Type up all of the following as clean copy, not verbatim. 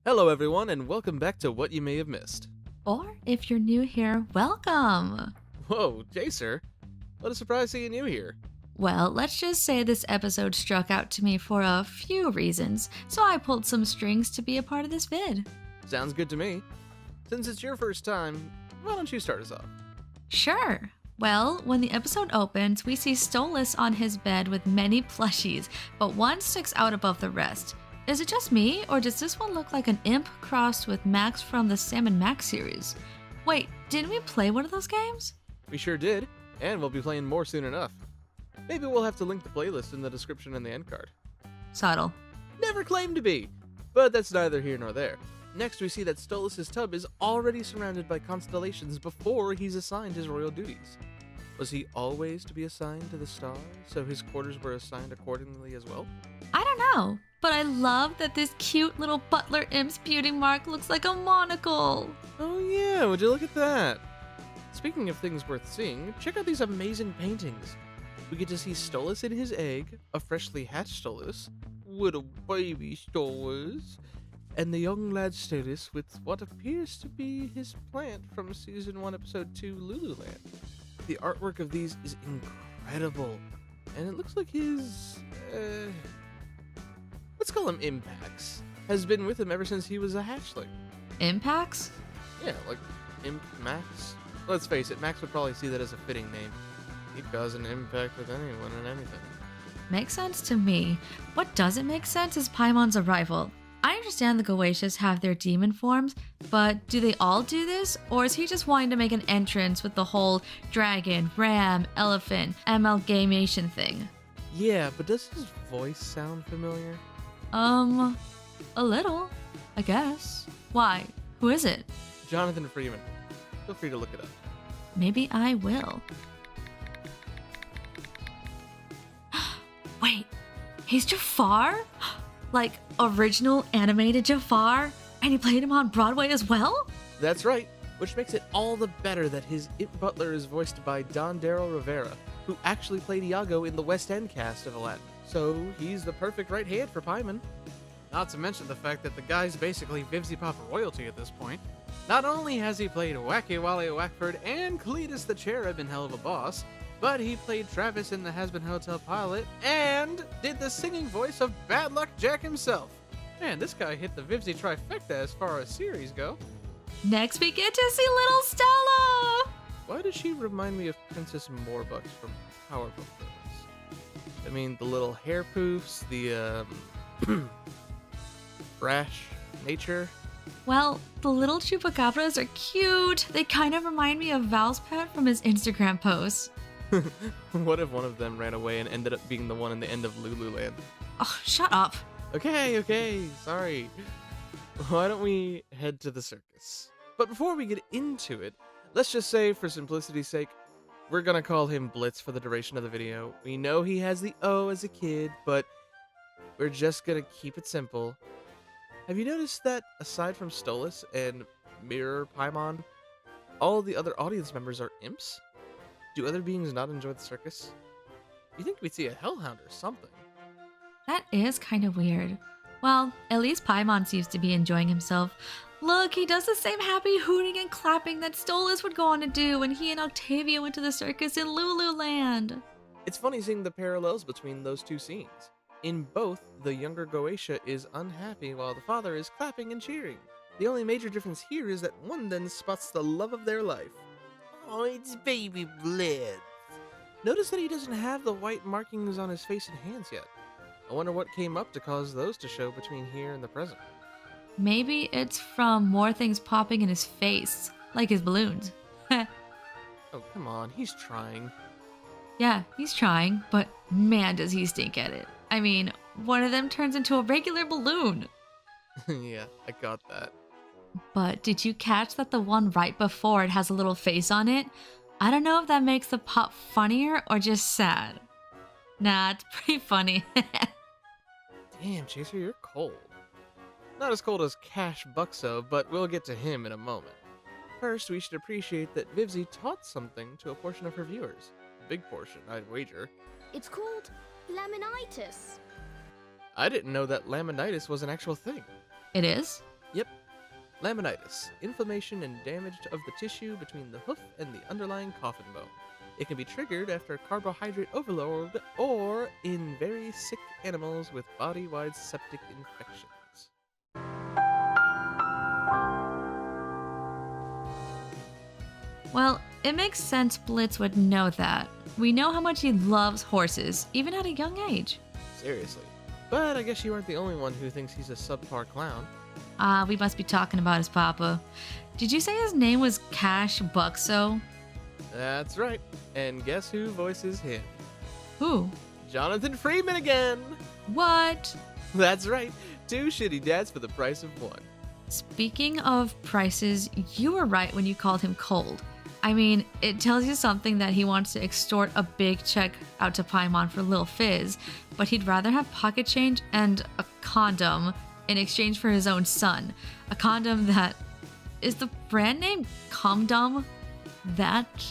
Hello everyone, and welcome back to What You May Have Missed. Or if you're new here, welcome! Whoa, Jacer. What a surprise seeing you here. Well, let's just say this episode struck out to me for a few reasons, so I pulled some strings to be a part of this vid. Sounds good to me. Since it's your first time, why don't you start us off? Sure. Well, when the episode opens, we see Stolas on his bed with many plushies, but one sticks out above the rest. Is it just me, or does this one look like an imp crossed with Max from the Sam and Max series? Wait, didn't we play one of those games? We sure did, and we'll be playing more soon enough. Maybe we'll have to link the playlist in the description and the end card. Subtle. Never claimed to be, but that's neither here nor there. Next, we see that Stolas' tub is already surrounded by constellations before he's assigned his royal duties. Was he always to be assigned to the stars, so his quarters were assigned accordingly as well? I don't know, but I love that this cute little butler imp's beauty mark looks like a monocle. Oh yeah, would you look at that? Speaking of things worth seeing, check out these amazing paintings. We get to see Stolas in his egg, a freshly hatched Stolas, little baby Stolas, and the young lad Stolas with what appears to be his plant from Season 1, Episode 2, Lululand. The artwork of these is incredible, and it looks like his, let's call him Impacts, has been with him ever since he was a hatchling. Impacts? Yeah, like Imp Max. Let's face it, Max would probably see that as a fitting name. He'd cause an impact with anyone and anything. Makes sense to me. What doesn't make sense is Paimon's arrival. I understand the Goetias have their demon forms, but do they all do this? Or is he just wanting to make an entrance with the whole dragon, ram, elephant, amalgamation thing? Yeah, but does his voice sound familiar? A little, I guess. Why? Who is it? Jonathan Freeman. Feel free to look it up. Maybe I will. Wait, he's Jafar? Like, original animated Jafar? And he played him on Broadway as well? That's right, which makes it all the better that his Imp Butler is voiced by Don Daryl Rivera, who actually played Iago in the West End cast of Aladdin. So he's the perfect right hand for Paimon. Not to mention the fact that the guy's basically VivziePop royalty at this point. Not only has he played Wacky Wally Wackford and Cletus the Cherub in Helluva Boss, but he played Travis in the Hazbin Hotel pilot and did the singing voice of Bad Luck Jack himself. Man, this guy hit the Vivzie trifecta as far as series go. Next we get to see little Stella! Why does she remind me of Princess Morbucks from Powerpuff Girls? I mean, the little hair poofs, the, brash nature. Well, the little Chupacabras are cute. They kind of remind me of Val's pet from his Instagram posts. What if one of them ran away and ended up being the one in the end of Lululand? Oh, shut up. Okay, sorry. Why don't we head to the circus? But before we get into it, let's just say, for simplicity's sake, we're gonna call him Blitz for the duration of the video. We know he has the O as a kid, but we're just gonna keep it simple. Have you noticed that, aside from Stolas and Mirror Paimon, all the other audience members are imps? Do other beings not enjoy the circus? You think we'd see a hellhound or something? That is kind of weird. Well, at least Paimon seems to be enjoying himself. Look, he does the same happy hooting and clapping that Stolas would go on to do when he and Octavia went to the circus in Lululand. It's funny seeing the parallels between those two scenes. In both, the younger Goetia is unhappy while the father is clapping and cheering. The only major difference here is that one then spots the love of their life. Oh, it's baby Blitz. Notice that he doesn't have the white markings on his face and hands yet. I wonder what came up to cause those to show between here and the present. Maybe it's from more things popping in his face, like his balloons. Oh, come on, he's trying. Yeah, he's trying, but man does he stink at it. I mean, one of them turns into a regular balloon. Yeah, I got that. But did you catch that the one right before it has a little face on it? I don't know if that makes the pop funnier or just sad. Nah, it's pretty funny. Damn, Chaser, you're cold. Not as cold as Cash Buxo, but we'll get to him in a moment. First, we should appreciate that Vivzie taught something to a portion of her viewers. A big portion, I'd wager. It's called laminitis. I didn't know that laminitis was an actual thing. It is? Yep. Laminitis, inflammation and damage of the tissue between the hoof and the underlying coffin bone. It can be triggered after carbohydrate overload or in very sick animals with body-wide septic infections. Well, it makes sense Blitz would know that. We know how much he loves horses, even at a young age. Seriously. But I guess you aren't the only one who thinks he's a subpar clown. We must be talking about his papa. Did you say his name was Cash Buxo? That's right. And guess who voices him? Who? Jonathan Freeman again! What? That's right. 2 shitty dads for the price of 1. Speaking of prices, you were right when you called him cold. I mean, it tells you something that he wants to extort a big check out to Paimon for Lil Fizz, but he'd rather have pocket change and a condom in exchange for his own son. A condom that... Is the brand name Comdom? That...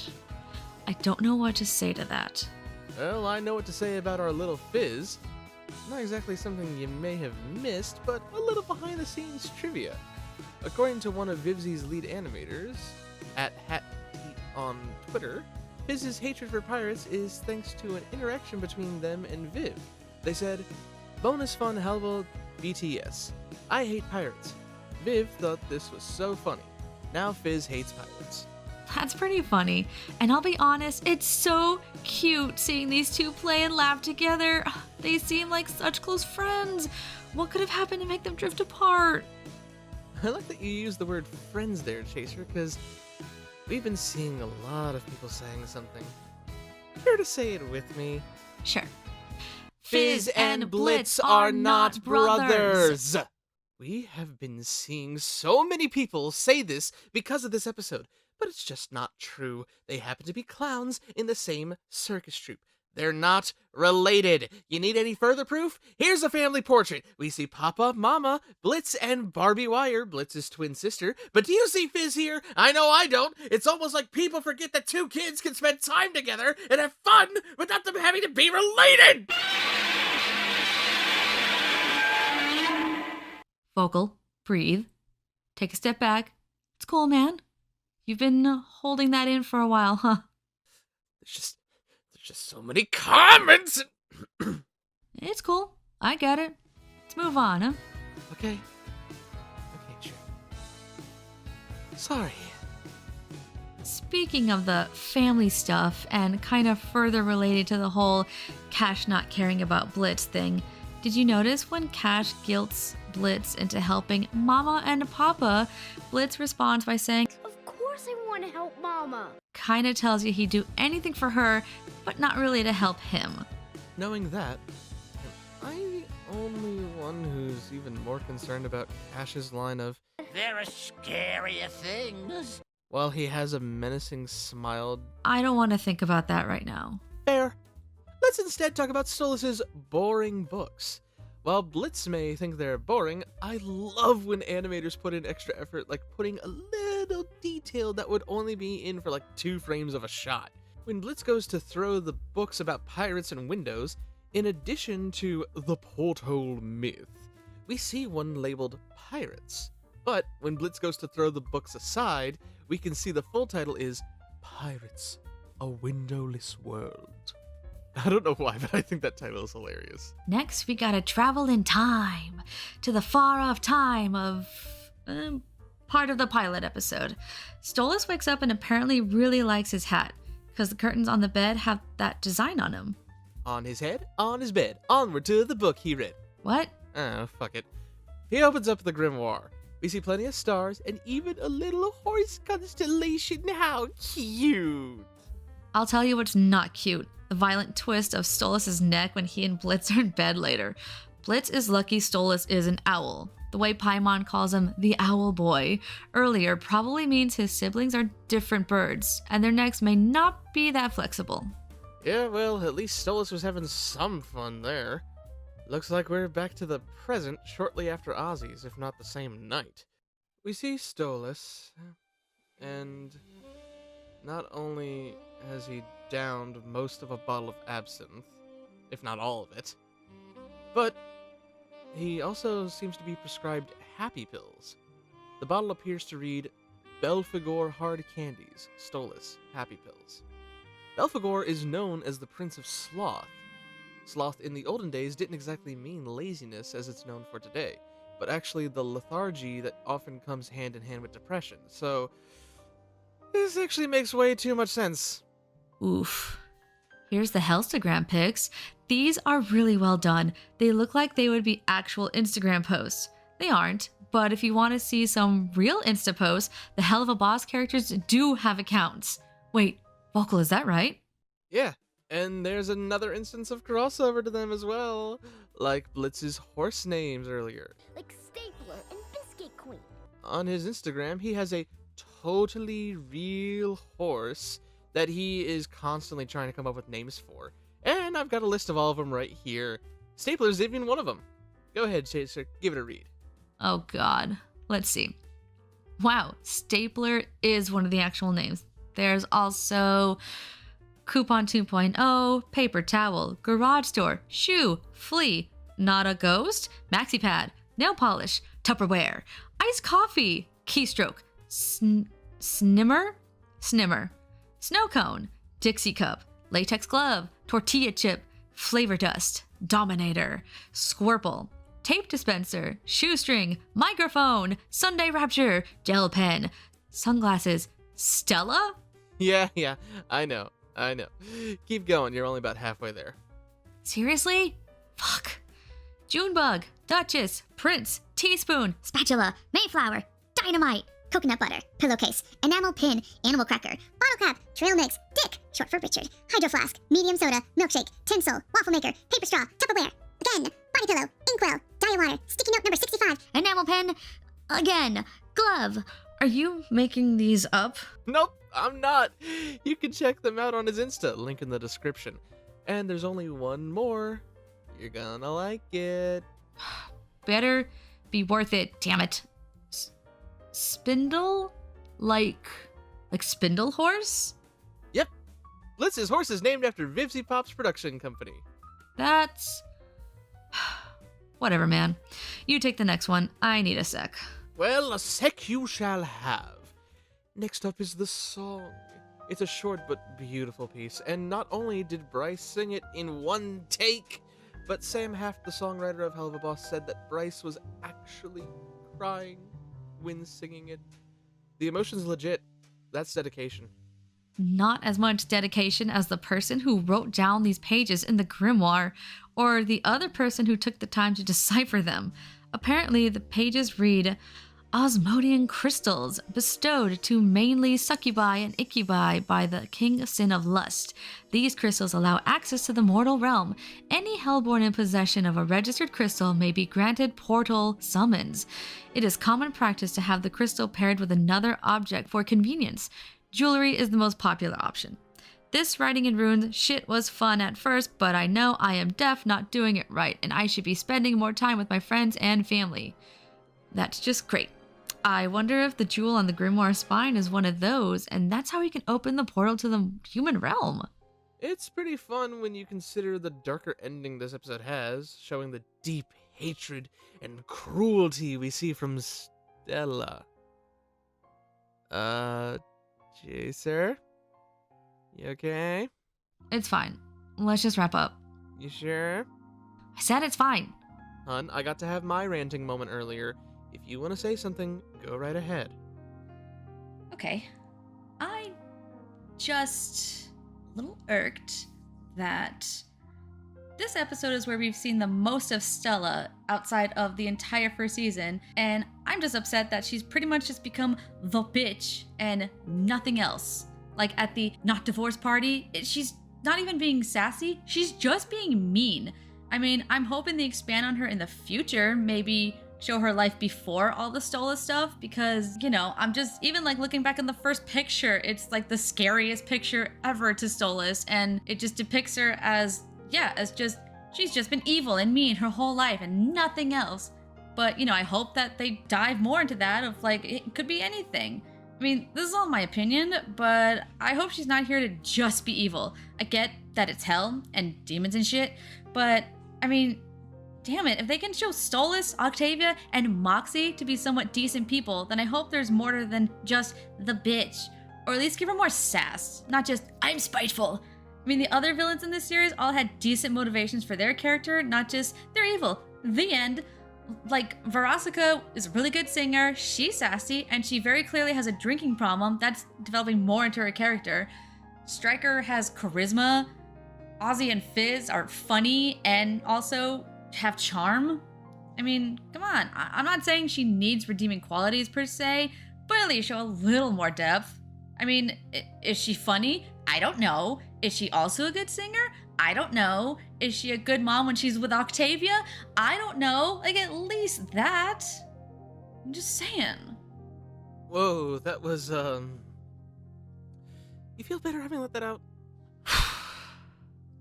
I don't know what to say to that. Well, I know what to say about our little Fizz. Not exactly something you may have missed, but a little behind-the-scenes trivia. According to one of Vivzie's lead animators, at HatTeat on Twitter, Fizz's hatred for pirates is thanks to an interaction between them and Viv. They said, "Bonus fun Helluva BTS. I hate pirates. Viv thought this was so funny. Now Fizz hates pirates." That's pretty funny. And I'll be honest, it's so cute seeing these two play and laugh together. They seem like such close friends. What could have happened to make them drift apart? I like that you use the word friends there, Chaser, because we've been seeing a lot of people saying something. Care to say it with me? Sure. Fizz and Blitz are not brothers! We have been seeing so many people say this because of this episode, but it's just not true. They happen to be clowns in the same circus troupe. They're not related. You need any further proof? Here's a family portrait. We see Papa, Mama, Blitz, and Barbie Wire, Blitz's twin sister. But do you see Fizz here? I know I don't. It's almost like people forget that 2 kids can spend time together and have fun without them having to be related! Vocal, breathe. Take a step back. It's cool, man. You've been holding that in for a while, huh? There's just so many comments! It's cool. I get it. Let's move on, huh? Okay, sure. Sorry. Speaking of the family stuff, and kind of further related to the whole Cash not caring about Blitz thing, did you notice when Cash guilts Blitz into helping Mama and Papa, Blitz responds by saying, "Of course I want to help Mama." Kinda tells you he'd do anything for her, but not really to help him. Knowing that, am I the only one who's even more concerned about Cash's line of, "There are scarier things"? while he has a menacing smile? I don't want to think about that right now. Fair. Let's instead talk about Stolas's boring books. While Blitz may think they're boring, I love when animators put in extra effort, like putting a little detail that would only be in for like 2 frames of a shot. When Blitz goes to throw the books about pirates and windows, in addition to the porthole myth, we see one labeled Pirates. But when Blitz goes to throw the books aside, we can see the full title is Pirates, a Windowless World. I don't know why, but I think that title is hilarious. Next, we gotta travel in time to the far-off time of part of the pilot episode. Stolas wakes up and apparently really likes his hat because the curtains on the bed have that design on them. On his head, on his bed, onward to the book he read. What? Oh, fuck it. He opens up the grimoire. We see plenty of stars and even a little horse constellation. How cute! I'll tell you what's not cute. The violent twist of Stolas' neck when he and Blitz are in bed later. Blitz is lucky Stolas is an owl. The way Paimon calls him the owl boy earlier probably means his siblings are different birds, and their necks may not be that flexible. Yeah, well, at least Stolas was having some fun there. Looks like we're back to the present shortly after Ozzy's, if not the same night. We see Stolas, and not only has he downed most of a bottle of absinthe, if not all of it, but he also seems to be prescribed happy pills. The bottle appears to read Belphegor Hard Candies, Stolas, Happy Pills. Belphegor is known as the Prince of Sloth. Sloth in the olden days didn't exactly mean laziness as it's known for today, but actually the lethargy that often comes hand in hand with depression. So, this actually makes way too much sense. Oof. Here's the Hellstagram pics. These are really well done. They look like they would be actual Instagram posts. They aren't, but if you want to see some real Insta posts, the Helluva boss characters do have accounts. Wait, Vocal, is that right? Yeah, and there's another instance of crossover to them as well, like Blitz's horse names earlier. Like Stapler and Biscuit Queen. On his Instagram, he has a totally real horse that he is constantly trying to come up with names for. And I've got a list of all of them right here. Stapler's even one of them. Go ahead, Chaser, give it a read. Oh god. Let's see. Wow, Stapler is one of the actual names. There's also Coupon 2.0, Paper Towel, Garage Door, Shoe, Flea, Not a Ghost, Maxi Pad, Nail Polish, Tupperware, Iced Coffee, Keystroke, Snimmer, Snow Cone, Dixie Cup, Latex Glove, Tortilla Chip, Flavor Dust, Dominator, Squirple, Tape Dispenser, Shoestring, Microphone, Sunday Rapture, Gel Pen, Sunglasses, Stella? Yeah, I know. Keep going, you're only about halfway there. Seriously? Fuck. Junebug, Duchess, Prince, Teaspoon, Spatula, Mayflower, Dynamite, Coconut Butter, Pillowcase, Enamel Pin, Animal Cracker, Bottle Cap, Trail Mix, Dick, short for Richard, Hydro Flask, Medium Soda, Milkshake, Tinsel, Waffle Maker, Paper Straw, Tupperware, again, Body Pillow, Inkwell, Dial Water, Sticky Note number 65, Enamel Pen, again, Glove. Are you making these up? Nope, I'm not. You can check them out on his Insta, link in the description. And there's only one more. You're gonna like it. Better be worth it, damn it. Spindle? Like Spindle Horse? Yep. Blitz's horse is named after VivziePop's production company. That's... Whatever, man. You take the next one. I need a sec. Well, a sec you shall have. Next up is the song. It's a short but beautiful piece, and not only did Bryce sing it in one take, but Sam Haft, the songwriter of Helluva Boss, said that Bryce was actually crying when singing it. The emotion's legit. That's dedication. Not as much dedication as the person who wrote down these pages in the grimoire, or the other person who took the time to decipher them. Apparently, the pages read, Osmodian crystals bestowed to mainly succubi and incubi by the king sin of lust. These crystals allow access to the mortal realm. Any hellborn in possession of a registered crystal may be granted portal summons. It is common practice to have the crystal paired with another object for convenience. Jewelry is the most popular option. This writing in runes shit was fun at first, but I know I am deaf not doing it right, and I should be spending more time with my friends and family. That's just great. I wonder if the jewel on the grimoire spine is one of those, and that's how we can open the portal to the human realm. It's pretty fun when you consider the darker ending this episode has, showing the deep hatred and cruelty we see from Stella. Chaser? You okay? It's fine. Let's just wrap up. You sure? I said it's fine. Hun, I got to have my ranting moment earlier. If you want to say something, go right ahead. Okay. I just a little irked that this episode is where we've seen the most of Stella outside of the entire first season, and I'm just upset that she's pretty much just become the bitch and nothing else. Like at the not divorce party, she's not even being sassy, she's just being mean. I mean, I'm hoping they expand on her in the future, maybe show her life before all the Stola stuff, because, you know, I'm just, even like looking back on the first picture, it's like the scariest picture ever to Stolas, and it just depicts her as, yeah, as just, she's just been evil and mean her whole life and nothing else. But, you know, I hope that they dive more into that of like, it could be anything. I mean, this is all my opinion, but I hope she's not here to just be evil. I get that it's hell and demons and shit, but I mean, damn it, if they can show Stolas, Octavia, and Moxie to be somewhat decent people, then I hope there's more to than just the bitch. Or at least give her more sass, not just, I'm spiteful. I mean, the other villains in this series all had decent motivations for their character, not just, they're evil. The end. Like, Verosica is a really good singer, she's sassy, and she very clearly has a drinking problem that's developing more into her character. Stryker has charisma, Ozzy and Fizz are funny and also have charm. I mean, come on, I'm not saying she needs redeeming qualities per se, but at least show a little more depth. I mean, is she funny? I don't know. Is she also a good singer? I don't know. Is she a good mom when she's with Octavia? I don't know. Like, at least that. I'm just saying. Whoa, that was, You feel better having let that out?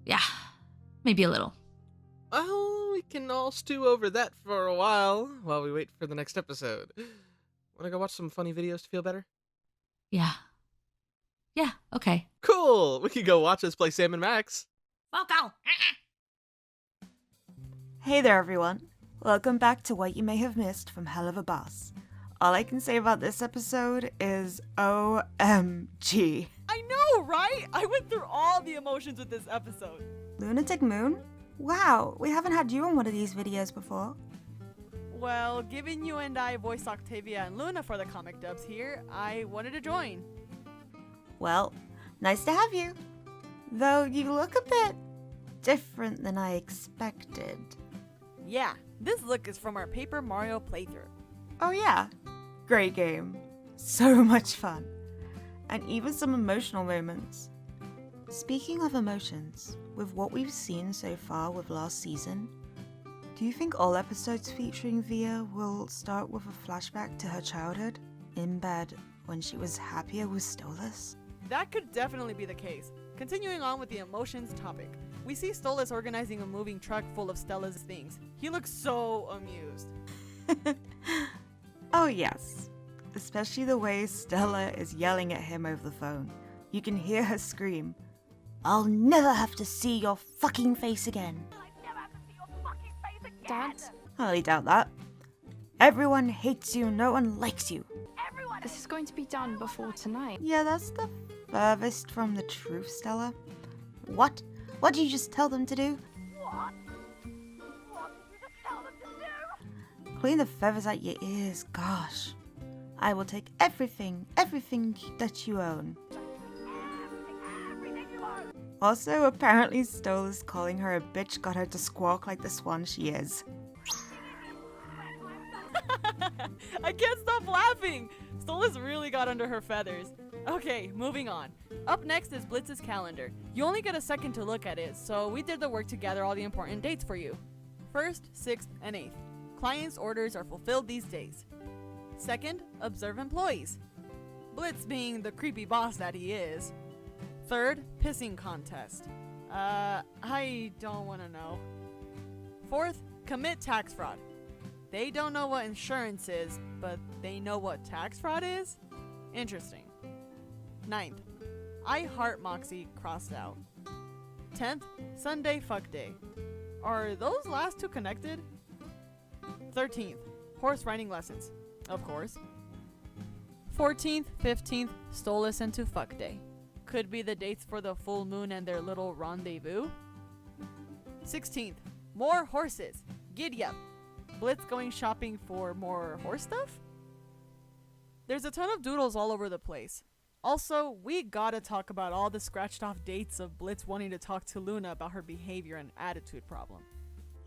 Yeah, maybe a little. Well, we can all stew over that for a while we wait for the next episode. Wanna go watch some funny videos to feel better? Yeah. Yeah, okay. Cool! We could go watch us play Sam and Max. Foco! Hey there, everyone. Welcome back to What You May Have Missed from Helluva Boss. All I can say about this episode is OMG. I know, right? I went through all the emotions with this episode. Lunatic Moon? Wow, we haven't had you on one of these videos before. Well, given you and I voiced Octavia and Luna for the comic dubs here, I wanted to join. Well, nice to have you. Though you look a bit different than I expected. Yeah, this look is from our Paper Mario playthrough. Oh yeah, great game. So much fun. And even some emotional moments. Speaking of emotions, with what we've seen so far with last season, do you think all episodes featuring Via will start with a flashback to her childhood, in bed, when she was happier with Stolas? That could definitely be the case. Continuing on with the emotions topic, we see Stolas organizing a moving truck full of Stella's things. He looks so amused. Oh yes, especially the way Stella is yelling at him over the phone. You can hear her scream, "I'll never have to see your fucking face again." Dad, I highly doubt that. Everyone hates you, no one likes you. this is going to be done before tonight. Yeah, that's the furthest from the truth, Stella. What? What did you just tell them to do? What? What did you just tell them to do? Clean the feathers out your ears, gosh. I will take everything that you own. Everything you own. Also, apparently Stola's calling her a bitch got her to squawk like the swan she is. I can't stop laughing! Stolas really got under her feathers. Okay, moving on. Up next is Blitz's calendar. You only get a second to look at it, so we did the work to gather all the important dates for you. 1st, 6th, and 8th. Clients' orders are fulfilled these days. 2nd, observe employees. Blitz being the creepy boss that he is. 3rd, pissing contest. I don't want to know. 4th, commit tax fraud. They don't know what insurance is, but they know what tax fraud is? Interesting. 9th, I heart Moxie crossed out. 10th, Sunday fuck day. Are those last two connected? 13th, horse riding lessons. Of course. 14th, 15th, Stolas into fuck day. Could be the dates for the full moon and their little rendezvous. 16th, more horses. Giddy up. Blitz going shopping for more horse stuff? There's a ton of doodles all over the place. Also, we gotta talk about all the scratched off dates of Blitz wanting to talk to Luna about her behavior and attitude problem.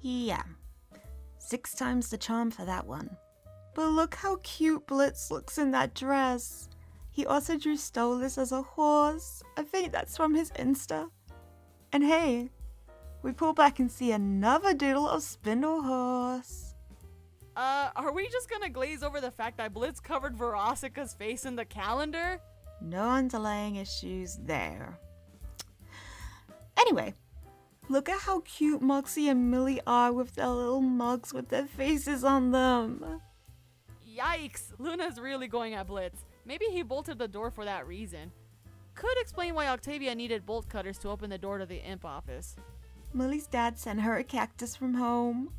Yeah. 6 times the charm for that one. But look how cute Blitz looks in that dress. He also drew Stolas as a horse. I think that's from his Insta. And hey, we pull back and see another doodle of Spindle Horse. Are we just gonna glaze over the fact that Blitz covered Verosica's face in the calendar? No underlying issues there. Anyway, look at how cute Moxie and Millie are with their little mugs with their faces on them. Yikes, Luna's really going at Blitz. Maybe he bolted the door for that reason. Could explain why Octavia needed bolt cutters to open the door to the imp office. Millie's dad sent her a cactus from home.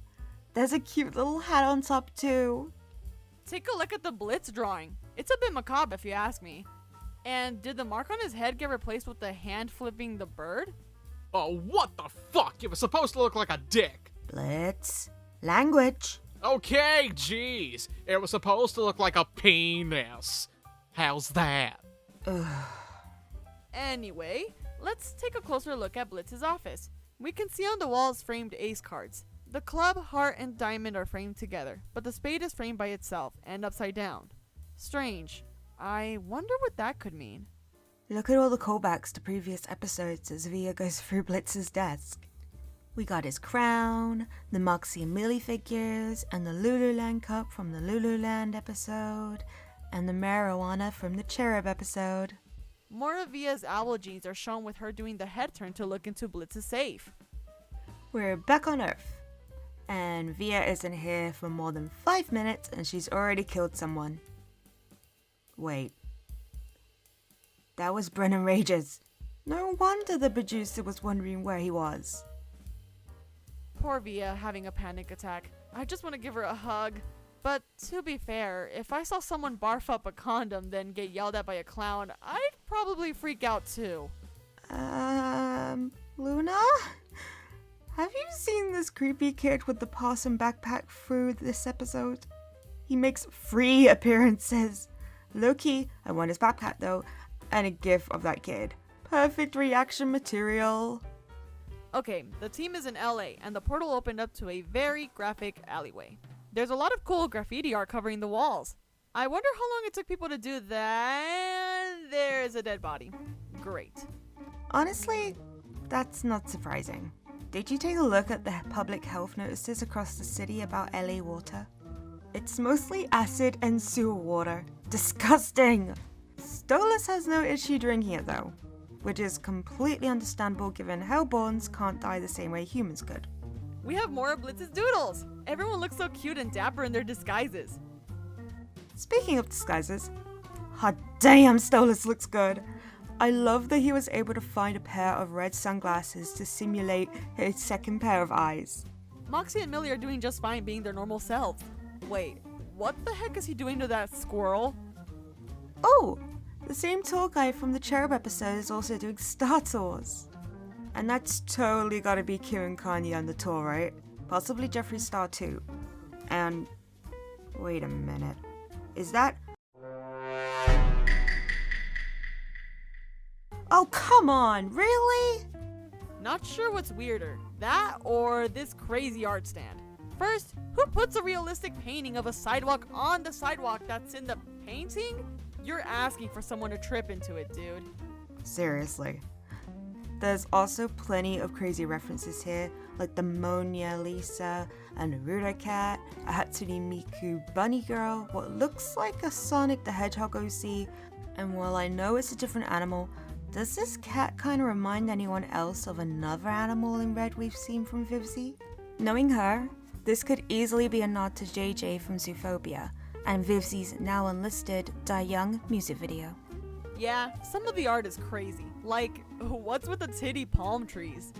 There's a cute little hat on top too. Take a look at the Blitz drawing. It's a bit macabre if you ask me. And did the mark on his head get replaced with the hand flipping the bird? Oh, what the fuck? It was supposed to look like a dick. Blitz. Language. Okay, jeez. It was supposed to look like a penis. How's that? Anyway, let's take a closer look at Blitz's office. We can see on the walls framed ace cards. The club, heart, and diamond are framed together, but the spade is framed by itself and upside down. Strange. I wonder what that could mean. Look at all the callbacks to previous episodes as Via goes through Blitz's desk. We got his crown, the Moxie and Millie figures, and the Lululand cup from the Lululand episode, and the marijuana from the Cherub episode. More of Via's owl genes are shown with her doing the head turn to look into Blitz's safe. We're back on Earth, and Via isn't here for more than 5 minutes and she's already killed someone. Wait. That was Brennan Rages. No wonder the producer was wondering where he was. Poor Via having a panic attack. I just want to give her a hug. But to be fair, if I saw someone barf up a condom then get yelled at by a clown, I'd probably freak out too. Luna? Have you seen this creepy kid with the possum backpack through this episode? He makes 3 appearances. Low-key, I want his backpack though, and a gif of that kid. Perfect reaction material. Okay, the team is in LA, and the portal opened up to a very graphic alleyway. There's a lot of cool graffiti art covering the walls. I wonder how long it took people to do that. There's a dead body. Great. Honestly, that's not surprising. Did you take a look at the public health notices across the city about LA water? It's mostly acid and sewer water. Disgusting! Stolas has no issue drinking it though, which is completely understandable given hellborns can't die the same way humans could. We have more of Blitz's doodles. Everyone looks so cute and dapper in their disguises. Speaking of disguises, hot damn, Stolas looks good. I love that he was able to find a pair of red sunglasses to simulate his second pair of eyes. Moxie and Millie are doing just fine being their normal selves. Wait, what the heck is he doing to that squirrel? Oh, the same tour guy from the Cherub episode is also doing Star Tours. And that's totally gotta be Q and Kanye on the tour, right? Possibly Jeffree Star too. And wait a minute. Is that... Oh, come on, really? Not sure what's weirder, that or this crazy art stand. First, who puts a realistic painting of a sidewalk on the sidewalk that's in the painting? You're asking for someone to trip into it, dude. Seriously. There's also plenty of crazy references here, like the Mona Lisa, and Naruto cat, a Hatsune Miku bunny girl, what looks like a Sonic the Hedgehog OC, and while I know it's a different animal, does this cat kind of remind anyone else of another animal in red we've seen from Vivzie? Knowing her, this could easily be a nod to JJ from Zootopia, and Vivzie's now unlisted Die Young music video. Yeah, some of the art is crazy. Like, what's with the titty palm trees?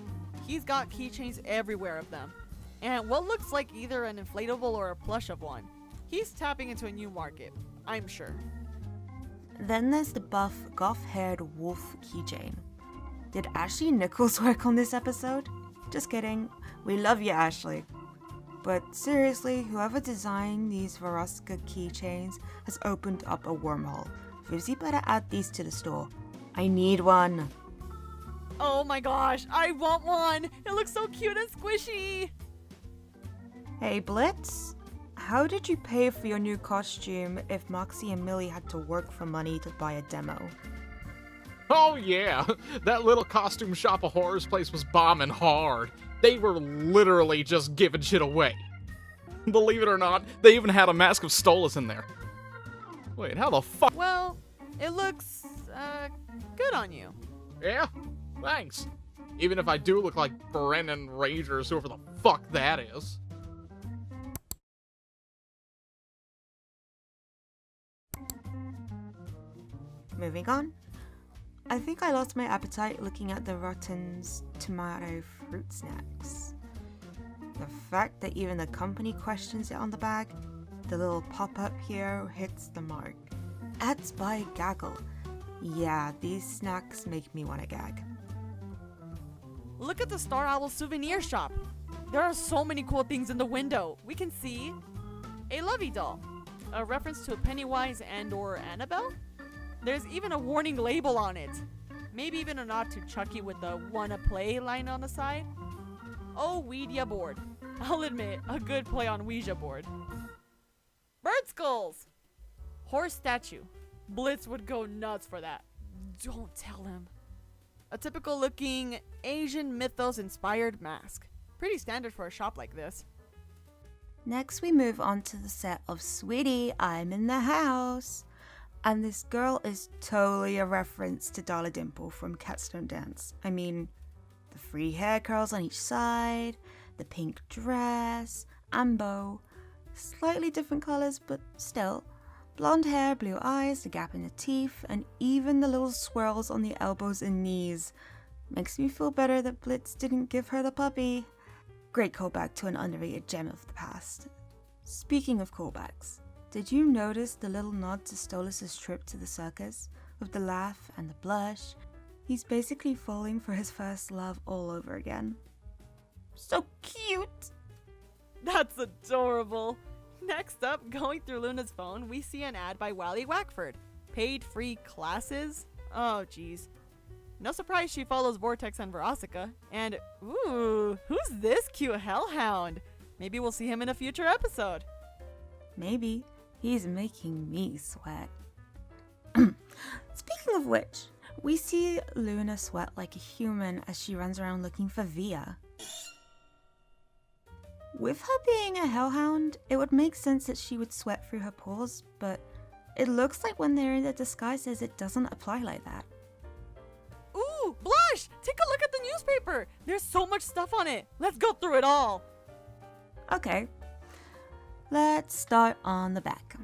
He's got keychains everywhere of them. And what looks like either an inflatable or a plush of one. He's tapping into a new market, I'm sure. Then there's the buff, goth-haired wolf keychain. Did Ashley Nichols work on this episode? Just kidding. We love you, Ashley. But seriously, whoever designed these Varoska keychains has opened up a wormhole. Vivzie better add these to the store. I need one. Oh my gosh, I want one! It looks so cute and squishy! Hey Blitz, how did you pay for your new costume if Moxie and Millie had to work for money to buy a demo? Oh yeah, that little costume shop of horrors place was bombing hard. They were literally just giving shit away. Believe it or not, they even had a mask of Stolas in there. Wait, how the fuck? Well, it looks, good on you. Yeah, thanks. Even if I do look like Brennan Ragers, whoever the fuck that is. Moving on. I think I lost my appetite looking at the Rotten's tomato fruit snacks. The fact that even the company questions it on the bag, the little pop-up hero hits the mark. Ads by gaggle. Yeah, these snacks make me want to gag. Look at the Star Owl souvenir shop. There are so many cool things in the window. We can see a Lovey doll, a reference to Pennywise and/or Annabelle. There's even a warning label on it. Maybe even a nod to Chucky with the "wanna play" line on the side. Oh, Ouija board. I'll admit, a good play on Ouija board. Bird skulls! Horse statue. Blitz would go nuts for that. Don't tell him. A typical looking Asian mythos inspired mask. Pretty standard for a shop like this. Next we move on to the set of Sweetie, I'm in the House. And this girl is totally a reference to Darla Dimple from Cats Don't Dance. I mean, the free hair curls on each side, the pink dress, and bow. Slightly different colours, but still. Blonde hair, blue eyes, the gap in the teeth, and even the little swirls on the elbows and knees. Makes me feel better that Blitz didn't give her the puppy. Great callback to an underrated gem of the past. Speaking of callbacks, did you notice the little nod to Stolas' trip to the circus? With the laugh and the blush? He's basically falling for his first love all over again. So cute! That's adorable. Next up, going through Luna's phone, we see an ad by Wally Wackford. Paid free classes? Oh, geez. No surprise she follows Vortex and Verosica. And, ooh, who's this cute hellhound? Maybe we'll see him in a future episode. Maybe. He's making me sweat. Speaking of which, we see Luna sweat like a human as she runs around looking for Via. With her being a hellhound, it would make sense that she would sweat through her pores, but it looks like when they're in their disguises, it doesn't apply like that. Ooh, Blush! Take a look at the newspaper! There's so much stuff on it! Let's go through it all! Okay, let's start on the back.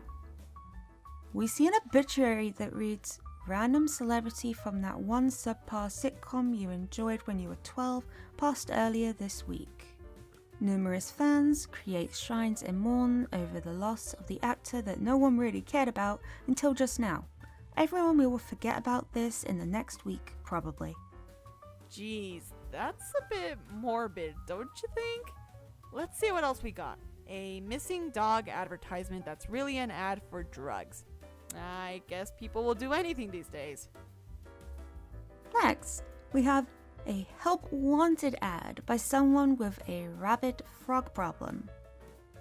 We see an obituary that reads, "Random celebrity from that one subpar sitcom you enjoyed when you were 12 passed earlier this week. Numerous fans create shrines and mourn over the loss of the actor that no one really cared about until just now. Everyone will forget about this in the next week, probably." Jeez, that's a bit morbid, don't you think? Let's see what else we got. A missing dog advertisement that's really an ad for drugs. I guess people will do anything these days. Next, we have a help wanted ad by someone with a rabid frog problem.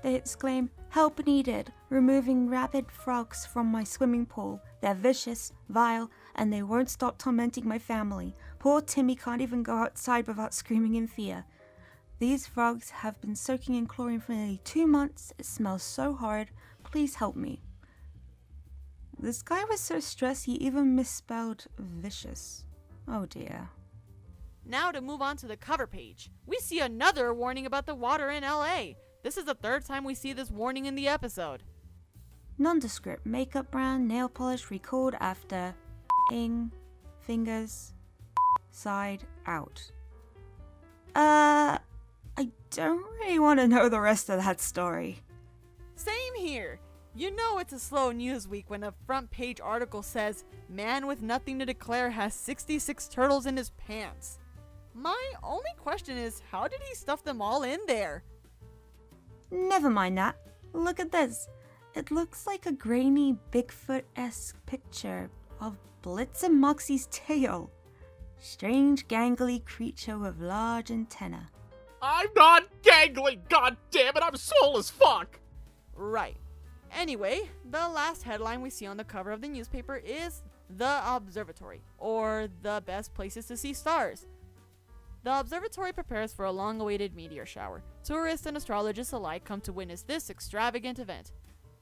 They exclaim, "Help needed, removing rabid frogs from my swimming pool. They're vicious, vile, and they won't stop tormenting my family. Poor Timmy can't even go outside without screaming in fear. These frogs have been soaking in chlorine for nearly 2 months. It smells so hard. Please help me." This guy was so stressed he even misspelled vicious. Oh dear. Now to move on to the cover page. We see another warning about the water in LA. This is the third time we see this warning in the episode. Nondescript makeup brand nail polish recalled after ing fingers side out. I don't really want to know the rest of that story. Same here. You know it's a slow news week when a front page article says, "Man with nothing to declare has 66 turtles in his pants." My only question is, how did he stuff them all in there? Never mind that. Look at this. It looks like a grainy Bigfoot-esque picture of Blitz and Moxie's tail. Strange gangly creature with large antenna. I'm not gangly, goddammit, I'm swole as fuck! Right. Anyway, the last headline we see on the cover of the newspaper is The Observatory, or the best places to see stars. The observatory prepares for a long-awaited meteor shower. Tourists and astrologists alike come to witness this extravagant event.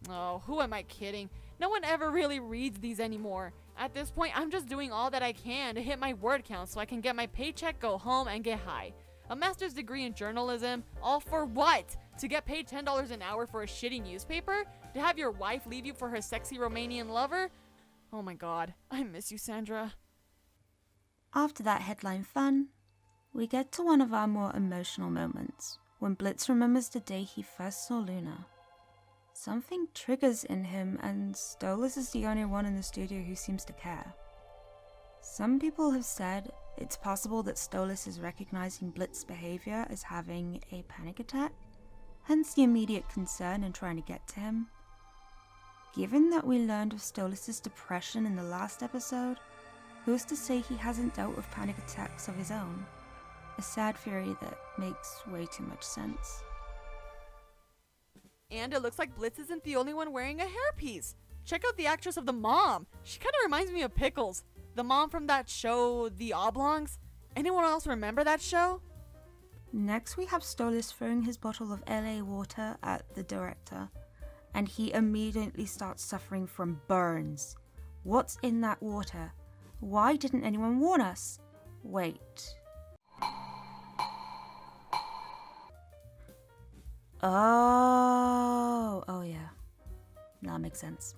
Oh, who am I kidding? No one ever really reads these anymore. At this point, I'm just doing all that I can to hit my word count so I can get my paycheck, go home, and get high. A master's degree in journalism, all for what? To get paid $10 an hour for a shitty newspaper? To have your wife leave you for her sexy Romanian lover? Oh my god, I miss you, Sandra. After that headline fun, we get to one of our more emotional moments. when Blitz remembers the day he first saw Luna. Something triggers in him, and Stolas is the only one in the studio who seems to care. Some people have said it's possible that Stolas is recognizing Blitz's behavior as having a panic attack, hence the immediate concern in trying to get to him. Given that we learned of Stolas' depression in the last episode, who's to say he hasn't dealt with panic attacks of his own? A sad theory that makes way too much sense. And it looks like Blitz isn't the only one wearing a hairpiece. Check out the actress of the mom. She kind of reminds me of Pickles, the mom from that show, The Oblongs. Anyone else remember that show? Next we have Stolas throwing his bottle of LA water at the director, and he immediately starts suffering from burns. What's in that water? Why didn't anyone warn us? Wait. Oh yeah. That makes sense.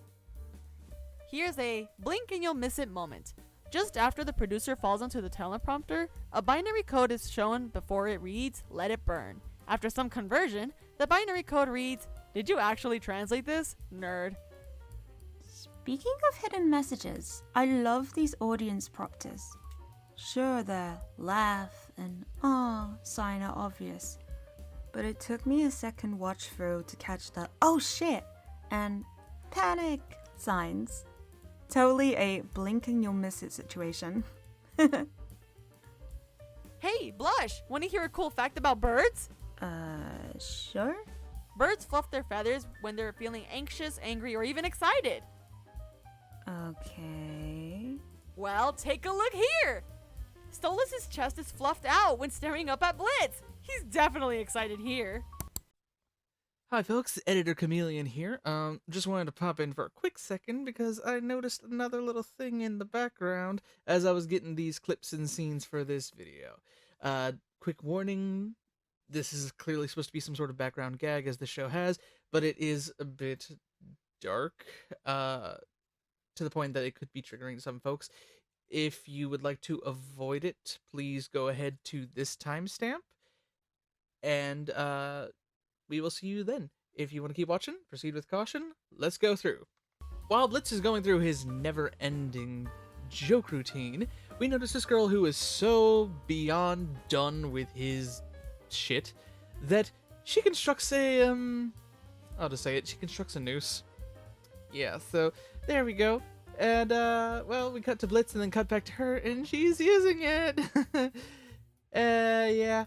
Here's a blink and you'll miss it moment. Just after the producer falls onto the teleprompter, a binary code is shown before it reads, "Let it burn." After some conversion, the binary code reads, "Did you actually translate this, nerd?" Speaking of hidden messages, I love these audience prompters. Sure, the laugh and "aw" sign are obvious, but it took me a second watch through to catch the "oh shit" and "panic" signs. Totally a blink and you'll miss it situation. Hey, Blush, want to hear a cool fact about birds? Sure? Birds fluff their feathers when they're feeling anxious, angry, or even excited. Okay. Well, take a look here. Stolas' chest is fluffed out when staring up at Blitz. He's definitely excited here. Hi folks, Editor Chameleon here. Just wanted to pop in for a quick second because I noticed another little thing in the background as I was getting these clips and scenes for this video. Quick warning, this is clearly supposed to be some sort of background gag as the show has, but it is a bit dark, to the point that it could be triggering some folks. If you would like to avoid it, please go ahead to this timestamp, and we will see you then. If you want to keep watching, proceed with caution. Let's go through. While Blitz is going through his never-ending joke routine, we notice this girl who is so beyond done with his shit that she constructs a, I'll just say it, she constructs a noose. Yeah, so there we go. And, well, we cut to Blitz and then cut back to her, and she's using it. Yeah,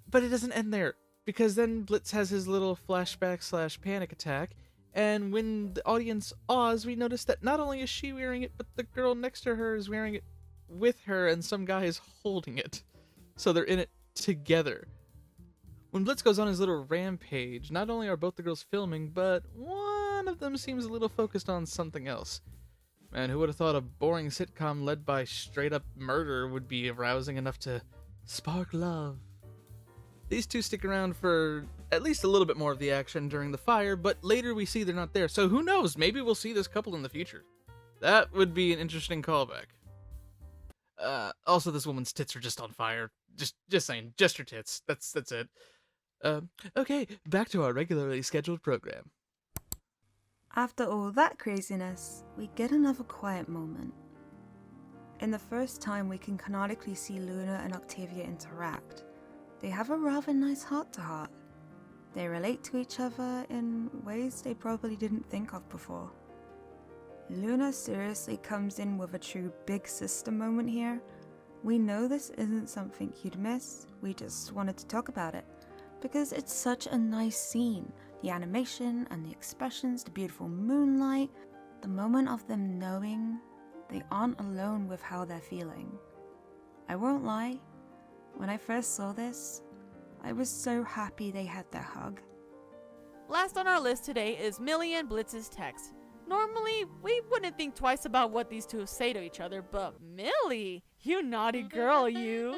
but it doesn't end there, because then Blitz has his little flashback / panic attack, and when the audience awes, we notice that not only is she wearing it, but the girl next to her is wearing it with her, and some guy is holding it. So they're in it together. When Blitz goes on his little rampage, not only are both the girls filming, but one of them seems a little focused on something else. Man, who would have thought a boring sitcom led by straight-up murder would be arousing enough to spark love? These two stick around for at least a little bit more of the action during the fire, but later we see they're not there, so who knows, maybe we'll see this couple in the future. That would be an interesting callback. Also, this woman's tits are just on fire. Just saying, just her tits. That's it. Okay, back to our regularly scheduled program. After all that craziness, we get another quiet moment. In the first time we can canonically see Luna and Octavia interact, they have a rather nice heart-to-heart. They relate to each other in ways they probably didn't think of before. Luna seriously comes in with a true big sister moment here. We know this isn't something you'd miss, we just wanted to talk about it, because it's such a nice scene. The animation and the expressions, the beautiful moonlight, the moment of them knowing they aren't alone with how they're feeling. I won't lie, when I first saw this, I was so happy they had their hug. Last on our list today is Millie and Blitz's text. Normally, we wouldn't think twice about what these two say to each other, but Millie, you naughty girl, you.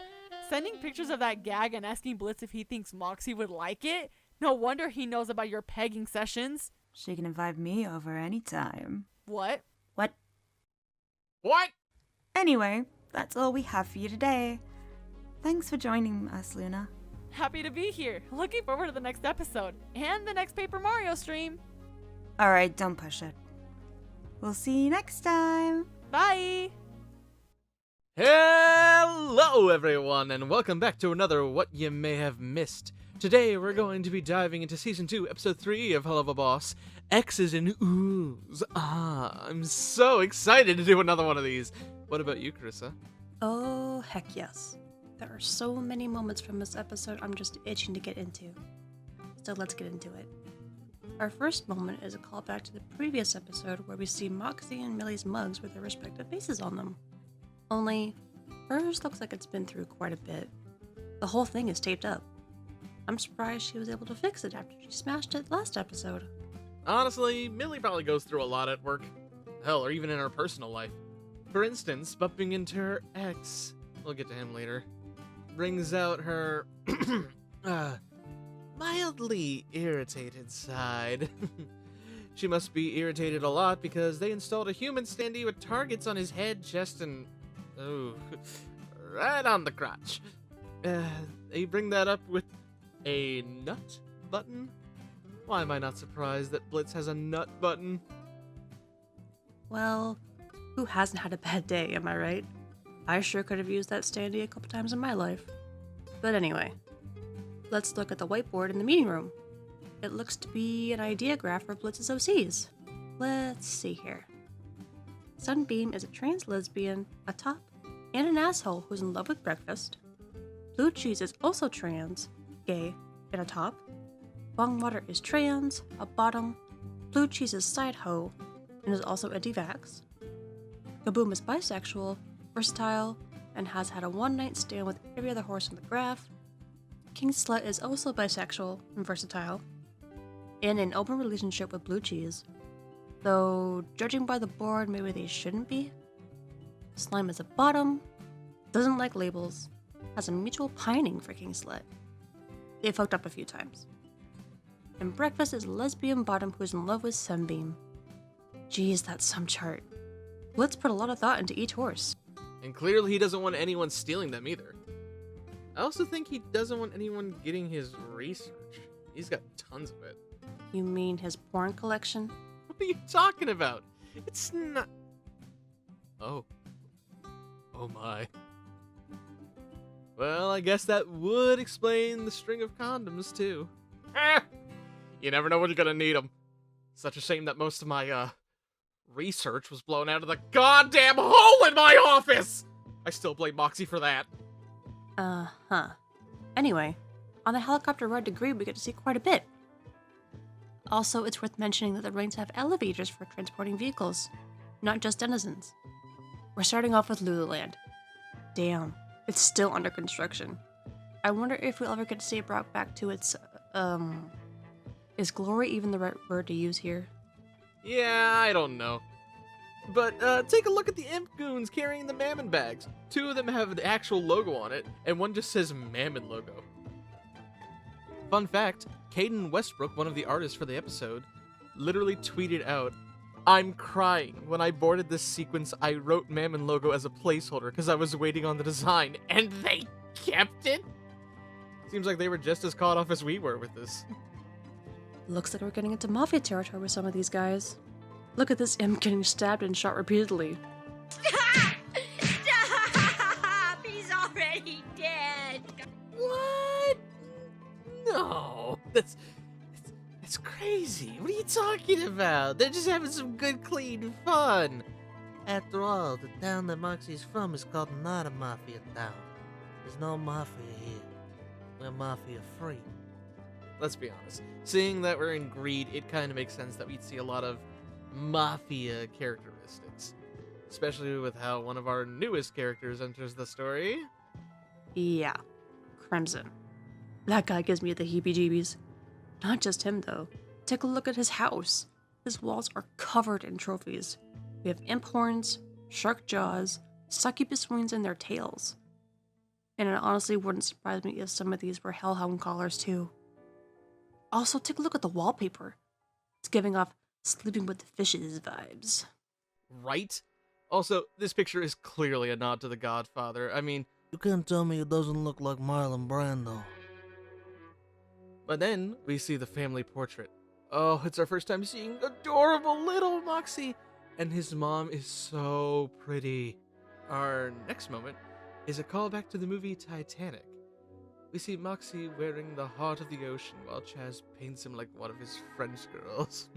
Sending pictures of that gag and asking Blitz if he thinks Moxie would like it? No wonder he knows about your pegging sessions. She can invite me over anytime. What? What? What? Anyway, that's all we have for you today. Thanks for joining us, Luna. Happy to be here. Looking forward to the next episode and the next Paper Mario stream. Alright, don't push it. We'll see you next time. Bye! Hello, everyone, and welcome back to another What You May Have Missed. Today, we're going to be diving into Season 2, Episode 3 of Helluva Boss, Exes and Ooos. I'm so excited to do another one of these. What about you, Carissa? Oh, heck yes. There are so many moments from this episode I'm just itching to get into. So let's get into it. Our first moment is a callback to the previous episode where we see Moxie and Millie's mugs with their respective faces on them. Only, hers looks like it's been through quite a bit. The whole thing is taped up. I'm surprised she was able to fix it after she smashed it last episode. Honestly, Millie probably goes through a lot at work. Hell, or even in her personal life. For instance, bumping into her ex, we'll get to him later, brings out her mildly irritated side. She must be irritated a lot because they installed a human standee with targets on his head, chest, and right on the crotch. They bring that up with a nut button? Why am I not surprised that Blitz has a nut button? Well, who hasn't had a bad day, am I right? I sure could have used that standee a couple times in my life. But anyway, let's look at the whiteboard in the meeting room. It looks to be an idea graph for Blitz's OCs. Let's see here. Sunbeam is a trans lesbian, a top, and an asshole who's in love with breakfast. Blue Cheese is also trans, gay, and a top. Bongwater is trans, a bottom. Blue Cheese is side hoe, and is also a D-Vax. Kaboom is bisexual, versatile, and has had a one-night stand with every other horse on the graph. King Slut is also bisexual and versatile, in an open relationship with Blue Cheese, though judging by the board, maybe they shouldn't be. Slime is a bottom, doesn't like labels, has a mutual pining for King Slut. They've hooked up a few times. And Breakfast is a lesbian bottom who's in love with Sunbeam. Geez, that's some chart. Blitz put a lot of thought into each horse. And clearly he doesn't want anyone stealing them either. I also think he doesn't want anyone getting his research. He's got tons of it. You mean his porn collection? What are you talking about? It's not... Oh. Oh my. Well, I guess that would explain the string of condoms, too. You never know when you're gonna need them. Such a shame that most of my, research was blown out of the goddamn hole in my office! I still blame Moxie for that. Uh-huh. Anyway, on the helicopter ride to Greed, we get to see quite a bit. Also, it's worth mentioning that the rings have elevators for transporting vehicles, not just denizens. We're starting off with Lululand. Damn, it's still under construction. I wonder if we'll ever get to see it brought back to its, is glory even the right word to use here? Yeah, I don't know. But, take a look at the Imp Goons carrying the Mammon bags. 2 of them have the actual logo on it, and one just says Mammon logo. Fun fact, Caden Westbrook, one of the artists for the episode, literally tweeted out, "I'm crying. When I boarded this sequence, I wrote Mammon logo as a placeholder because I was waiting on the design, and they kept it?" Seems like they were just as caught off as we were with this. Looks like we're getting into mafia territory with some of these guys. Look at this imp getting stabbed and shot repeatedly. Stop! He's already dead. What? No, that's crazy. What are you talking about? They're just having some good, clean fun. After all, the town that Moxie's from is called not a mafia town. There's no mafia here. We're mafia free. Let's be honest. Seeing that we're in Greed, it kind of makes sense that we'd see a lot of mafia characteristics. Especially with how one of our newest characters enters the story. Yeah, Crimson. That guy gives me the heebie-jeebies. Not just him, though. Take a look at his house. His walls are covered in trophies. We have imp horns, shark jaws, succubus wings in their tails. And it honestly wouldn't surprise me if some of these were hellhound collars, too. Also, take a look at the wallpaper. It's giving off sleeping with the fishes vibes. Right? Also, this picture is clearly a nod to The Godfather. I mean... You can't tell me it doesn't look like Marlon Brando. But then we see the family portrait. Oh, it's our first time seeing adorable little Moxie, and his mom is so pretty. Our next moment is a callback to the movie Titanic. We see Moxie wearing the heart of the ocean while Chaz paints him like one of his French girls.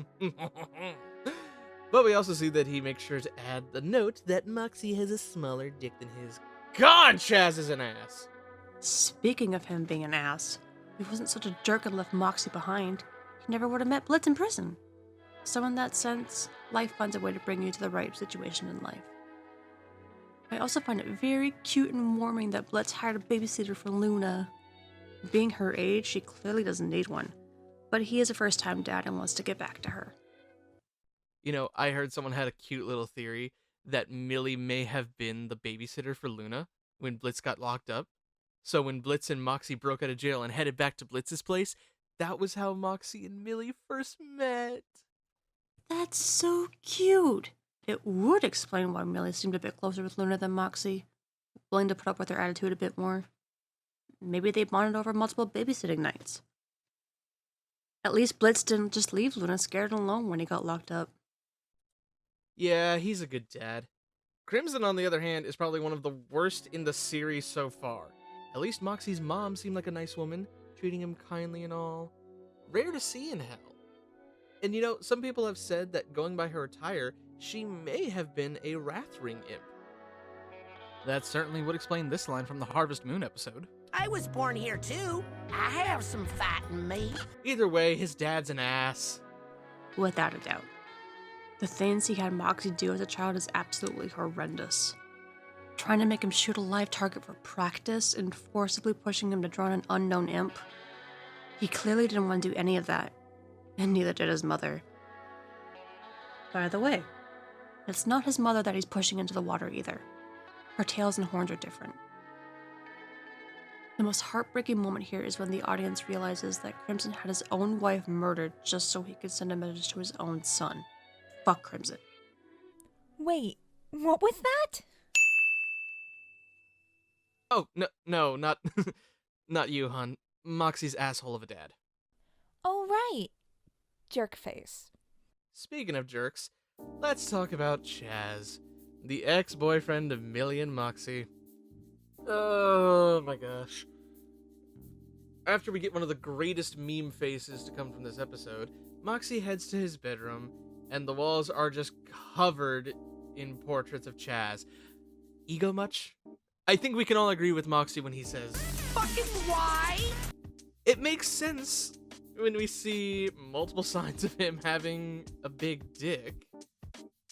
But we also see that he makes sure to add the note that Moxie has a smaller dick than his. God, Chaz is an ass! Speaking of him being an ass, if he wasn't such a jerk and left Moxie behind, he never would have met Blitz in prison. So in that sense, life finds a way to bring you to the right situation in life. I also find it very cute and warming that Blitz hired a babysitter for Luna. Being her age, she clearly doesn't need one, but he is a first-time dad and wants to get back to her. You know, I heard someone had a cute little theory that Millie may have been the babysitter for Luna when Blitz got locked up. So when Blitz and Moxie broke out of jail and headed back to Blitz's place, that was how Moxie and Millie first met. That's so cute. It would explain why Millie seemed a bit closer with Luna than Moxie, willing to put up with her attitude a bit more. Maybe they bonded over multiple babysitting nights. At least Blitz didn't just leave Luna scared and alone when he got locked up. Yeah, he's a good dad. Crimson, on the other hand, is probably one of the worst in the series so far. At least Moxie's mom seemed like a nice woman, treating him kindly and all. Rare to see in hell. And you know, some people have said that going by her attire, she may have been a Wrathring imp. That certainly would explain this line from the Harvest Moon episode. I was born here too. I have some fight in me. Either way, his dad's an ass. Without a doubt. The things he had Moxie do as a child is absolutely horrendous. Trying to make him shoot a live target for practice and forcibly pushing him to draw an unknown imp. He clearly didn't want to do any of that, and neither did his mother. By the way, it's not his mother that he's pushing into the water either. Her tails and horns are different. The most heartbreaking moment here is when the audience realizes that Crimson had his own wife murdered just so he could send a message to his own son. Fuck Crimson. Wait, what was that? Oh, no, not not you, hon. Moxie's asshole of a dad. Oh, right. Jerk face. Speaking of jerks, let's talk about Chaz, the ex-boyfriend of Millie and Moxie. Oh my gosh. After we get one of the greatest meme faces to come from this episode, Moxie heads to his bedroom, and the walls are just covered in portraits of Chaz. Ego much? I think we can all agree with Moxie when he says, Fucking why? It makes sense when we see multiple signs of him having a big dick,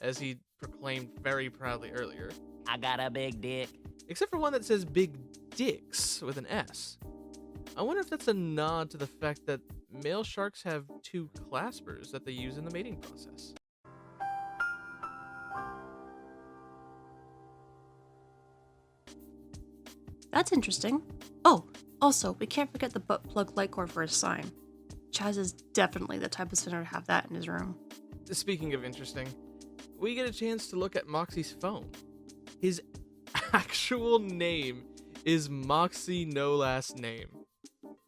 as he proclaimed very proudly earlier. I got a big dick. Except for one that says big dicks with an S. I wonder if that's a nod to the fact that male sharks have two claspers that they use in the mating process. That's interesting. Oh, also, we can't forget the butt plug light cord for his sign. Chaz is definitely the type of sinner to have that in his room. Speaking of interesting, we get a chance to look at Moxie's phone. His actual name is Moxie no last name.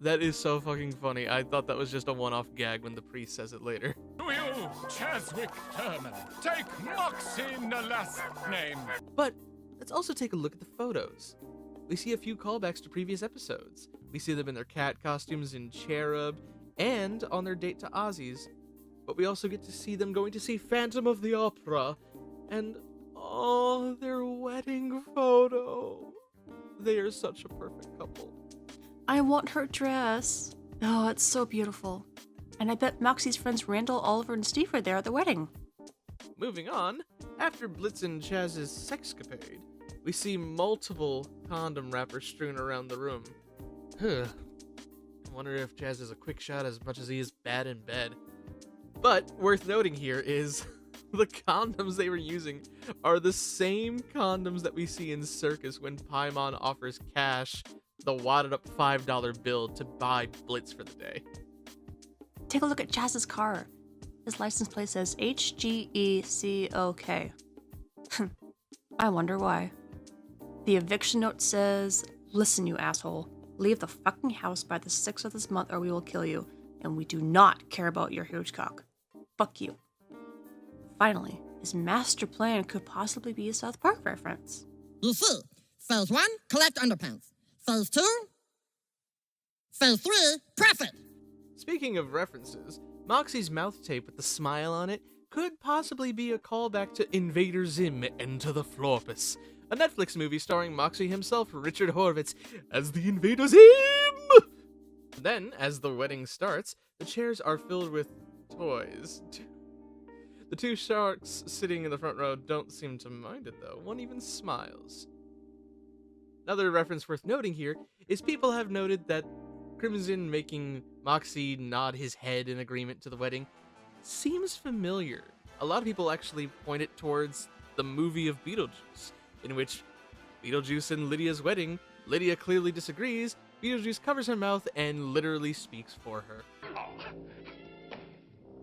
That is so fucking funny. I thought that was just a one-off gag when the priest says it later. To you, Chaswick Thurman, take Moxie no last name. But let's also take a look at the photos. We see a few callbacks to previous episodes. We see them in their cat costumes in Cherub and on their date to Ozzy's. But we also get to see them going to see Phantom of the Opera and, oh, their wedding photo. They are such a perfect couple. I want her dress. Oh, it's so beautiful. And I bet Moxie's friends Randall, Oliver, and Steve are there at the wedding. Moving on, after Blitz and Chaz's sexcapade, we see multiple condom wrappers strewn around the room. I wonder if Chaz is a quick shot as much as he is bad in bed. But worth noting here is the condoms they were using are the same condoms that we see in Circus when Paimon offers Cash the wadded up $5 bill to buy Blitz for the day. Take a look at Chaz's car. His license plate says HGECOK. I wonder why. The eviction note says, "Listen, you asshole. Leave the fucking house by the 6th of this month or we will kill you, and we do not care about your huge cock. Fuck you. Finally, his master plan could possibly be a South Park reference. You see, phase 1, collect underpants. Phase 2, phase 3, profit. Speaking of references, Moxie's mouth tape with the smile on it could possibly be a callback to Invader Zim Enter the Florpus, a Netflix movie starring Moxie himself, Richard Horvitz, as the Invader Zim! Then, as the wedding starts, the chairs are filled with toys. The two sharks sitting in the front row don't seem to mind it, though. One even smiles. Another reference worth noting here is people have noted that Crimson making Moxie nod his head in agreement to the wedding seems familiar. A lot of people actually point it towards the movie of Beetlejuice, in which Beetlejuice and Lydia's wedding, Lydia clearly disagrees, Beetlejuice covers her mouth and literally speaks for her. Oh,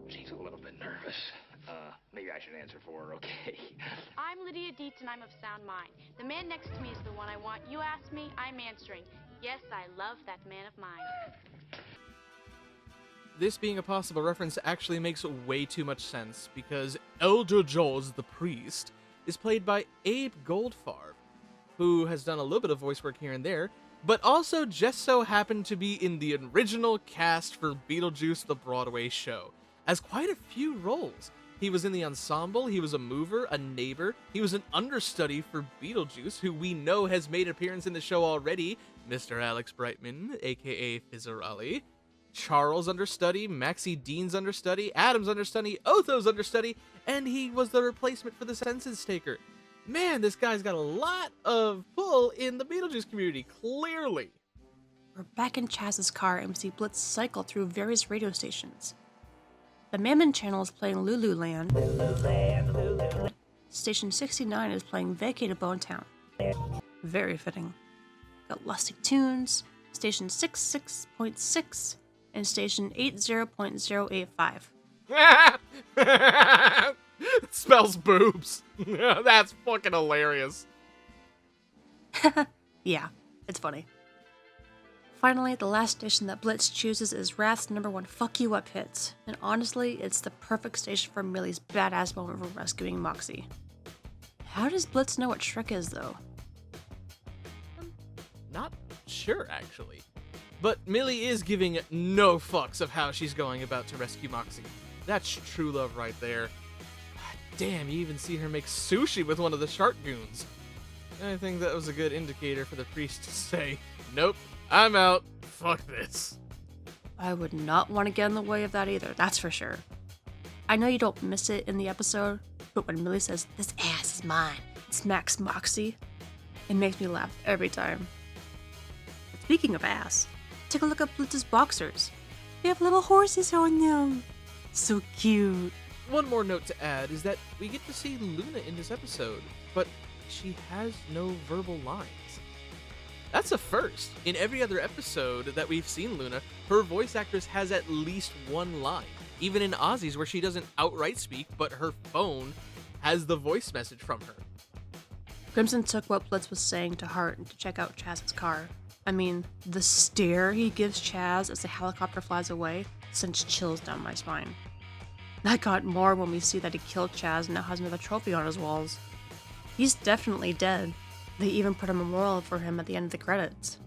she's a little bit nervous. Maybe I should answer for her, okay? I'm Lydia Dietz and I'm of sound mind. The man next to me is the one I want. You asked me, I'm answering. Yes, I love that man of mine. This being a possible reference actually makes way too much sense, because Elder Jaws the Priest is played by Abe Goldfarb, who has done a little bit of voice work here and there, but also just so happened to be in the original cast for Beetlejuice the Broadway show, as quite a few roles. He was in the ensemble, he was a mover, a neighbor, he was an understudy for Beetlejuice, who we know has made an appearance in the show already, Mr. Alex Brightman, aka Fizzerali, Charles understudy, Maxie Dean's understudy, Adam's understudy, Otho's understudy, and he was the replacement for the census taker. Man, this guy's got a lot of pull in the Beetlejuice community, clearly. We're back in Chaz's car and we see Blitz cycle through various radio stations. The Mammon channel is playing Lululand. Station 69 is playing Vacated Bone Town. Very fitting. Got Lusty Tunes, Station 66.6, and Station 80.085. Smells boobs. That's fucking hilarious. Yeah, it's funny. Finally, the last station that Blitz chooses is Wrath's #1 Fuck You Up hits, and honestly, it's the perfect station for Millie's badass moment for rescuing Moxie. How does Blitz know what Shrek is, though? Not sure, actually. But Millie is giving no fucks of how she's going about to rescue Moxie. That's true love right there. Damn, you even see her make sushi with one of the shark goons. I think that was a good indicator for the priest to say, nope, I'm out. Fuck this. I would not want to get in the way of that either, that's for sure. I know you don't miss it in the episode, but when Millie says, "This ass is mine," and smacks Moxie, it makes me laugh every time. But speaking of ass, take a look at Blitz's boxers. They have little horses on them. So cute. One more note to add is that we get to see Luna in this episode, but she has no verbal lines. That's a first. In every other episode that we've seen Luna, her voice actress has at least one line. Even in Ozzy's, where she doesn't outright speak, but her phone has the voice message from her. Crimson took what Blitz was saying to heart to check out Chaz's car. I mean, the stare he gives Chaz as the helicopter flies away sends chills down my spine. That got more when we see that he killed Chaz and now has another trophy on his walls. He's definitely dead. They even put a memorial for him at the end of the credits.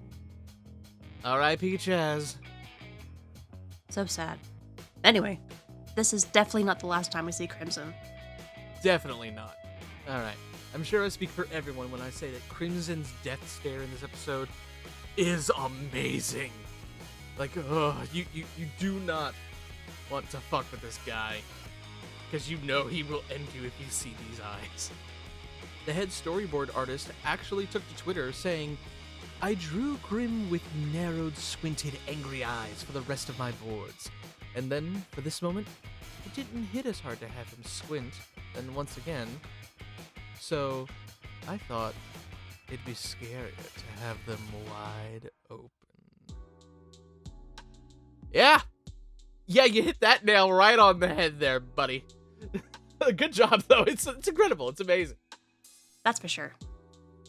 R.I.P. Chaz. So sad. Anyway, this is definitely not the last time we see Crimson. Definitely not. Alright, I'm sure I speak for everyone when I say that Crimson's death stare in this episode is amazing. Like, you do not want to fuck with this guy, because you know he will end you if you see these eyes. The head storyboard artist actually took to Twitter saying, "I drew Grim with narrowed, squinted, angry eyes for the rest of my boards. And then, for this moment, it didn't hit as hard to have him squint, and once again. So, I thought it'd be scarier to have them wide open." Yeah! Yeah, you hit that nail right on the head there, buddy. Good job, though. It's incredible. It's amazing. That's for sure.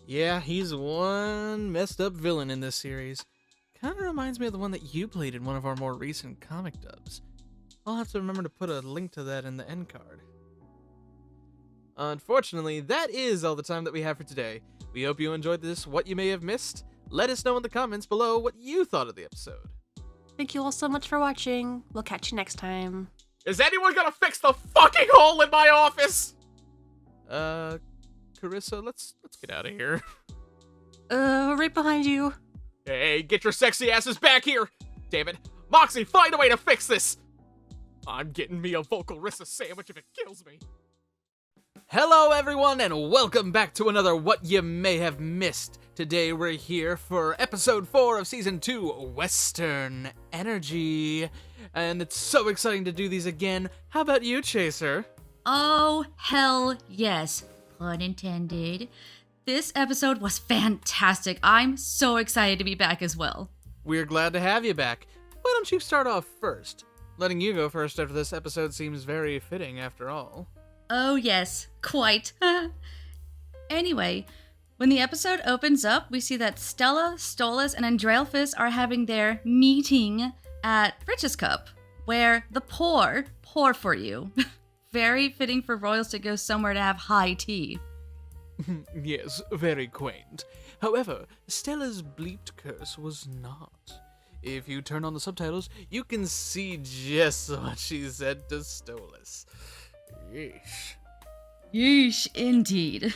Yeah, he's one messed up villain in this series. Kind of reminds me of the one that you played in one of our more recent comic dubs. I'll have to remember to put a link to that in the end card. Unfortunately, that is all the time that we have for today. We hope you enjoyed this What You May Have Missed. Let us know in the comments below what you thought of the episode. Thank you all so much for watching. We'll catch you next time. Is anyone gonna fix the fucking hole in my office? Carissa, let's get out of here. Right behind you. Hey, get your sexy asses back here! Damn it. Moxie, find a way to fix this! I'm getting me a vocal Rissa sandwich if it kills me. Hello everyone and welcome back to another What You May Have Missed. Today we're here for episode 4 of season 2, Western Energy. And it's so exciting to do these again. How about you, Chaser? Oh, hell yes. Pun intended. This episode was fantastic. I'm so excited to be back as well. We're glad to have you back. Why don't you start off first? Letting you go first after this episode seems very fitting after all. Oh yes, quite. Anyway, when the episode opens up, we see that Stella, Stolas, and Andraelphus are having their meeting at Rich's Cup, where the poor pour for you. Very fitting for royals to go somewhere to have high tea. Yes, very quaint. However, Stella's bleeped curse was not. If you turn on the subtitles, you can see just what she said to Stolas. Yeesh. Yeesh, indeed.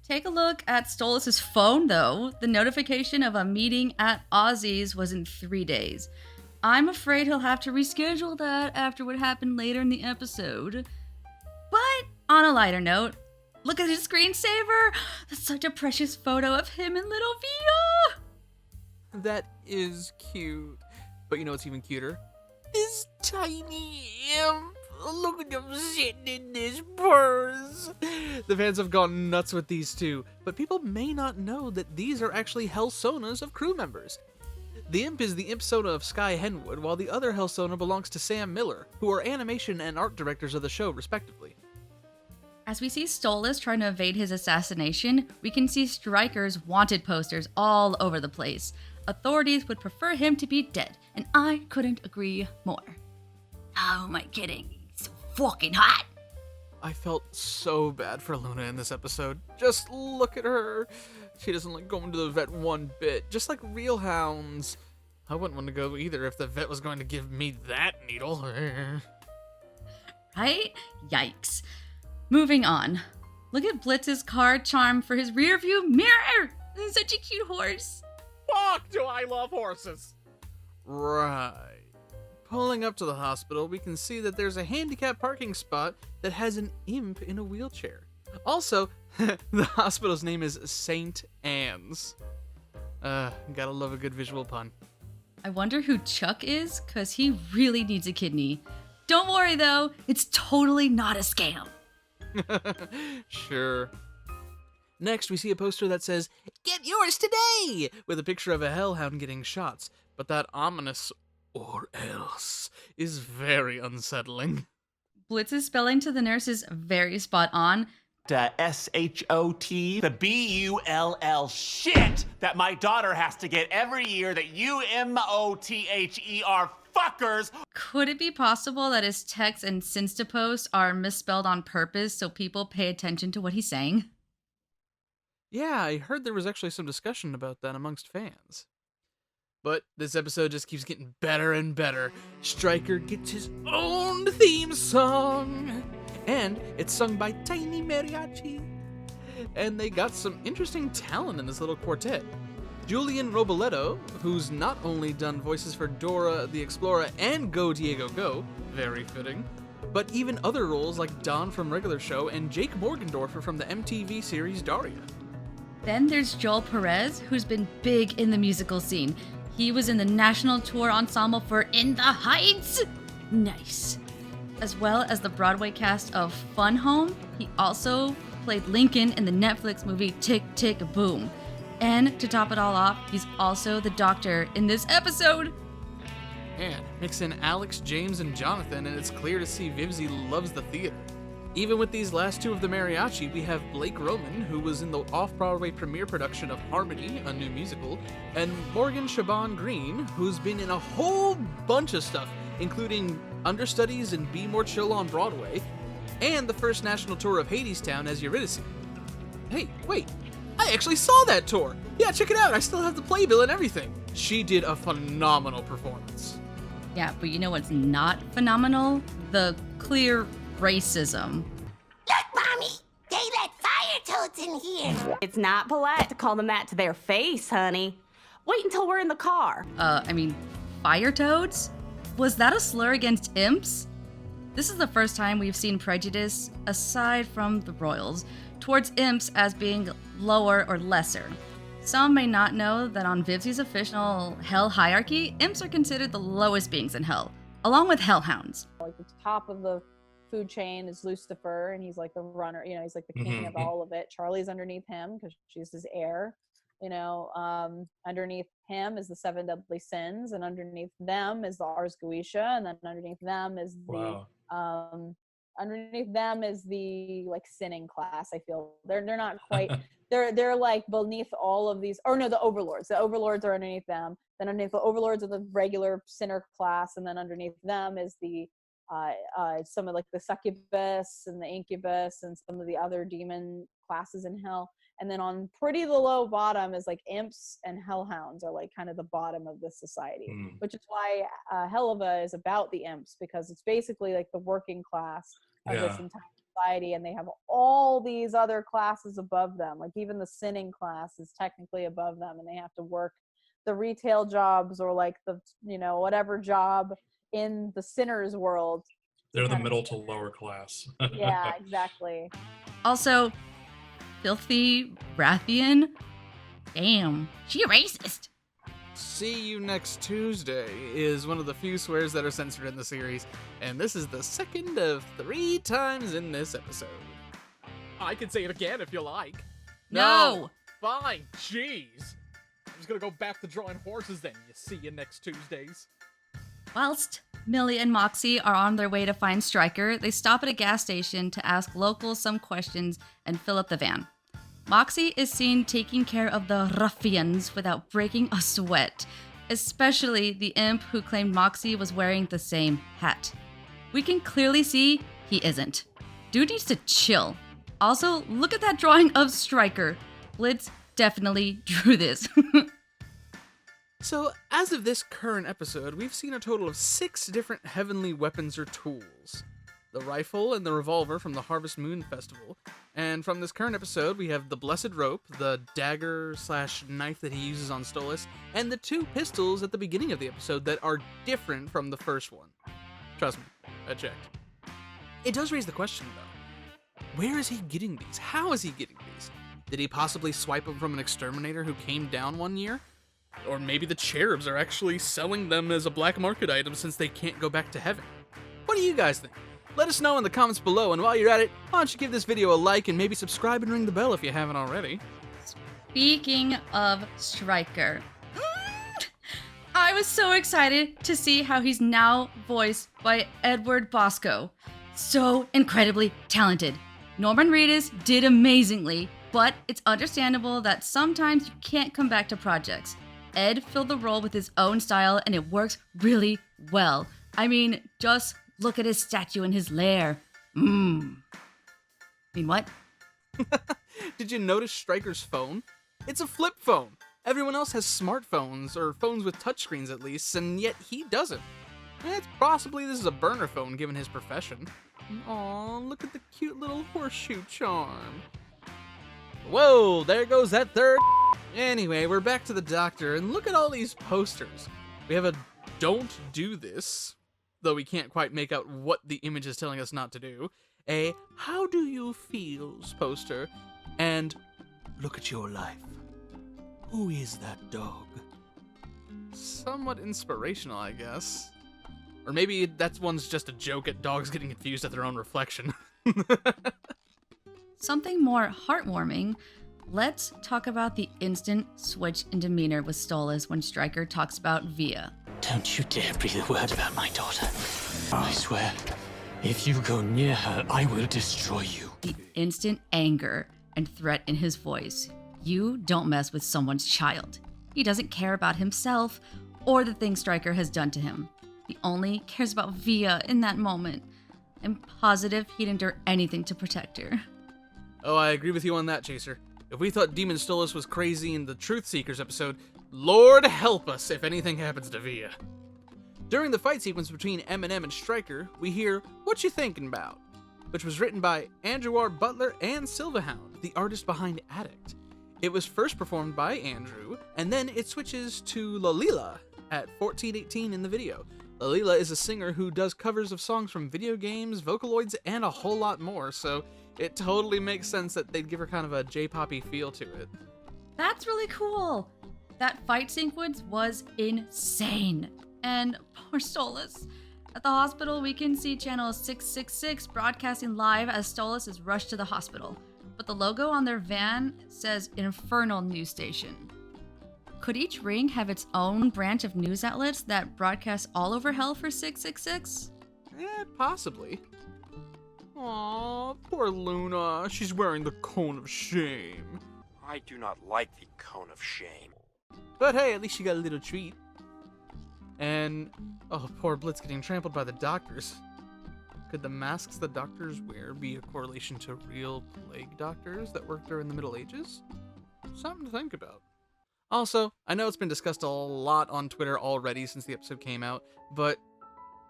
Take a look at Stolas' phone, though. The notification of a meeting at Ozzy's was in 3 days. I'm afraid he'll have to reschedule that after what happened later in the episode. But on a lighter note, look at his screensaver! That's such a precious photo of him and little Via! That is cute. But you know what's even cuter? This tiny imp! Look at him sitting in this purse! The fans have gone nuts with these two, but people may not know that these are actually Hellsonas of crew members. The imp is the imp Sona of Sky Henwood, while the other Hellsona belongs to Sam Miller, who are animation and art directors of the show, respectively. As we see Stolas trying to evade his assassination, we can see Stryker's wanted posters all over the place. Authorities would prefer him to be dead, and I couldn't agree more. How am I kidding? He's so fucking hot! I felt so bad for Luna in this episode. Just look at her. She doesn't like going to the vet one bit, just like real hounds. I wouldn't want to go either if the vet was going to give me that needle. Right? Yikes. Moving on. Look at Blitz's car charm for his rear view mirror! This is such a cute horse. Fuck, do I love horses! Right. Pulling up to the hospital, we can see that there's a handicap parking spot that has an imp in a wheelchair. Also, the hospital's name is St. Anne's. Gotta love a good visual pun. I wonder who Chuck is, cause he really needs a kidney. Don't worry though, it's totally not a scam. Sure. Next, we see a poster that says, "Get yours today!" with a picture of a hellhound getting shots. But that ominous "or else" is very unsettling. Blitz's spelling to the nurse is very spot on. S-H-O-T, the B-U-L-L shit that my daughter has to get every year that you M-O-T-H-E-R fuckers. Could it be possible that his text and Instapost are misspelled on purpose so people pay attention to what he's saying? Yeah, I heard there was actually some discussion about that amongst fans. But this episode just keeps getting better and better. Stryker gets his own theme song! And it's sung by Tiny Mariachi. And they got some interesting talent in this little quartet. Julian Roboletto, who's not only done voices for Dora the Explorer and Go Diego Go, very fitting, but even other roles like Don from Regular Show and Jake Morgendorfer from the MTV series Daria. Then there's Joel Perez, who's been big in the musical scene. He was in the national tour ensemble for In the Heights. Nice. As well as the Broadway cast of Fun Home, he also played Lincoln in the Netflix movie Tick, Tick, Boom. And to top it all off, he's also the doctor in this episode. And mix in Alex, James, and Jonathan, and it's clear to see Vivzie loves the theater. Even with these last two of the mariachi, we have Blake Roman, who was in the off-Broadway premiere production of Harmony, a new musical, and Morgan Shaban Green, who's been in a whole bunch of stuff, including understudies in Be More Chill on Broadway, and the first national tour of Hadestown as Eurydice. Hey, wait, I actually saw that tour! Yeah, check it out, I still have the playbill and everything. She did a phenomenal performance. Yeah, but you know what's not phenomenal? The clear racism. Look, Mommy! They let fire toads in here! It's not polite to call them that to their face, honey. Wait until we're in the car. Fire toads? Was that a slur against imps? This is the first time we've seen prejudice, aside from the royals, towards imps as being lower or lesser. Some may not know that on Vivzie's official hell hierarchy, imps are considered the lowest beings in hell, along with hellhounds. Like the top of the food chain is Lucifer, and he's like the runner, he's like the king of all of it. Charlie's underneath him because she's his heir. Underneath him is the 7 deadly sins, and underneath them is the Ars Goetia, and then underneath them is the like sinning class. I feel they're not quite they're like beneath all of these, or no, the overlords. The overlords are underneath them. Then underneath the overlords are the regular sinner class, and then underneath them is the some of like the succubus and the incubus and some of the other demon classes in hell. And then on pretty the low bottom is like imps and hellhounds are like kind of the bottom of this society, which is why Helluva is about the imps, because it's basically like the working class of this entire society, and they have all these other classes above them. Like even the sinning class is technically above them, and they have to work the retail jobs or like the whatever job in the sinner's world. They're the middle to lower class. Yeah, exactly. Also, filthy Rathian? Damn, she a racist. See you next Tuesday is one of the few swears that are censored in the series, and this is the second of 3 times in this episode. I can say it again if you like. No! Fine, jeez. I'm just gonna go back to drawing horses then. You see you next Tuesdays. Whilst Millie and Moxie are on their way to find Stryker, they stop at a gas station to ask locals some questions and fill up the van. Moxie is seen taking care of the ruffians without breaking a sweat, especially the imp who claimed Moxie was wearing the same hat. We can clearly see he isn't. Dude needs to chill. Also, look at that drawing of Stryker. Blitz definitely drew this. So, as of this current episode, we've seen a total of 6 different heavenly weapons or tools. The rifle and the revolver from the Harvest Moon Festival. And from this current episode, we have the Blessed Rope, the dagger/knife that he uses on Stolas, and the 2 pistols at the beginning of the episode that are different from the first one. Trust me, I checked. It does raise the question, though. Where is he getting these? How is he getting these? Did he possibly swipe them from an exterminator who came down one year? Or maybe the cherubs are actually selling them as a black market item since they can't go back to heaven. What do you guys think? Let us know in the comments below, and while you're at it, why don't you give this video a like and maybe subscribe and ring the bell if you haven't already. Speaking of Stryker, I was so excited to see how he's now voiced by Edward Bosco. So incredibly talented. Norman Reedus did amazingly, but it's understandable that sometimes you can't come back to projects. Ed filled the role with his own style, and it works really well. I mean, just look at his statue in his lair. I mean, what? Did you notice Stryker's phone? It's a flip phone. Everyone else has smartphones, or phones with touchscreens at least, and yet he doesn't. It's possibly this is a burner phone given his profession. Aw, look at the cute little horseshoe charm. Whoa, there goes that third. Anyway, we're back to the doctor, and look at all these posters. We have a "Don't do this," though we can't quite make out what the image is telling us not to do. A "How do you feels" poster, and "Look at your life. Who is that dog?" Somewhat inspirational, I guess. Or maybe that one's just a joke at dogs getting confused at their own reflection. Something more heartwarming, let's talk about the instant switch in demeanor with Stolas when Stryker talks about Via. Don't you dare breathe a word about my daughter. I swear, If you go near her, I will destroy you. The instant anger and threat in his voice. You don't mess with someone's child. He doesn't care about himself or the things Stryker has done to him. He only cares about Via in that moment. I'm positive he'd endure anything to protect her. Oh, I agree with you on that, Chaser. If we thought Demon Stolas was crazy in the Truth Seekers episode, Lord help us if anything happens to Via. During the fight sequence between Eminem and Stryker, we hear What You Thinking About, which was written by Andrew R. Butler and Silverhound, the artist behind Addict. It was first performed by Andrew, and then it switches to Lalila at 14:18 in the video. Lalila is a singer who does covers of songs from video games, Vocaloids, and a whole lot more, so it totally makes sense that they'd give her kind of a J-poppy feel to it. That's really cool. That fight sequence was insane. And poor Stolas. At the hospital, we can see channel 666 broadcasting live as Stolas is rushed to the hospital. But the logo on their van says Infernal News Station. Could each ring have its own branch of news outlets that broadcast all over hell for 666? Possibly. Aw, poor Luna. She's wearing the cone of shame. I do not like the cone of shame. But hey, at least she got a little treat. And, oh, poor Blitz getting trampled by the doctors. Could the masks the doctors wear be a correlation to real plague doctors that worked during the Middle Ages? Something to think about. Also, I know it's been discussed a lot on Twitter already since the episode came out, but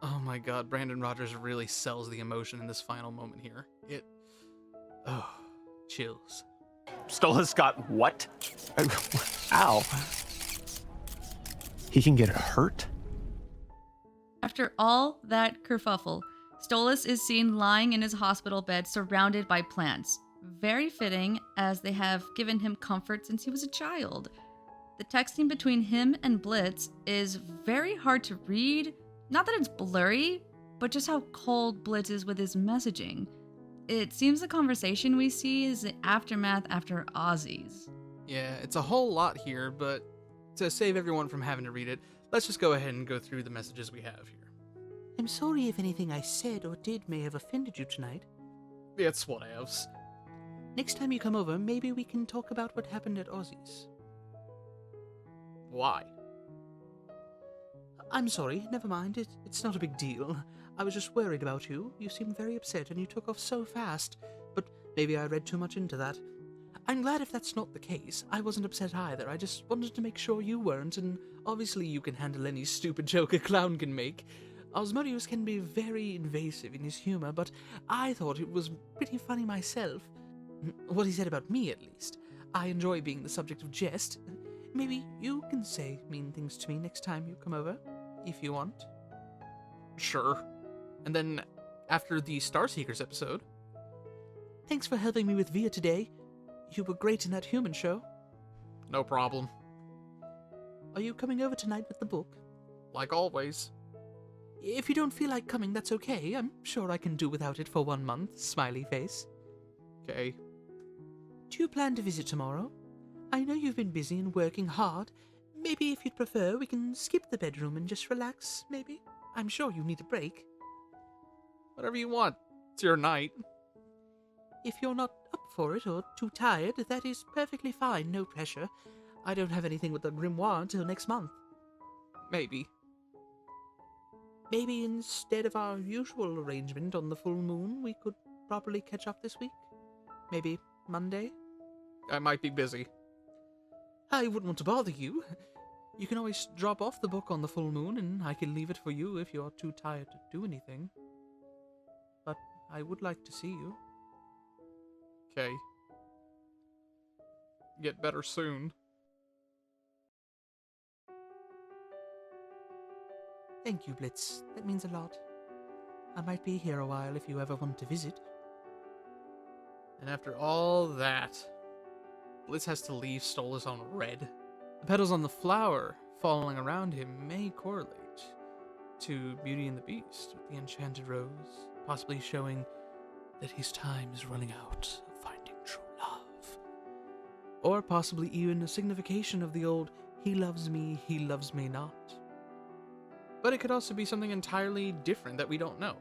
oh my god, Brandon Rogers really sells the emotion in this final moment here. Chills. Stolas got what? Ow. He can get hurt? After all that kerfuffle, Stolas is seen lying in his hospital bed surrounded by plants. Very fitting, as they have given him comfort since he was a child. The texting between him and Blitz is very hard to read. Not that it's blurry, but just how cold Blitz is with his messaging. It seems the conversation we see is the aftermath after Ozzy's. Yeah, it's a whole lot here, but to save everyone from having to read it, let's just go ahead and go through the messages we have here. I'm sorry if anything I said or did may have offended you tonight. It's whatevs. Next time you come over, maybe we can talk about what happened at Ozzy's. Why? I'm sorry, never mind. It's not a big deal. I was just worried about you. You seemed very upset and you took off so fast. But maybe I read too much into that. I'm glad if that's not the case. I wasn't upset either. I just wanted to make sure you weren't, and obviously you can handle any stupid joke a clown can make. Osmodius can be very invasive in his humor, but I thought it was pretty funny myself. What he said about me, at least. I enjoy being the subject of jest. Maybe you can say mean things to me next time you come over, if you want. Sure. And then, after the Star Seekers episode... Thanks for helping me with Via today. You were great in that human show. No problem. Are you coming over tonight with the book? Like always. If you don't feel like coming, that's okay. I'm sure I can do without it for 1 month, smiley face. Okay. Do you plan to visit tomorrow? I know you've been busy and working hard. Maybe if you'd prefer, we can skip the bedroom and just relax, maybe? I'm sure you need a break. Whatever you want. It's your night. If you're not up for it or too tired, that is perfectly fine, no pressure. I don't have anything with the grimoire until next month. Maybe. Maybe instead of our usual arrangement on the full moon, we could properly catch up this week? Maybe Monday? I might be busy. I wouldn't want to bother you. You can always drop off the book on the full moon, and I can leave it for you if you're too tired to do anything. But I would like to see you. Okay. Get better soon. Thank you, Blitz. That means a lot. I might be here a while if you ever want to visit. And after all that, Blitz has to leave Stolas on red. The petals on the flower falling around him may correlate to Beauty and the Beast with the enchanted rose, possibly showing that his time is running out of finding true love. Or possibly even a signification of the old he loves me not. But it could also be something entirely different that we don't know.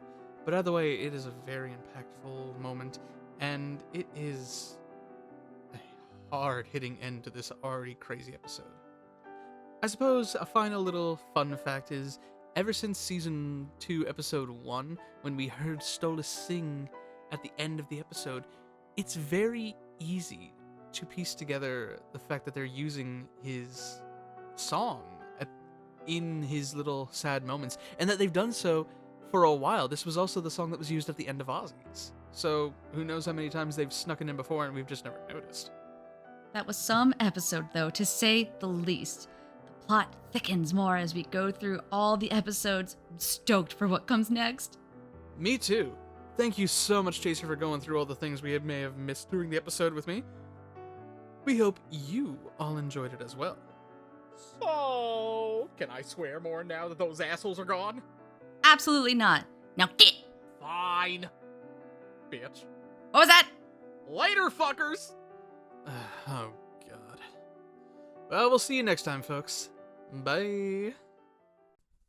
But either way, it is a very impactful moment, and it is a hard-hitting end to this already crazy episode. I suppose a final little fun fact is, ever since Season 2, Episode 1, when we heard Stolas sing at the end of the episode, it's very easy to piece together the fact that they're using his song in his little sad moments, and that they've done so for a while. This was also the song that was used at the end of Ozzy's. So who knows how many times they've snuck it in before and we've just never noticed. That was some episode, though, to say the least. The plot thickens more as we go through all the episodes. I'm stoked for what comes next. Me too. Thank you so much, Chaser, for going through all the things we may have missed during the episode with me. We hope you all enjoyed it as well. So, can I swear more now that those assholes are gone? Absolutely not. Now get. Fine. Bitch. What was that? Later, fuckers! Oh, God. Well, we'll see you next time, folks. Bye.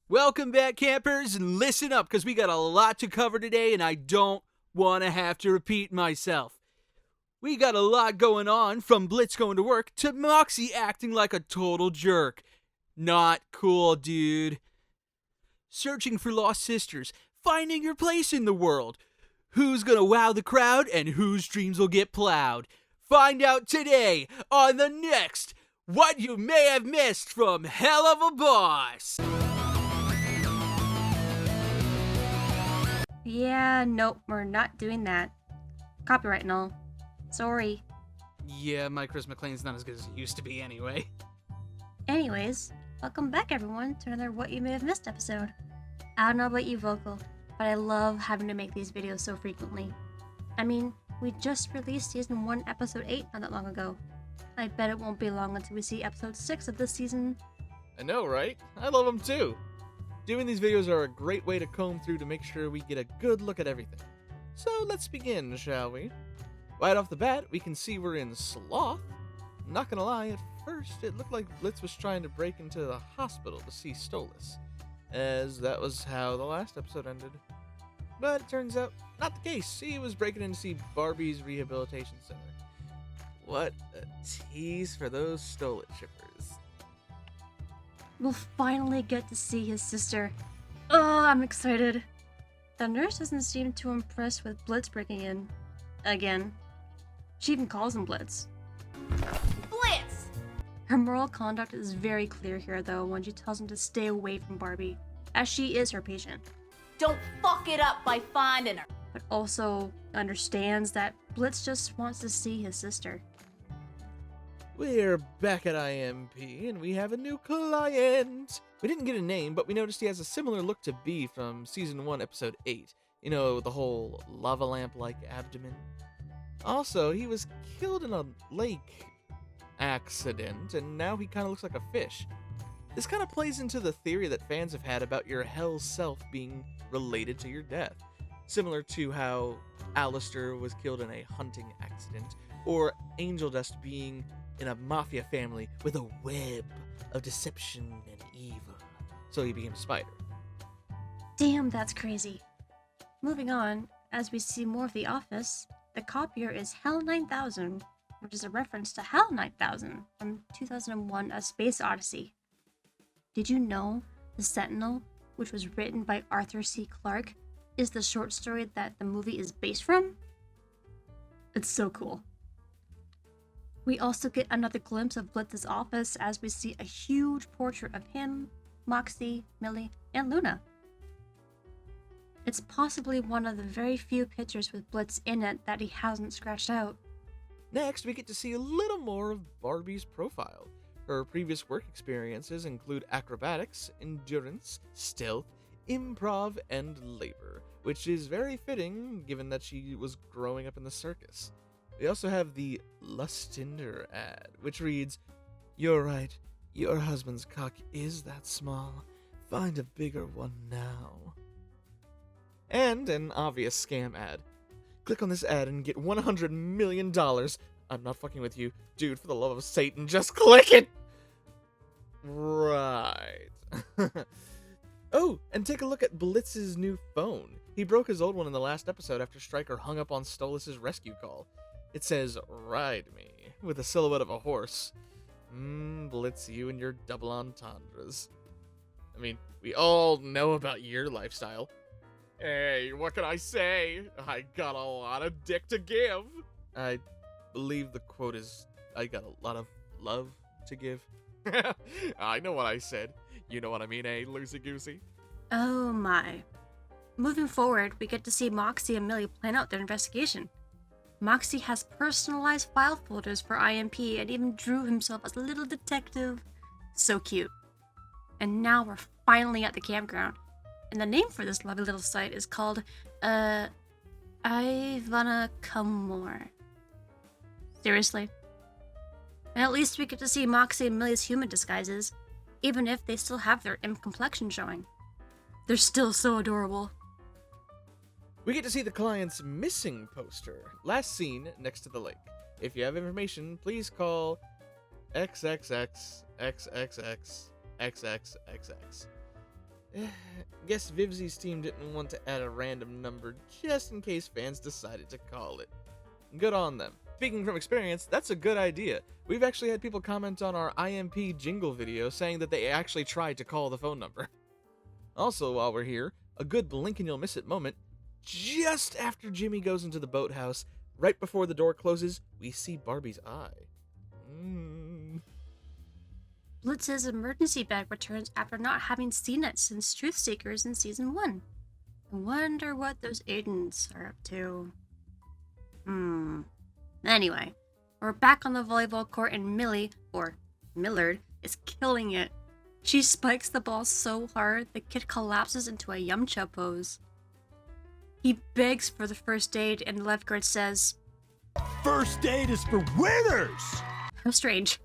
Welcome back, campers, and listen up, because we got a lot to cover today, and I don't want to have to repeat myself. We got a lot going on, from Blitz going to work to Moxie acting like a total jerk. Not cool, dude. Searching for lost sisters, finding your place in the world. Who's gonna wow the crowd and whose dreams will get plowed? Find out today on the next What You May Have Missed from Helluva Boss. Yeah, nope, we're not doing that. Copyright and all. Sorry. Yeah, my Chris McLean's not as good as it used to be anyway. Anyways, welcome back everyone to another What You May Have Missed episode. I don't know about you, Vocal, but I love having to make these videos so frequently. I mean, we just released Season 1, Episode 8 not that long ago. I bet it won't be long until we see Episode 6 of this season. I know, right? I love them too. Doing these videos are a great way to comb through to make sure we get a good look at everything. So let's begin, shall we? Right off the bat, we can see we're in Sloth. Not gonna lie, at first it looked like Blitz was trying to break into the hospital to see Stolas, as that was how the last episode ended. But it turns out, not the case. He was breaking in to see Barbie's rehabilitation center. What a tease for those Stolas shippers. We'll finally get to see his sister. Oh, I'm excited. The nurse doesn't seem too impressed with Blitz breaking in. Again. She even calls him Blitz. Blitz! Her moral conduct is very clear here, though, when she tells him to stay away from Barbie, as she is her patient. Don't fuck it up by finding her. But also understands that Blitz just wants to see his sister. We're back at IMP, and we have a new client. We didn't get a name, but we noticed he has a similar look to B from Season 1, Episode 8. You know, the whole lava lamp-like abdomen. Also, he was killed in a lake accident, and now he kind of looks like a fish. This kind of plays into the theory that fans have had about your hell self being related to your death. Similar to how Alistair was killed in a hunting accident, or Angel Dust being in a mafia family with a web of deception and evil. So he became a spider. Damn, that's crazy. Moving on, as we see more of the office, the copier is Hell 9000, which is a reference to Hell 9000 from 2001: A Space Odyssey. Did you know The Sentinel, which was written by Arthur C. Clarke, is the short story that the movie is based from? It's so cool. We also get another glimpse of Blitz's office as we see a huge portrait of him, Moxie, Millie, and Luna. It's possibly one of the very few pictures with Blitz in it that he hasn't scratched out. Next, we get to see a little more of Barbie's profile. Her previous work experiences include acrobatics, endurance, stealth, improv, and labor, which is very fitting given that she was growing up in the circus. We also have the Lustinder ad, which reads, "You're right, your husband's cock is that small. Find a bigger one now." And an obvious scam ad. Click on this ad and get $100 million. I'm not fucking with you. Dude, for the love of Satan, just click it! Right. Oh, and take a look at Blitz's new phone. He broke his old one in the last episode after Stryker hung up on Stolas' rescue call. It says, "Ride me," with a silhouette of a horse. Blitz, you and your double entendres. I mean, we all know about your lifestyle. Hey, what can I say? I got a lot of dick to give. I believe the quote is, I got a lot of love to give. I know what I said. You know what I mean, eh, loosey-goosey? Oh my. Moving forward, we get to see Moxie and Millie plan out their investigation. Moxie has personalized file folders for IMP and even drew himself as a little detective. So cute. And now we're finally at the campground. And the name for this lovely little site is called, I Wanna Come More. Seriously. And at least we get to see Moxie and Millie's human disguises, even if they still have their imp complexion showing. They're still so adorable. We get to see the client's missing poster, last seen next to the lake. If you have information, please call XXX XXX XXXX. Guess Vivzie's team didn't want to add a random number just in case fans decided to call it. Good on them. Speaking from experience, that's a good idea. We've actually had people comment on our IMP jingle video saying that they actually tried to call the phone number. Also, while we're here, a good blink and you'll miss it moment. Just after Jimmy goes into the boathouse, right before the door closes, we see Barbie's eye. Blitz's emergency bag returns after not having seen it since Truth Seekers in Season 1. I wonder what those agents are up to. Anyway, we're back on the volleyball court and Millie, or Millard, is killing it. She spikes the ball so hard the kid collapses into a Yamcha pose. He begs for the first aid and the lifeguard says, "First aid is for winners!" How strange.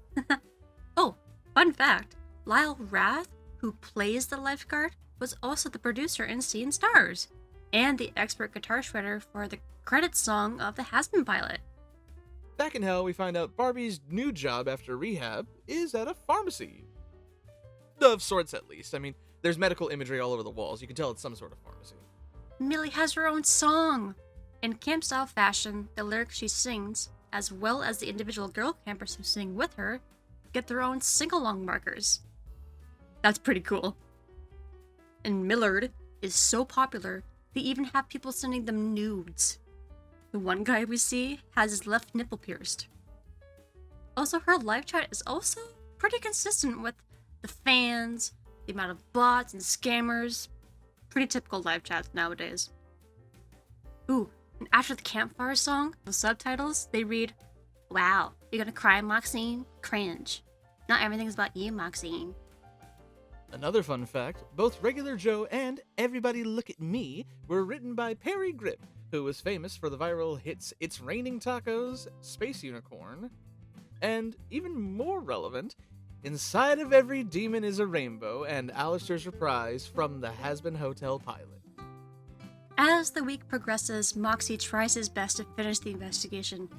Oh, fun fact, Lyle Rath, who plays the lifeguard, was also the producer in Seeing Stars, and the expert guitar shredder for the credits song of the Hazbin pilot. Back in hell, we find out Barbie's new job after rehab is at a pharmacy. Of sorts, at least. I mean, there's medical imagery all over the walls. You can tell it's some sort of pharmacy. Millie has her own song. In camp-style fashion, the lyrics she sings, as well as the individual girl campers who sing with her, get their own sing-along markers. That's pretty cool. And Millard is so popular, they even have people sending them nudes. The one guy we see has his left nipple pierced. Also, her live chat is also pretty consistent with the fans, the amount of bots and scammers. Pretty typical live chats nowadays. Ooh, and after the campfire song, the subtitles, they read, "Wow, you're gonna cry, Maxine? Cringe. Not everything's about you, Maxine." Another fun fact, both Regular Joe and Everybody Look at Me were written by Perry Grip, who was famous for the viral hits It's Raining Tacos, Space Unicorn, and even more relevant, Inside of Every Demon is a Rainbow and Alistair's Reprise from the Hazbin Hotel pilot. As the week progresses, Moxie tries his best to finish the investigation.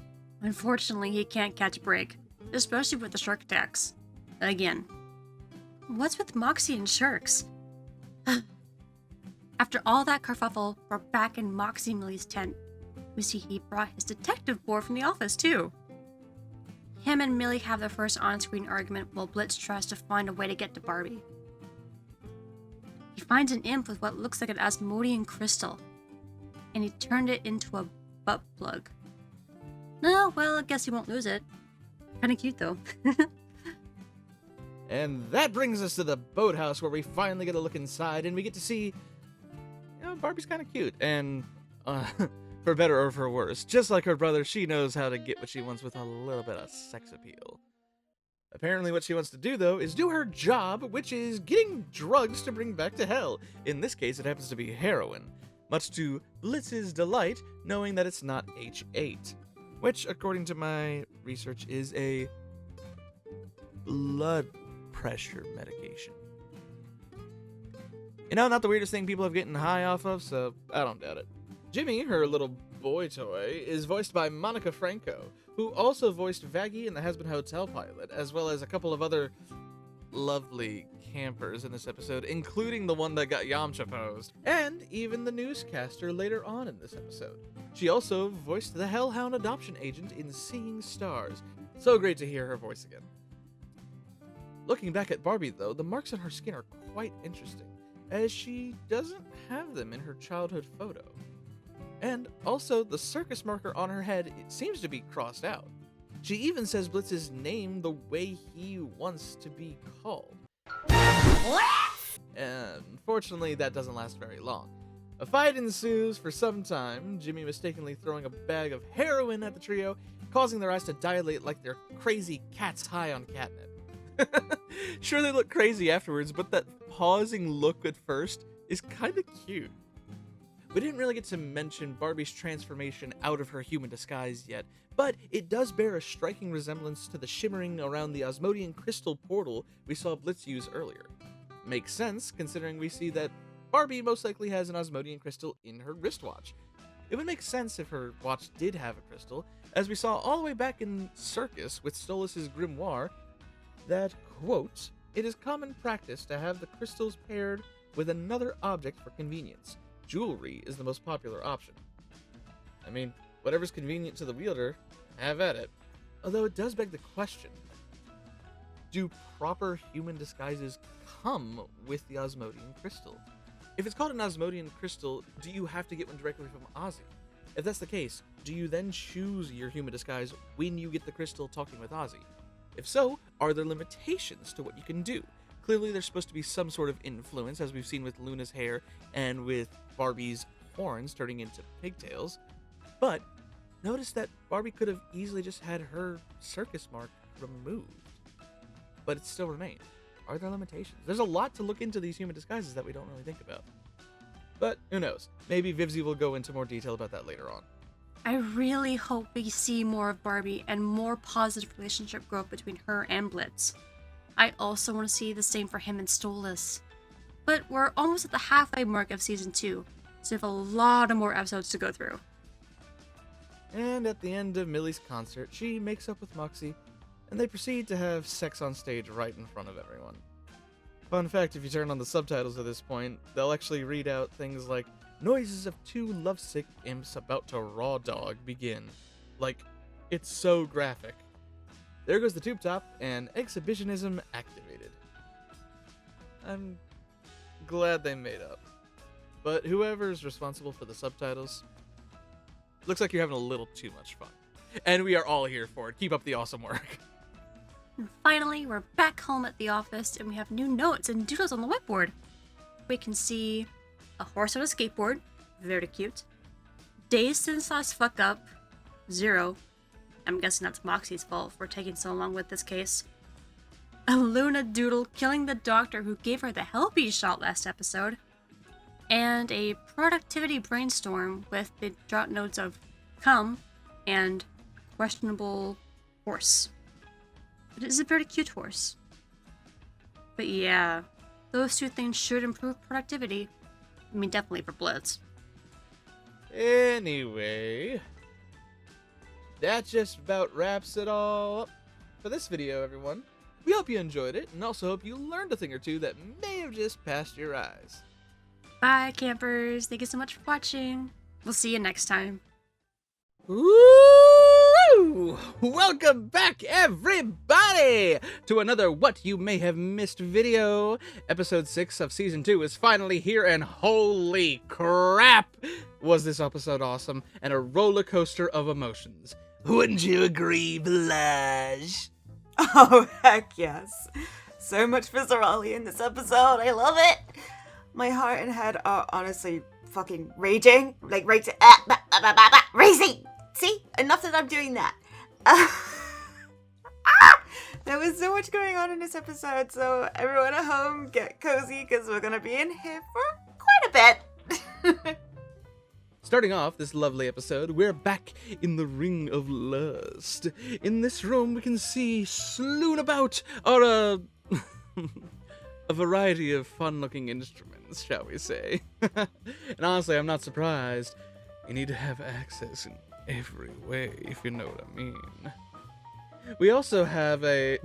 Unfortunately, he can't catch a break, especially with the shark attacks. Again. What's with Moxie and sharks? After all that kerfuffle, we're back in Moxie Millie's tent. We see he brought his detective board from the office, too. Him and Millie have their first on-screen argument while Blitz tries to find a way to get to Barbie. He finds an imp with what looks like an Asmodean crystal, and he turned it into a butt plug. No, well, I guess he won't lose it. Kinda cute, though. And that brings us to the boathouse where we finally get a look inside and we get to see, Barbie's kind of cute. And, for better or for worse, just like her brother, she knows how to get what she wants with a little bit of sex appeal. Apparently what she wants to do, though, is do her job, which is getting drugs to bring back to hell. In this case, it happens to be heroin. Much to Blitz's delight, knowing that it's not H8. Which, according to my research, is a blood pressure medication. Not the weirdest thing people have gotten high off of, so I don't doubt it. Jimmy, her little boy toy, is voiced by Monica Franco, who also voiced Vaggie in the Hazbin Hotel pilot, as well as a couple of other lovely campers in this episode, including the one that got Yamcha posed, and even the newscaster later on in this episode. She also voiced the Hellhound adoption agent in Seeing Stars. So great to hear her voice again. Looking back at Barbie, though, the marks on her skin are quite interesting, as she doesn't have them in her childhood photo. And also, the circus marker on her head, it seems to be crossed out. She even says Blitz's name the way he wants to be called. And unfortunately, that doesn't last very long. A fight ensues for some time, Jimmy mistakenly throwing a bag of heroin at the trio, causing their eyes to dilate like they're crazy cats high on catnip. Sure, they look crazy afterwards, but that pausing look at first is kind of cute. We didn't really get to mention Barbie's transformation out of her human disguise yet, but it does bear a striking resemblance to the shimmering around the Osmodian crystal portal we saw Blitz use earlier. Makes sense, considering we see that Barbie most likely has an Osmodian crystal in her wristwatch. It would make sense if her watch did have a crystal, as we saw all the way back in Circus with Stolas' grimoire, that, quote, "It is common practice to have the crystals paired with another object for convenience. Jewelry is the most popular option." I mean, whatever's convenient to the wielder, have at it. Although it does beg the question, do proper human disguises come with the Osmodian crystal? If it's called an Osmodian crystal, do you have to get one directly from Ozzy? If that's the case, do you then choose your human disguise when you get the crystal talking with Ozzy? If so, are there limitations to what you can do? Clearly there's supposed to be some sort of influence, as we've seen with Luna's hair and with Barbie's horns turning into pigtails. But notice that Barbie could have easily just had her circus mark removed. But it still remained. Are there limitations? There's a lot to look into these human disguises that we don't really think about. But who knows? Maybe Vivzie will go into more detail about that later on. I really hope we see more of Barbie and more positive relationship growth between her and Blitz. I also want to see the same for him and Stolas. But we're almost at the halfway mark of season 2, so we have a lot of more episodes to go through. And at the end of Millie's concert, she makes up with Moxie, and they proceed to have sex on stage right in front of everyone. Fun fact, if you turn on the subtitles at this point, they'll actually read out things like, "Noises of two lovesick imps about to raw dog begin." Like, it's so graphic. There goes the tube top, and exhibitionism activated. I'm glad they made up. But whoever's responsible for the subtitles, looks like you're having a little too much fun. And we are all here for it. Keep up the awesome work. And finally, we're back home at the office, and we have new notes and doodles on the whiteboard. We can see a horse on a skateboard, very cute. Days since last fuck up, 0. I'm guessing that's Moxie's fault for taking so long with this case. A Luna doodle killing the doctor who gave her the Helpy shot last episode. And a productivity brainstorm with the drop notes of come and questionable horse. But it is a very cute horse. But yeah, those two things should improve productivity. I mean, definitely for Blitz. Anyway, that just about wraps it all up for this video, everyone. We hope you enjoyed it, and also hope you learned a thing or two that may have just passed your eyes. Bye, campers. Thank you so much for watching. We'll see you next time. Woo! Welcome back, everybody, to another What You May Have Missed video. Episode 6 of Season 2 is finally here, and holy crap, was this episode awesome, and a roller coaster of emotions. Wouldn't you agree, Blige? Oh, heck yes. So much viscerality in this episode. I love it. My heart and head are honestly fucking raging. Like, raging. Racing! See? Enough that I'm doing that. There was so much going on in this episode, so everyone at home, get cozy, because we're going to be in here for quite a bit. Starting off this lovely episode, we're back in the Ring of Lust. In this room, we can see slewn about are a variety of fun-looking instruments, shall we say. And honestly, I'm not surprised. You need to have access in every way, if you know what I mean. We also have a...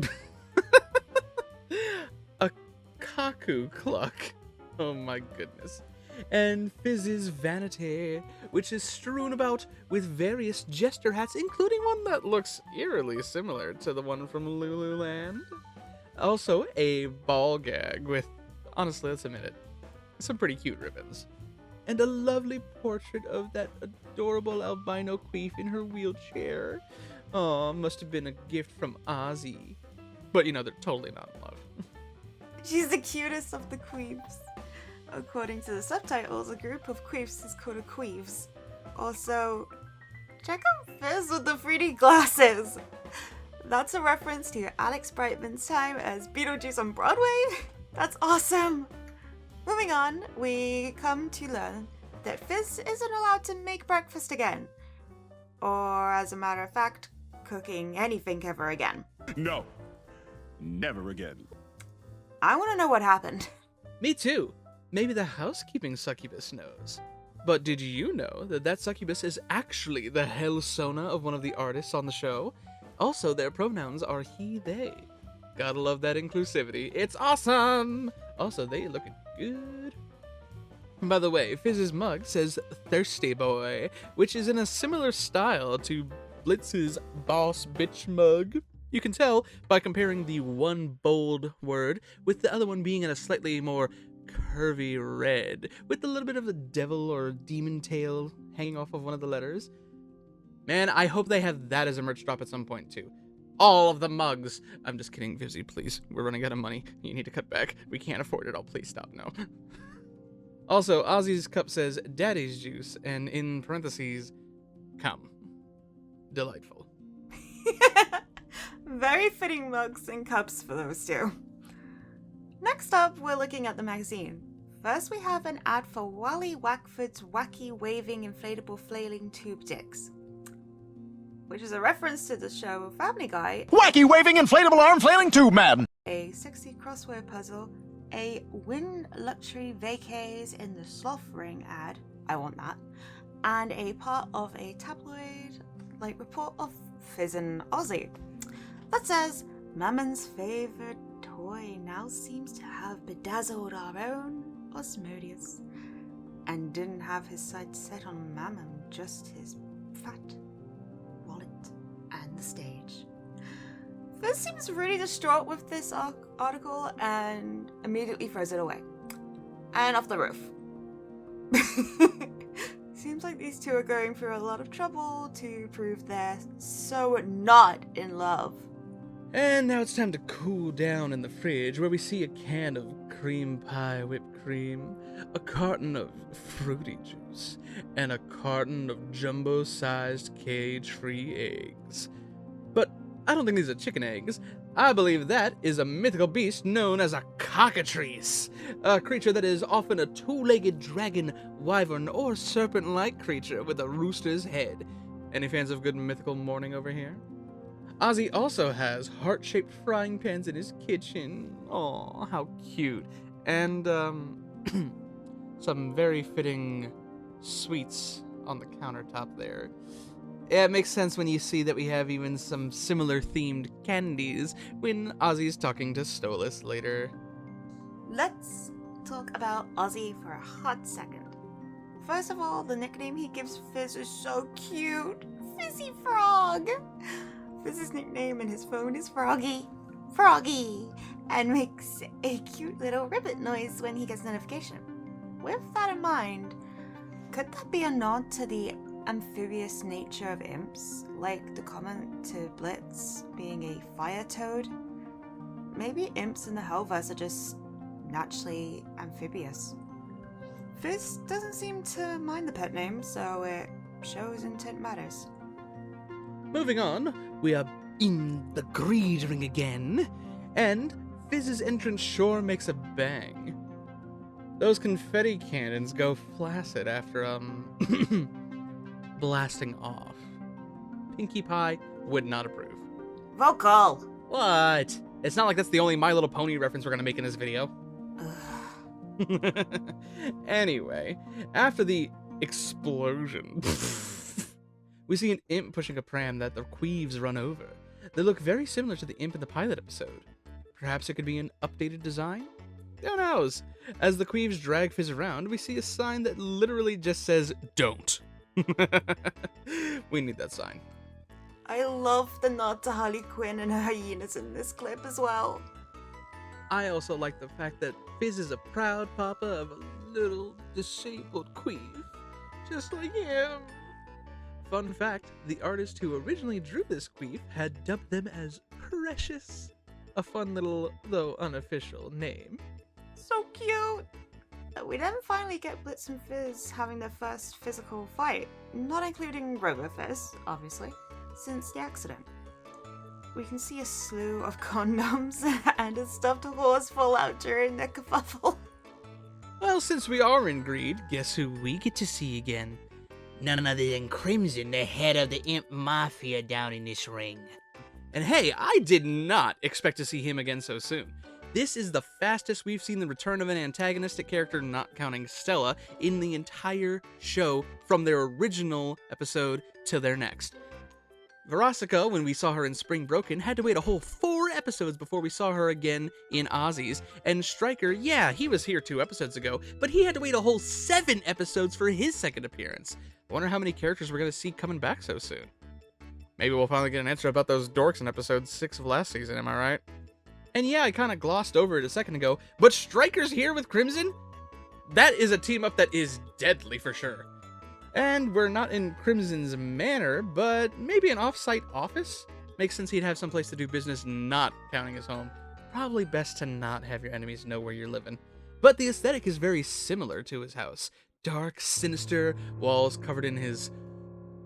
Kaku Cluck. Oh my goodness. And Fizz's vanity, which is strewn about with various jester hats, including one that looks eerily similar to the one from Lululand. Also, a ball gag with, honestly, let's admit it, some pretty cute ribbons. And a lovely portrait of that adorable albino queef in her wheelchair. Aw, must have been a gift from Ozzy. But, you know, they're totally not in love. She's the cutest of the queefs. According to the subtitles, a group of queefs is called a queefs. Also, check out Fizz with the 3D glasses. That's a reference to Alex Brightman's time as Beetlejuice on Broadway. That's awesome. Moving on, we come to learn that Fizz isn't allowed to make breakfast again. Or, as a matter of fact, cooking anything ever again. No. Never again. I want to know what happened. Me too. Maybe the housekeeping succubus knows. But did you know that succubus is actually the Hellsona of one of the artists on the show? Also, their pronouns are he, they. Gotta love that inclusivity. It's awesome! Also, they looking good. By the way, Fizz's mug says Thirsty Boy, which is in a similar style to Blitz's Boss Bitch mug. You can tell by comparing the one bold word with the other one being in a slightly more curvy red, with a little bit of the devil or demon tail hanging off of one of the letters. Man, I hope they have that as a merch drop at some point too. All of the mugs. I'm just kidding, Vivzie, please. We're running out of money. You need to cut back. We can't afford it all. Please stop now. Also, Ozzy's cup says Daddy's Juice, and in parentheses, come. Delightful. Very fitting mugs and cups for those two. Next up, we're looking at the magazine. First, we have an ad for Wally Wackford's Wacky Waving Inflatable Flailing Tube Dicks, which is a reference to the show Family Guy. Wacky waving inflatable arm flailing tube man! A sexy crossword puzzle, a Win Luxury Vacays in the Sloth Ring ad, I want that, and a part of a tabloid-like report of Fizz and Ozzy that says, Mammon's favorite toy now seems to have bedazzled our own Osmodeus, and didn't have his sights set on Mammon, just his fat wallet and the stage. Fizz seems really distraught with this article and immediately throws it away. And off the roof. Seems like these two are going through a lot of trouble to prove they're so not in love. And now it's time to cool down in the fridge, where we see a can of cream pie whipped cream, a carton of fruity juice, and a carton of jumbo-sized cage-free eggs. But I don't think these are chicken eggs. I believe that is a mythical beast known as a cockatrice, a creature that is often a two-legged dragon, wyvern, or serpent-like creature with a rooster's head. Any fans of good mythical morning over here? Ozzy also has heart-shaped frying pans in his kitchen. Aw, how cute. And, some very fitting sweets on the countertop there. Yeah, it makes sense when you see that we have even some similar themed candies when Ozzy's talking to Stolas later. Let's talk about Ozzy for a hot second. First of all, the nickname he gives Fizz is so cute. Fizzy Frog! Fizz's nickname in his phone is Froggy. Froggy! And makes a cute little ribbit noise when he gets notification. With that in mind, could that be a nod to the amphibious nature of imps, like the comment to Blitz being a fire toad? Maybe imps in the Hellverse are just naturally amphibious. Fizz doesn't seem to mind the pet name, so it shows intent matters. Moving on, we are in the greed ring again, and Fizz's entrance sure makes a bang. Those confetti cannons go flaccid after, blasting off. Pinkie Pie would not approve. Vocal! What? It's not like that's the only My Little Pony reference we're gonna make in this video. Anyway, after the explosion, we see an imp pushing a pram that the queeves run over. They look very similar to the imp in the pilot episode. Perhaps it could be an updated design? Who knows? As the Queeves drag Fizz around, we see a sign that literally just says, "Don't." We need that sign. I love the nod to Harley Quinn and her hyenas in this clip as well. I also like the fact that Fizz is a proud papa of a little disabled Queeve, just like him. Fun fact, the artist who originally drew this Queeve had dubbed them as Precious. A fun little, though unofficial, name. So cute! We then finally get Blitz and Fizz having their first physical fight, not including Robo-Fizz, obviously, since the accident. We can see a slew of condoms and a stuffed horse fall out during their kerfuffle. Well, since we are in Greed, guess who we get to see again? None other than Crimson, the head of the Imp Mafia down in this ring. And hey, I did not expect to see him again so soon. This is the fastest we've seen the return of an antagonistic character, not counting Stella, in the entire show from their original episode to their next. Veronica, when we saw her in Spring Broken, had to wait a whole 4 episodes before we saw her again in Ozzy's. And Stryker, yeah, he was here 2 episodes ago, but he had to wait a whole 7 episodes for his second appearance. I wonder how many characters we're going to see coming back so soon. Maybe we'll finally get an answer about those dorks in episode 6 of last season, am I right? And yeah, I kind of glossed over it a second ago, but Stryker's here with Crimson? That is a team up that is deadly for sure. And we're not in Crimson's manor, but maybe an off-site office? Makes sense he'd have someplace to do business not counting his home. Probably best to not have your enemies know where you're living. But the aesthetic is very similar to his house. Dark, sinister, walls covered in his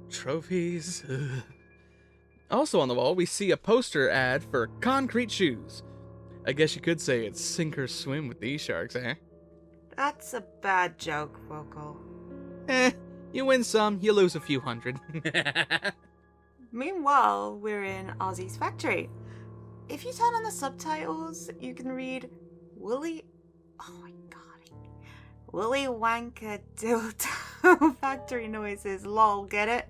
trophies. Ugh. Also on the wall, we see a poster ad for concrete shoes. I guess you could say it's sink or swim with these sharks, eh? That's a bad joke, Vocal. You win some, you lose a few hundred. Meanwhile, we're in Ozzy's factory. If you turn on the subtitles, you can read Willy Wanker Dildo Factory Noises, lol, get it?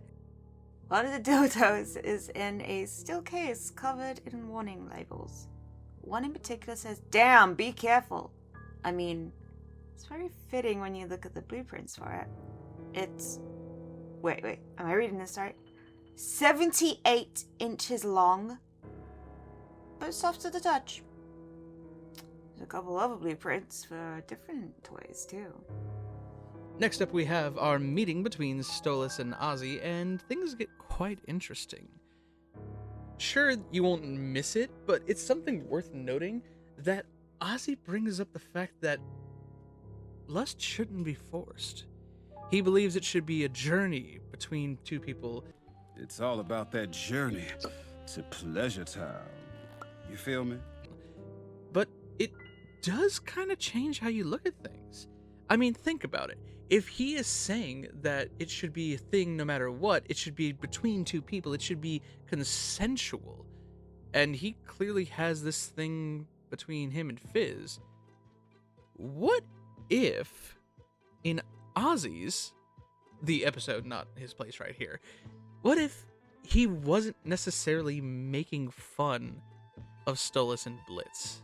One of the dildos is in a steel case covered in warning labels. One in particular says, "Damn, be careful." I mean, it's very fitting when you look at the blueprints for it. It's... Wait, am I reading this right? 78 inches long, but soft to the touch. There's a couple other blueprints for different toys, too. Next up, we have our meeting between Stolas and Ozzy, and things get quite interesting. Sure, you won't miss it, but it's something worth noting that Ozzy brings up the fact that lust shouldn't be forced. He believes it should be a journey between two people. It's all about that journey to pleasure time. You feel me? But it does kind of change how you look at things. I mean, think about it. If he is saying that it should be a thing no matter what, it should be between two people, it should be consensual, and he clearly has this thing between him and Fizz, what if in Ozzy's, the episode, not his place right here, what if he wasn't necessarily making fun of Stolas and Blitz?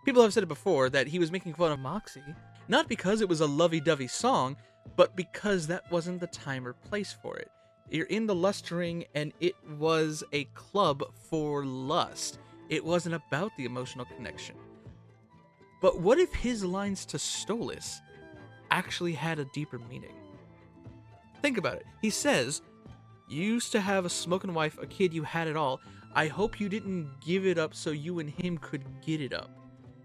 People have said it before that he was making fun of Moxie, not because it was a lovey-dovey song, but because that wasn't the time or place for it. You're in the lust ring, and it was a club for lust. It wasn't about the emotional connection. But what if his lines to Stolas actually had a deeper meaning? Think about it. He says, "You used to have a smoking wife, a kid, you had it all. I hope you didn't give it up so you and him could get it up.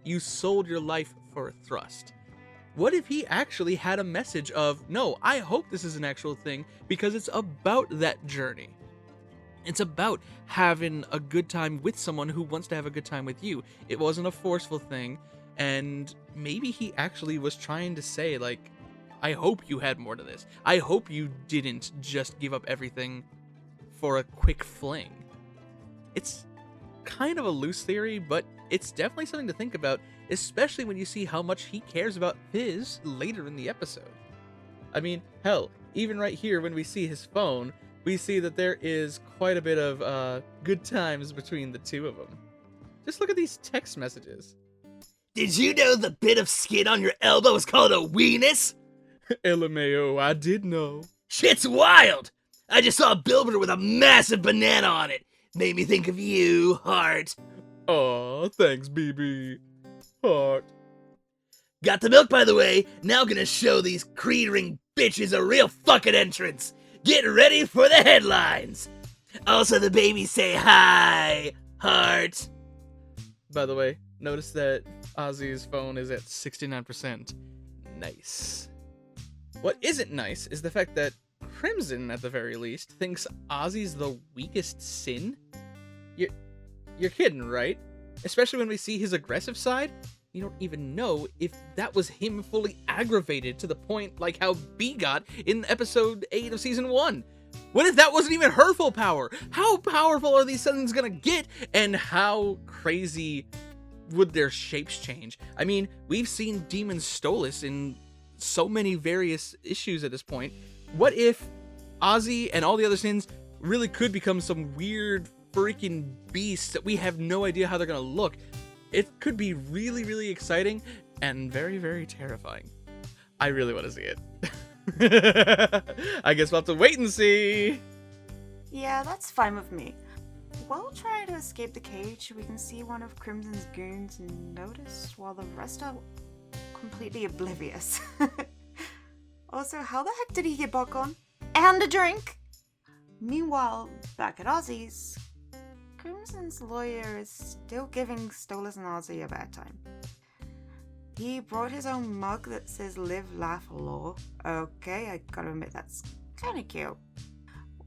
You sold your life for a thrust." What if he actually had a message of, no, I hope this is an actual thing because it's about that journey. It's about having a good time with someone who wants to have a good time with you. It wasn't a forceful thing, and maybe he actually was trying to say, like, I hope you had more to this. I hope you didn't just give up everything for a quick fling. It's kind of a loose theory, but it's definitely something to think about, especially when you see how much he cares about Fizz later in the episode. I mean, hell, even right here when we see his phone, we see that there is quite a bit of good times between the two of them. Just look at these text messages. Did you know the bit of skin on your elbow is called a weenus? LMAO, I did know. Shit's wild! I just saw a billboard with a massive banana on it. Made me think of you, Heart. Aw, thanks, BB. Heart. Got the milk, by the way. Now gonna show these creed-ring bitches a real fucking entrance. Get ready for the headlines. Also, the babies say hi, Heart. By the way, notice that Ozzy's phone is at 69%. Nice. What isn't nice is the fact that Crimson, at the very least, thinks Ozzy's the weakest sin? You're kidding, right? Especially when we see his aggressive side? You don't even know if that was him fully aggravated to the point like how B got in episode 8 of season 1. What if that wasn't even her full power? How powerful are these things gonna get? And how crazy would their shapes change? I mean, we've seen Demon Stolas in so many various issues at this point. What if Ozzy and all the other sins really could become some weird freaking beasts that we have no idea how they're gonna look? It could be really, really exciting and very, very terrifying. I really want to see it. I guess we'll have to wait and see. Yeah, that's fine with me. While trying to escape the cage, we can see one of Crimson's goons notice while the rest are completely oblivious. Also, how the heck did he get back on? And a drink! Meanwhile, back at Ozzy's, Crimson's lawyer is still giving Stolas and Ozzy a bad time. He brought his own mug that says live, laugh, law. Okay, I gotta admit that's kinda cute.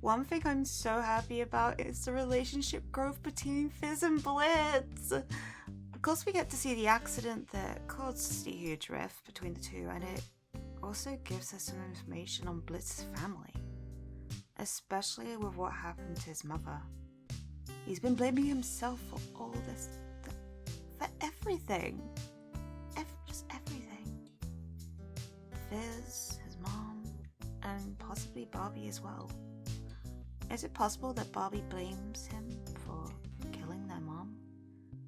One thing I'm so happy about is the relationship growth between Fizz and Blitz. Of course we get to see the accident that caused the huge rift between the two, and it also gives us some information on Blitz's family. Especially with what happened to his mother. He's been blaming himself for all this, for everything. Just everything. Fizz, his mom, and possibly Barbie as well. Is it possible that Barbie blames him for killing their mom?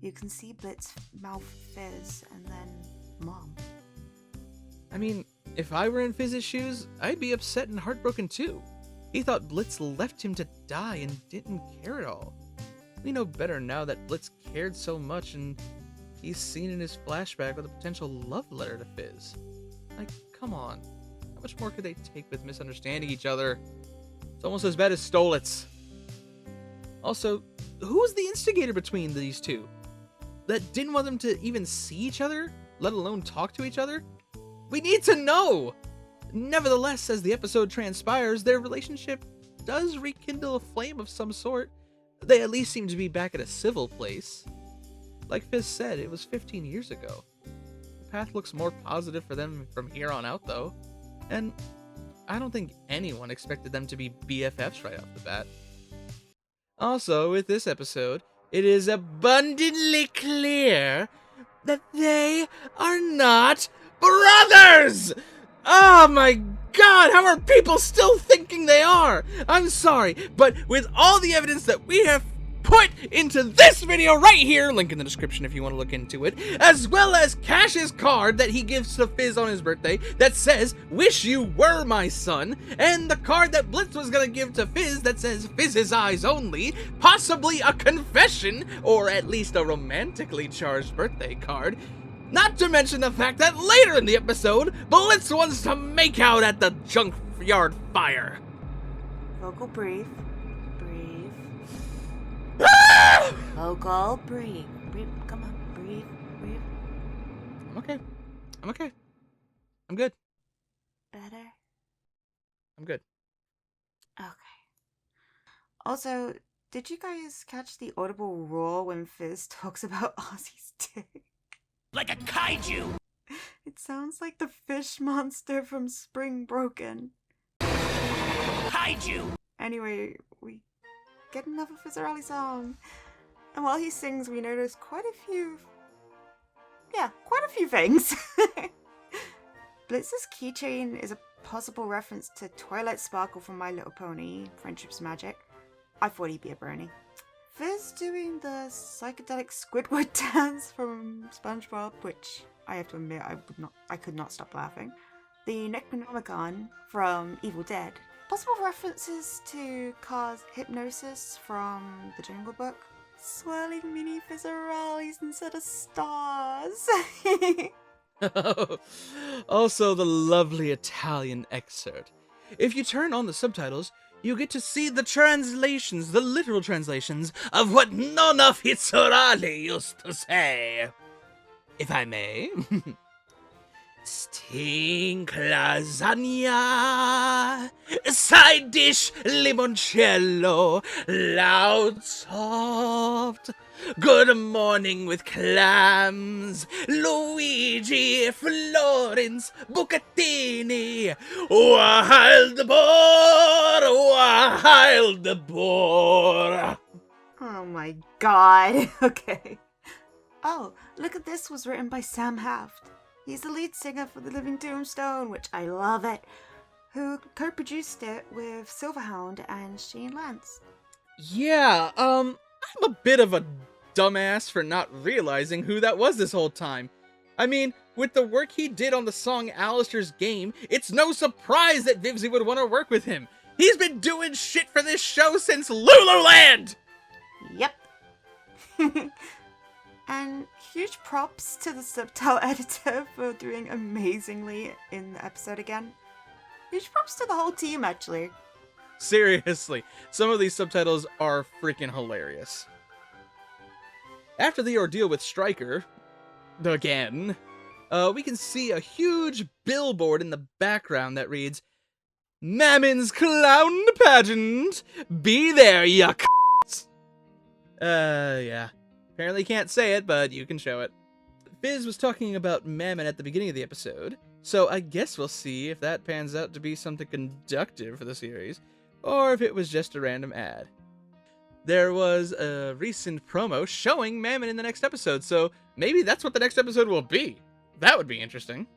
You can see Blitz mouth Fizz and then mom. I mean, if I were in Fizz's shoes, I'd be upset and heartbroken too. He thought Blitz left him to die and didn't care at all. We know better now that Blitz cared so much, and he's seen in his flashback with a potential love letter to Fizz. Like, come on. How much more could they take with misunderstanding each other? It's almost as bad as Stolitz. Also, who was the instigator between these two? That didn't want them to even see each other, let alone talk to each other? We need to know! Nevertheless, as the episode transpires, their relationship does rekindle a flame of some sort. They at least seem to be back at a civil place. Like Fizz said, it was 15 years ago. The path looks more positive for them from here on out, though. And I don't think anyone expected them to be BFFs right off the bat. Also, with this episode, it is abundantly clear that they are not brothers! Oh my god, how are people still thinking they are? I'm sorry, but with all the evidence that we have put into this video right here, link in the description if you want to look into it, as well as Cash's card that he gives to Fizz on his birthday that says, wish you were my son, and the card that Blitz was gonna give to Fizz that says Fizz's eyes only, possibly a confession, or at least a romantically charged birthday card. Not to mention the fact that later in the episode, Blitz wants to make out at the junkyard fire. Vocal breathe. Breathe. Vocal breathe. Breathe. Come on. Breathe. Breathe. I'm okay. I'm okay. I'm good. Better? I'm good. Okay. Also, did you guys catch the audible roar when Fizz talks about Ozzy's dick? Like a kaiju! It sounds like the fish monster from Spring Broken. Kaiju! Anyway, we get another Fizzarelli song. And while he sings, we notice quite a few things. Blitz's keychain is a possible reference to Twilight Sparkle from My Little Pony, Friendship's Magic. I thought he'd be a brony. Fizz doing the psychedelic Squidward dance from SpongeBob, which I have to admit I could not stop laughing. The Necronomicon from Evil Dead. Possible references to Kers hypnosis from the Jungle Book. Swirling mini Fizzarales instead of stars. Also, the lovely Italian excerpt. If you turn on the subtitles, you get to see the translations, the literal translations, of what Nonna Fizzarale used to say. If I may. Stink lasagna, side dish limoncello, loud soft, good morning with clams, Luigi, Florence, Bucatini, wild boar. Oh my god, okay. Oh, Look at This was written by Sam Haft. He's the lead singer for The Living Tombstone, which I love it, who co-produced it with Silverhound and Shane Lance. Yeah, I'm a bit of a dumbass for not realizing who that was this whole time. I mean, with the work he did on the song Alistair's Game, it's no surprise that Vivzie would want to work with him. He's been doing shit for this show since Lululand! Yep. And huge props to the subtitle editor for doing amazingly in the episode again. Huge props to the whole team, actually. Seriously, some of these subtitles are freaking hilarious. After the ordeal with Stryker, again, we can see a huge billboard in the background that reads, Mammon's Clown Pageant! Be there, ya c***s! Yeah. Apparently can't say it, but you can show it. Fizz was talking about Mammon at the beginning of the episode, so I guess we'll see if that pans out to be something conductive for the series, or if it was just a random ad. There was a recent promo showing Mammon in the next episode, so maybe that's what the next episode will be. That would be interesting.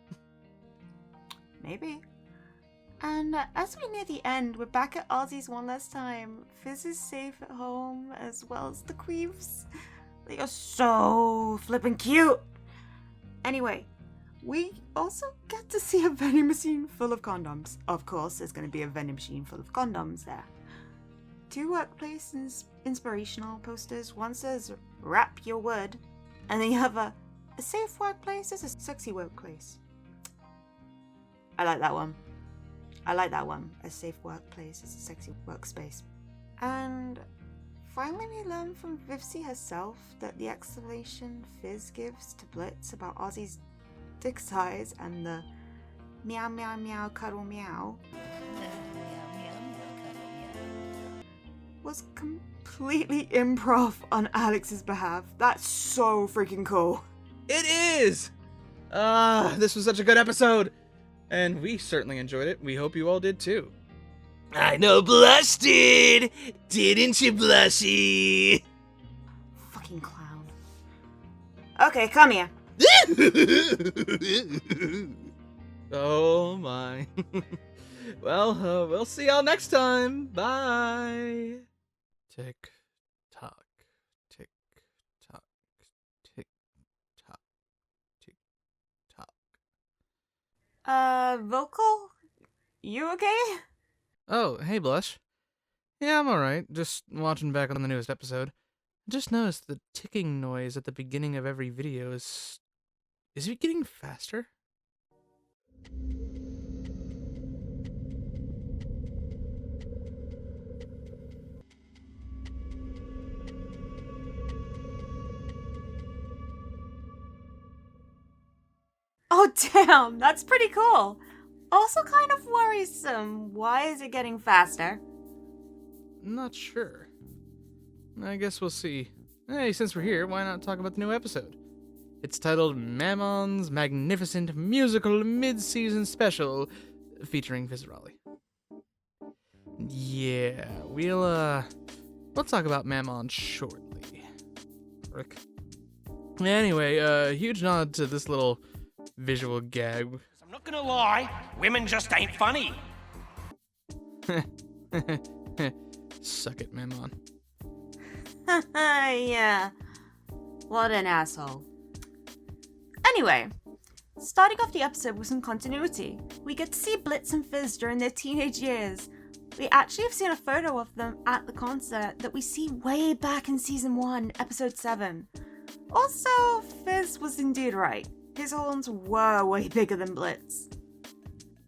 Maybe. And as we near the end, we're back at Ozzy's one last time. Fizz is safe at home, as well as the Queefs. They are so flippin' cute. Anyway, we also get to see a vending machine full of condoms. Of course, there's going to be a vending machine full of condoms there. 2 workplace inspirational posters. One says, wrap your wood. And then you have a safe workplace is a sexy workplace. I like that one. A safe workplace is a sexy workspace. And finally we learn from Vivzie herself that the explanation Fizz gives to Blitz about Ozzy's dick size and the meow meow meow cuddle meow was completely improv on Alex's behalf. That's so freaking cool. It is! This was such a good episode. And we certainly enjoyed it. We hope you all did too. I know Blush did! Didn't you, Blushy? Fucking clown. Okay, come here. Oh my. Well, we'll see y'all next time. Bye. Tick tock, tick tock, tick tock, tick tock. Vocal? You okay? Oh, hey Blush. Yeah, I'm alright. Just watching back on the newest episode. I just noticed the ticking noise at the beginning of every video is it getting faster? Oh damn, that's pretty cool. Also kind of worrisome. Why is it getting faster? Not sure. I guess we'll see. Hey, since we're here, why not talk about the new episode? It's titled Mammon's Magnificent Musical Mid-Season Special, featuring Fizzarale. Yeah, we'll talk about Mammon shortly. Rick. Anyway, huge nod to this little visual gag. I'm not gonna lie, women just ain't funny. Suck it, Mammon. Yeah. What an asshole. Anyway, starting off the episode with some continuity, we get to see Blitz and Fizz during their teenage years. We actually have seen a photo of them at the concert that we see way back in Season 1, Episode 7. Also, Fizz was indeed right. His horns were way bigger than Blitz.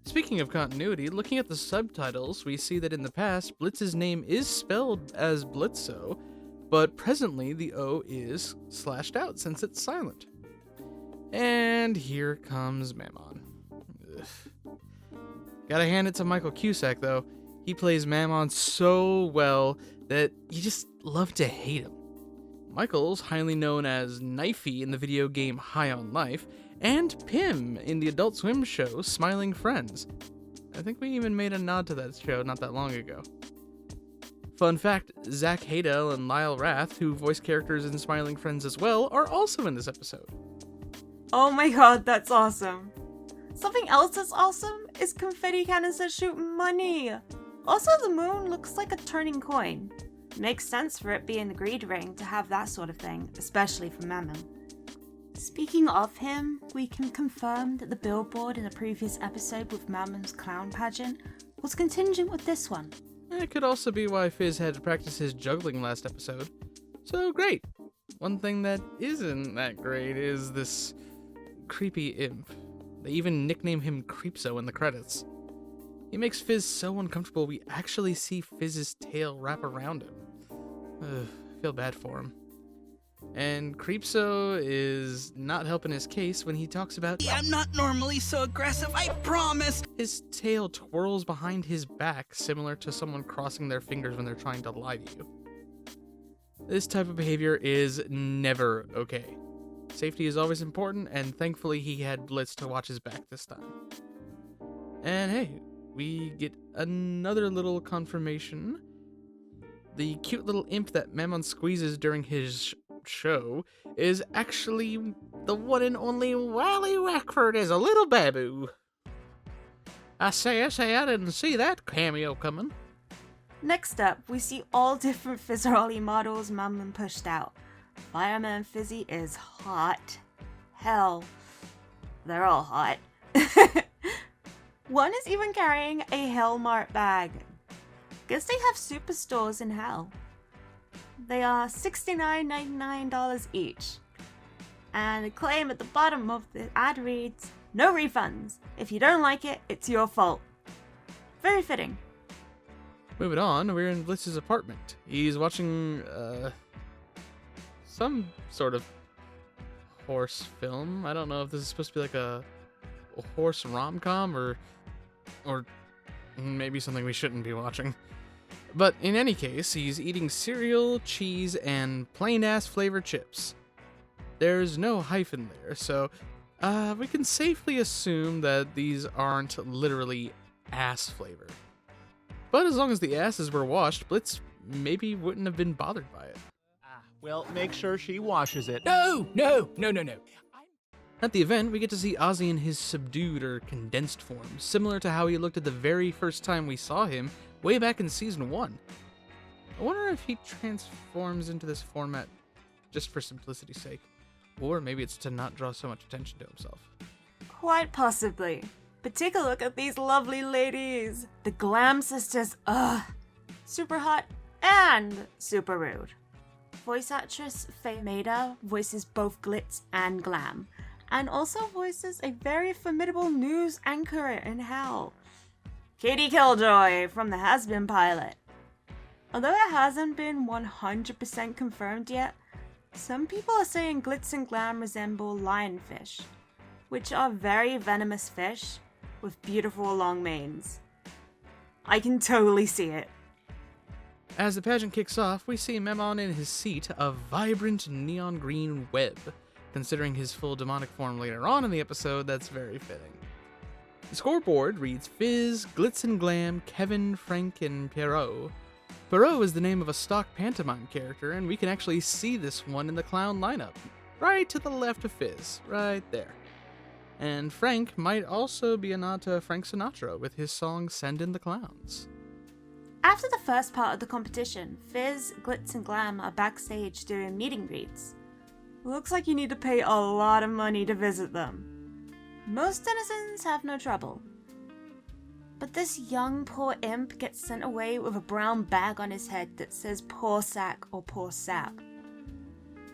Speaking of continuity, looking at the subtitles, we see that in the past, Blitz's name is spelled as Blitz-Ø, but presently the O is slashed out since it's silent. And here comes Mammon. Ugh. Gotta hand it to Michael Cusack, though. He plays Mammon so well that you just love to hate him. Michael's highly known as Knifey in the video game High on Life, and Pim in the Adult Swim show Smiling Friends. I think we even made a nod to that show not that long ago. Fun fact, Zach Hadel and Lyle Rath, who voice characters in Smiling Friends as well, are also in this episode. Oh my god, that's awesome. Something else that's awesome is confetti cannons that shoot money. Also, the moon looks like a turning coin. Makes sense for it being the greed ring to have that sort of thing, especially for Mammon. Speaking of him, we can confirm that the billboard in the previous episode with Mammon's clown pageant was contingent with this one. It could also be why Fizz had to practice his juggling last episode. So great. One thing that isn't that great is this creepy imp. They even nickname him Creepso in the credits. He makes Fizz so uncomfortable we actually see Fizz's tail wrap around him. Ugh, I feel bad for him. And Creepso is not helping his case when he talks about, I'm not normally so aggressive, I promise! His tail twirls behind his back, similar to someone crossing their fingers when they're trying to lie to you. This type of behavior is never okay. Safety is always important, and thankfully he had Blitz to watch his back this time. And hey, we get another little confirmation. The cute little imp that Mammon squeezes during his show is actually the one and only Wally Wackford as a little babu. I say, I didn't see that cameo coming. Next up, we see all different Fizzaroli models Mammon pushed out. Fireman Fizzy is hot. Hell, they're all hot. One is even carrying a Hellmart bag. Guess they have superstores in Hell. They are $69.99 each. And the claim at the bottom of the ad reads, "No refunds. If you don't like it, it's your fault." Very fitting. Moving on, we're in Blitz's apartment. He's watching, some sort of horse film. I don't know if this is supposed to be like a horse rom-com or maybe something we shouldn't be watching. But in any case, he's eating cereal, cheese, and plain-ass flavored chips. There's no hyphen there, so we can safely assume that these aren't literally ass flavor. But as long as the asses were washed, Blitz maybe wouldn't have been bothered by it. Well, make sure she washes it. No. At the event, we get to see Ozzy in his subdued or condensed form, similar to how he looked at the very first time we saw him way back in Season 1. I wonder if he transforms into this format just for simplicity's sake, or maybe it's to not draw so much attention to himself. Quite possibly. But take a look at these lovely ladies. The Glam Sisters, super hot and super rude. Voice actress Faye Maida voices both glitz and glam, and also voices a very formidable news anchor in Hell, Katie Killjoy from the Hazbin pilot. Although it hasn't been 100% confirmed yet, some people are saying glitz and glam resemble lionfish, which are very venomous fish with beautiful long manes. I can totally see it. As the pageant kicks off, we see Mammon in his seat, a vibrant neon green web. Considering his full demonic form later on in the episode, that's very fitting. The scoreboard reads Fizz, Glitz and Glam, Kevin, Frank, and Pierrot. Pierrot is the name of a stock pantomime character, and we can actually see this one in the clown lineup, right to the left of Fizz, right there. And Frank might also be a nod to Frank Sinatra with his song Send in the Clowns. After the first part of the competition, Fizz, Glitz, and Glam are backstage doing meet and greets. Looks like you need to pay a lot of money to visit them. Most denizens have no trouble. But this young poor imp gets sent away with a brown bag on his head that says poor sack or poor sap.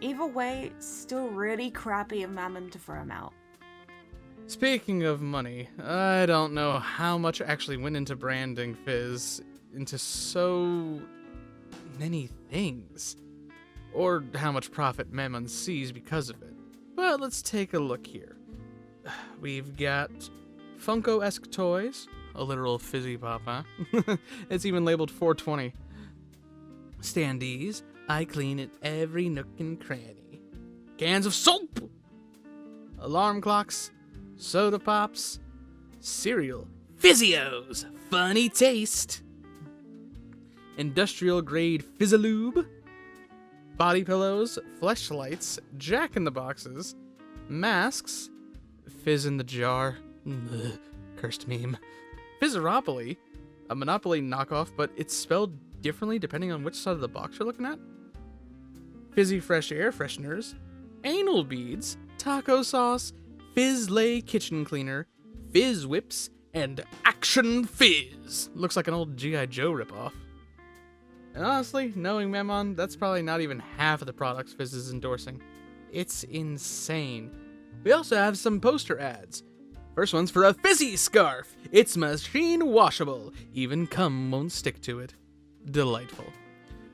Either way, still really crappy of Mammon to throw him out. Speaking of money, I don't know how much actually went into branding Fizz into so many things, or how much profit Mammon sees because of it. But let's take a look here. We've got Funko-esque toys, a literal VivziePop, huh? It's even labeled 420. Standees, I clean at every nook and cranny. Cans of soap! Alarm clocks, soda pops, cereal, Fizzios, funny taste. Industrial grade Fizzalube, body pillows, fleshlights, Jack-in-the-Boxes, masks, Fizz in the jar, cursed meme, Fizzeropoly, a Monopoly knockoff, but it's spelled differently depending on which side of the box you're looking at, Fizzy fresh air fresheners, anal beads, taco sauce, Fizz Lay kitchen cleaner, Fizz whips, and Action Fizz. Looks like an old G.I. Joe ripoff. And honestly, knowing Mammon, that's probably not even half of the products Fizz is endorsing. It's insane. We also have some poster ads. First one's for a Fizzy scarf. It's machine washable. Even cum won't stick to it. Delightful.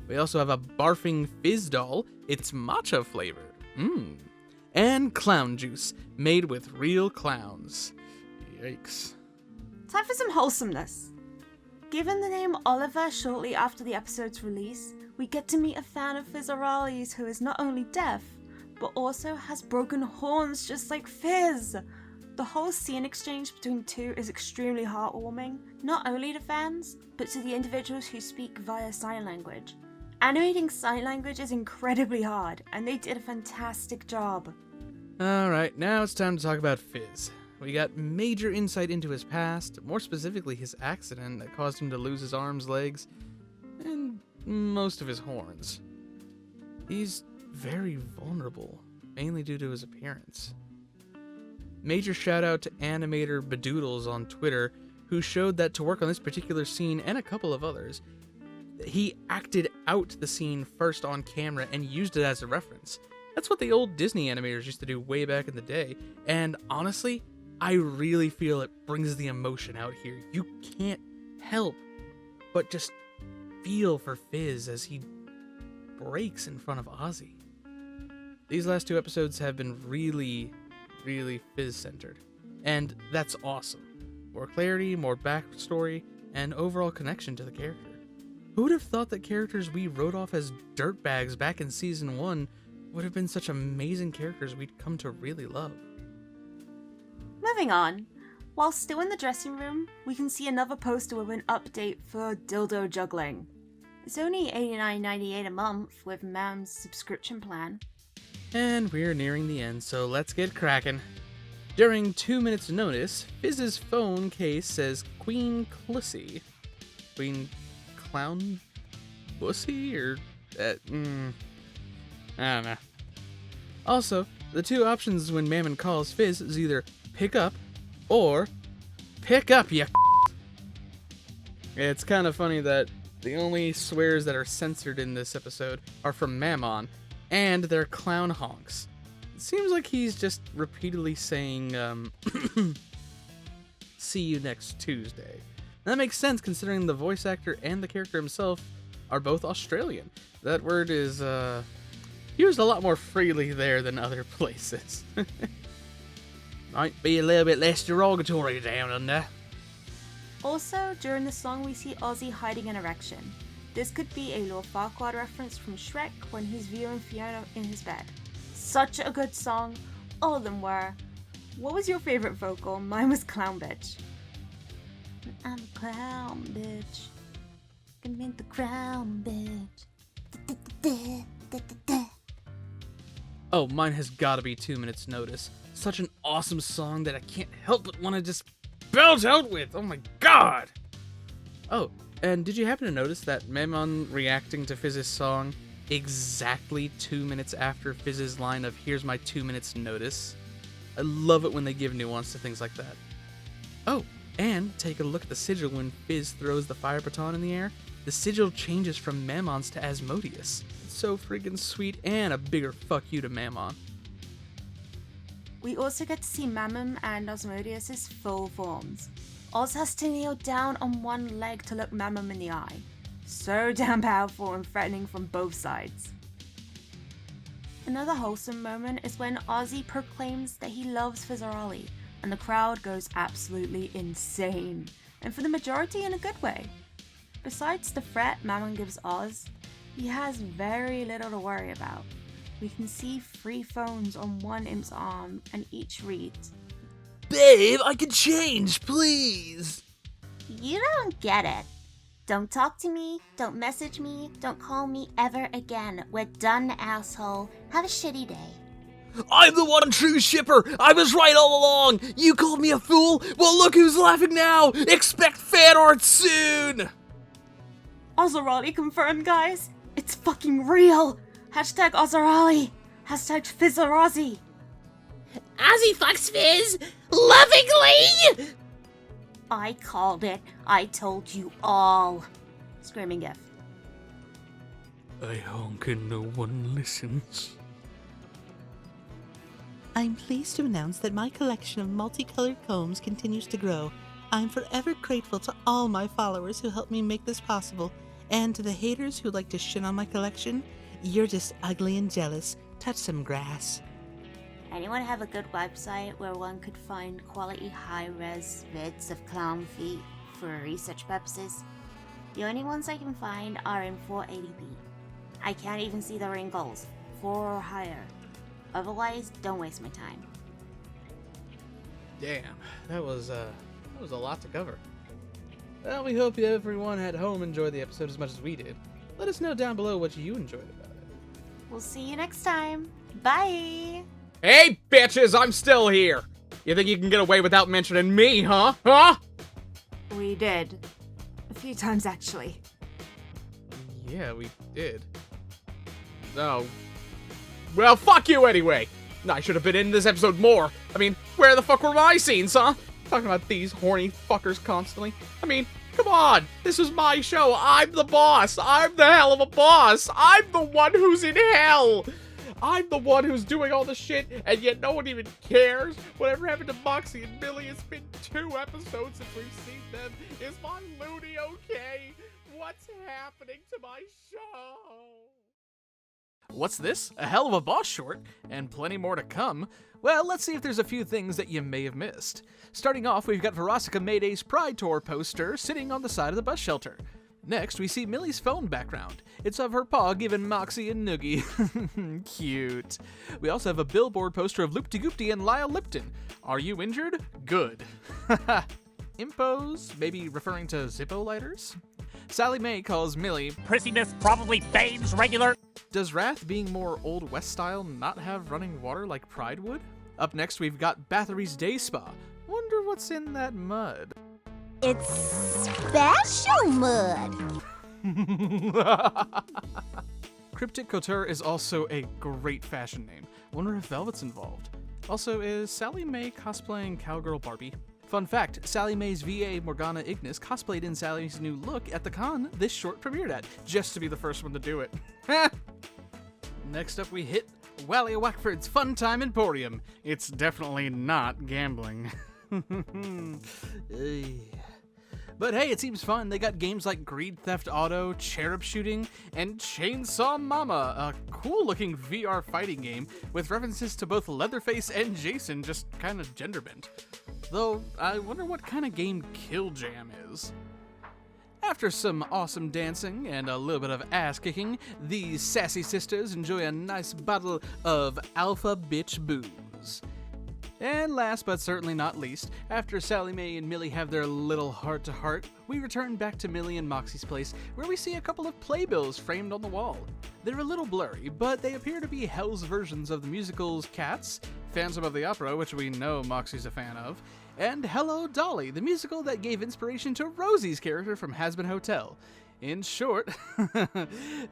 We also have a barfing Fizz doll. It's matcha flavored. And clown juice, made with real clowns. Yikes. Time for some wholesomeness. Given the name Oliver shortly after the episode's release, we get to meet a fan of Fizzarali's who is not only deaf, but also has broken horns just like Fizz. The whole scene exchange between two is extremely heartwarming, not only to fans, but to the individuals who speak via sign language. Animating sign language is incredibly hard, and they did a fantastic job. Alright, now it's time to talk about Fizz. We got major insight into his past, more specifically his accident that caused him to lose his arms, legs, and most of his horns. He's very vulnerable, mainly due to his appearance. Major shout out to animator Bedoodles on Twitter, who showed that to work on this particular scene and a couple of others, he acted out the scene first on camera and used it as a reference. That's what the old Disney animators used to do way back in the day, and honestly, I really feel it brings the emotion out here. You can't help but just feel for Fizz as he breaks in front of Ozzy. These last two episodes have been really Fizz-centered, and that's awesome. More clarity, more backstory, and overall connection to the character. Who would have thought that characters we wrote off as dirtbags back in Season 1 would have been such amazing characters we'd come to really love? Moving on. While still in the dressing room, we can see another poster with an update for dildo juggling. It's only $89.98 a month with Mam's subscription plan. And we're nearing the end, so let's get cracking. During 2 minutes notice, Fizz's phone case says Queen Clissy. Queen Clown Bussy? Or I don't know. Also, the two options when Mammon calls Fizz is either pick up or pick up, ya. It's kind of funny that the only swears that are censored in this episode are from Mammon, and they're clown honks. It seems like he's just repeatedly saying, see you next Tuesday. And that makes sense considering the voice actor and the character himself are both Australian. That word is, used a lot more freely there than other places. Might be a little bit less derogatory down under. Also, during the song we see Ozzy hiding an erection. This could be a Lord Farquaad reference from Shrek when he's viewing Fiona in his bed. Such a good song, all of them were. What was your favorite vocal? Mine was Clown Bitch. I'm a clown bitch. Can make the crown bitch. Oh, mine has gotta be 2 minutes notice. Such an awesome song that I can't help but want to just belt out with. Oh my god! Oh, And did you happen to notice that Mammon reacting to Fizz's song exactly 2 minutes after Fizz's line of "Here's my 2 minutes notice"? I love it when they give nuance to things like that. Oh, and take a look at the sigil when Fizz throws the fire baton in the air. The sigil changes from Mammon's to Asmodeus. It's so friggin' sweet, and a bigger fuck you to Mammon. We also get to see Mammon and Asmodeus' full forms. Oz has to kneel down on one leg to look Mammon in the eye. So damn powerful and threatening from both sides. Another wholesome moment is when Ozzy proclaims that he loves Fizzarali, and the crowd goes absolutely insane, and for the majority in a good way. Besides the threat Mammon gives Oz, he has very little to worry about. We can see 3 phones on one imp's arm, and each reads, Babe, I can change, please! You don't get it. Don't talk to me, don't message me, don't call me ever again. We're done, asshole. Have a shitty day. I'm the one true shipper! I was right all along! You called me a fool? Well, look who's laughing now! Expect fan art soon! Ozarali confirmed, guys. It's fucking real. Hashtag Ozarali. Hashtag Fizzarozzy. Ozzy fucks Fizz lovingly! I called it. I told you all. Screaming gif. I honk and no one listens. I'm pleased to announce that my collection of multicolored combs continues to grow. I'm forever grateful to all my followers who helped me make this possible, and to the haters who like to shit on my collection, you're just ugly and jealous. Touch some grass. Anyone have a good website where one could find quality high-res vids of clown feet for research purposes? The only ones I can find are in 480p. I can't even see the wrinkles, 4 or higher. Otherwise, don't waste my time. Damn, that was a lot to cover. Well, we hope everyone at home enjoyed the episode as much as we did. Let us know down below what you enjoyed about it. We'll see you next time. Bye! Hey, bitches, I'm still here. You think you can get away without mentioning me, huh? Huh? We did. A few times, actually. Yeah, we did. No. Well, fuck you anyway. I should have been in this episode more. I mean, where the fuck were my scenes, huh? Talking about these horny fuckers constantly. I mean, come on. This is my show. I'm the boss. I'm the hell of a boss. I'm the one who's in hell. I'm the one who's doing all the shit, and yet no one even cares. Whatever happened to Moxie and Billy? It's been 2 episodes since we've seen them. Is my loony okay? What's happening to my show? What's this? A hell of a boss short, and plenty more to come. Well, let's see if there's a few things that you may have missed. Starting off, we've got Veronica Mayday's Pride Tour poster sitting on the side of the bus shelter. Next, we see Millie's phone background. It's of her paw giving Moxie a noogie. Cute. We also have a billboard poster of Loop-de-Goop-de and Lyle Lipton. Are you injured? Good. Impos, maybe referring to Zippo lighters? Sally Mae calls Millie Prissiness probably Bane's regular. Does Wrath being more Old West style not have running water like Pride would? Up next, we've got Bathory's Day Spa. Wonder what's in that mud. It's special mud. Cryptic Couture is also a great fashion name. Wonder if Velvet's involved. Also, is Sally Mae cosplaying Cowgirl Barbie? Fun fact, Sally Mae's VA Morgana Ignis cosplayed in Sally's new look at the con this short premiered at, just to be the first one to do it. Next up we hit Wally Wackford's Fun Time Emporium. It's definitely not gambling. But hey, it seems fun. They got games like Greed Theft Auto, Cherub Shooting, and Chainsaw Mama, a cool-looking VR fighting game with references to both Leatherface and Jason, just kind of gender-bent. Though, I wonder what kind of game Kill Jam is. After some awesome dancing and a little bit of ass-kicking, these sassy sisters enjoy a nice bottle of Alpha Bitch Booze. And last but certainly not least, after Sally Mae and Millie have their little heart-to-heart, we return back to Millie and Moxie's place, where we see a couple of playbills framed on the wall. They're a little blurry, but they appear to be Hell's versions of the musicals Cats, Phantom of the Opera, which we know Moxie's a fan of, and Hello, Dolly, the musical that gave inspiration to Rosie's character from Hazbin Hotel. In short,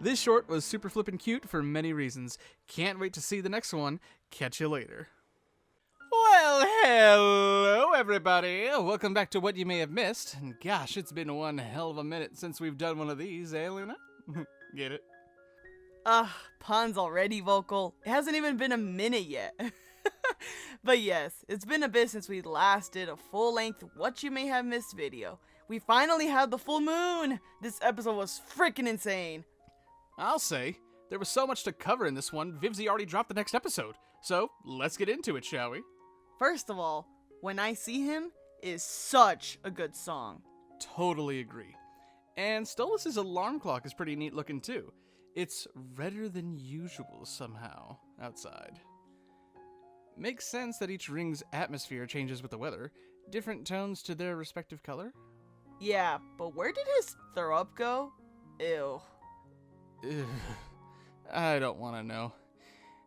this short was super flippin' cute for many reasons. Can't wait to see the next one. Catch you later. Well, hello everybody. Welcome back to What You May Have Missed. And gosh, it's been one hell of a minute since we've done one of these, eh, Luna? Get it? Puns already, Vocal. It hasn't even been a minute yet. But yes, it's been a bit since we last did a full-length What You May Have Missed video. We finally had the full moon! This episode was freaking insane. I'll say, there was so much to cover in this one, Vivzie already dropped the next episode. So, let's get into it, shall we? First of all, When I See Him is such a good song. Totally agree. And Stolas' alarm clock is pretty neat looking too. It's redder than usual somehow outside. Makes sense that each ring's atmosphere changes with the weather. Different tones to their respective color. Yeah, but where did his throw up go? Ew. Ugh, I don't want to know.